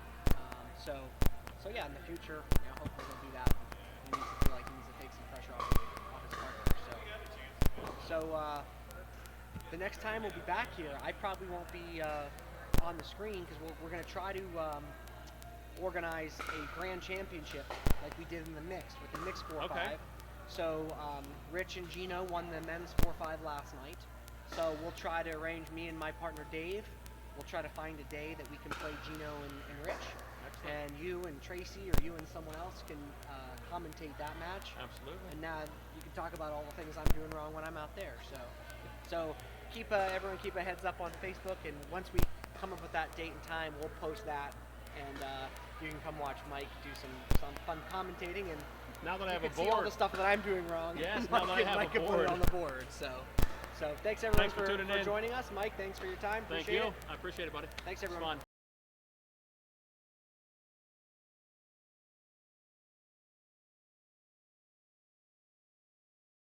So yeah, in the future, hopefully he'll do that. He needs to feel like he needs to take some pressure off his partner. So the next time we'll be back here, I probably won't be on the screen because we're going to try to organize a grand championship like we did in the mixed with the mixed 4-5. Okay. So Rich and Gino won the men's 4-5 last night. So we'll try to arrange, me and my partner Dave, we'll try to find a day that we can play Gino and Rich. Excellent. And you and Tracy or you and someone else can commentate that match. Absolutely. And now you can talk about all the things I'm doing wrong when I'm out there. So keep everyone keep a heads up on Facebook, and once we come up with that date and time, we'll post that, and you can come watch Mike do some fun commentating, and Now that I have you a can see all board. the stuff that I'm doing wrong. Yes, Mike, now that I have Mike a can put it board. on the board. So thanks everyone Thanks for tuning in. joining us. Mike, thanks for your time. Thank Appreciate you. it. I appreciate it, buddy. Thanks It's everyone. fun.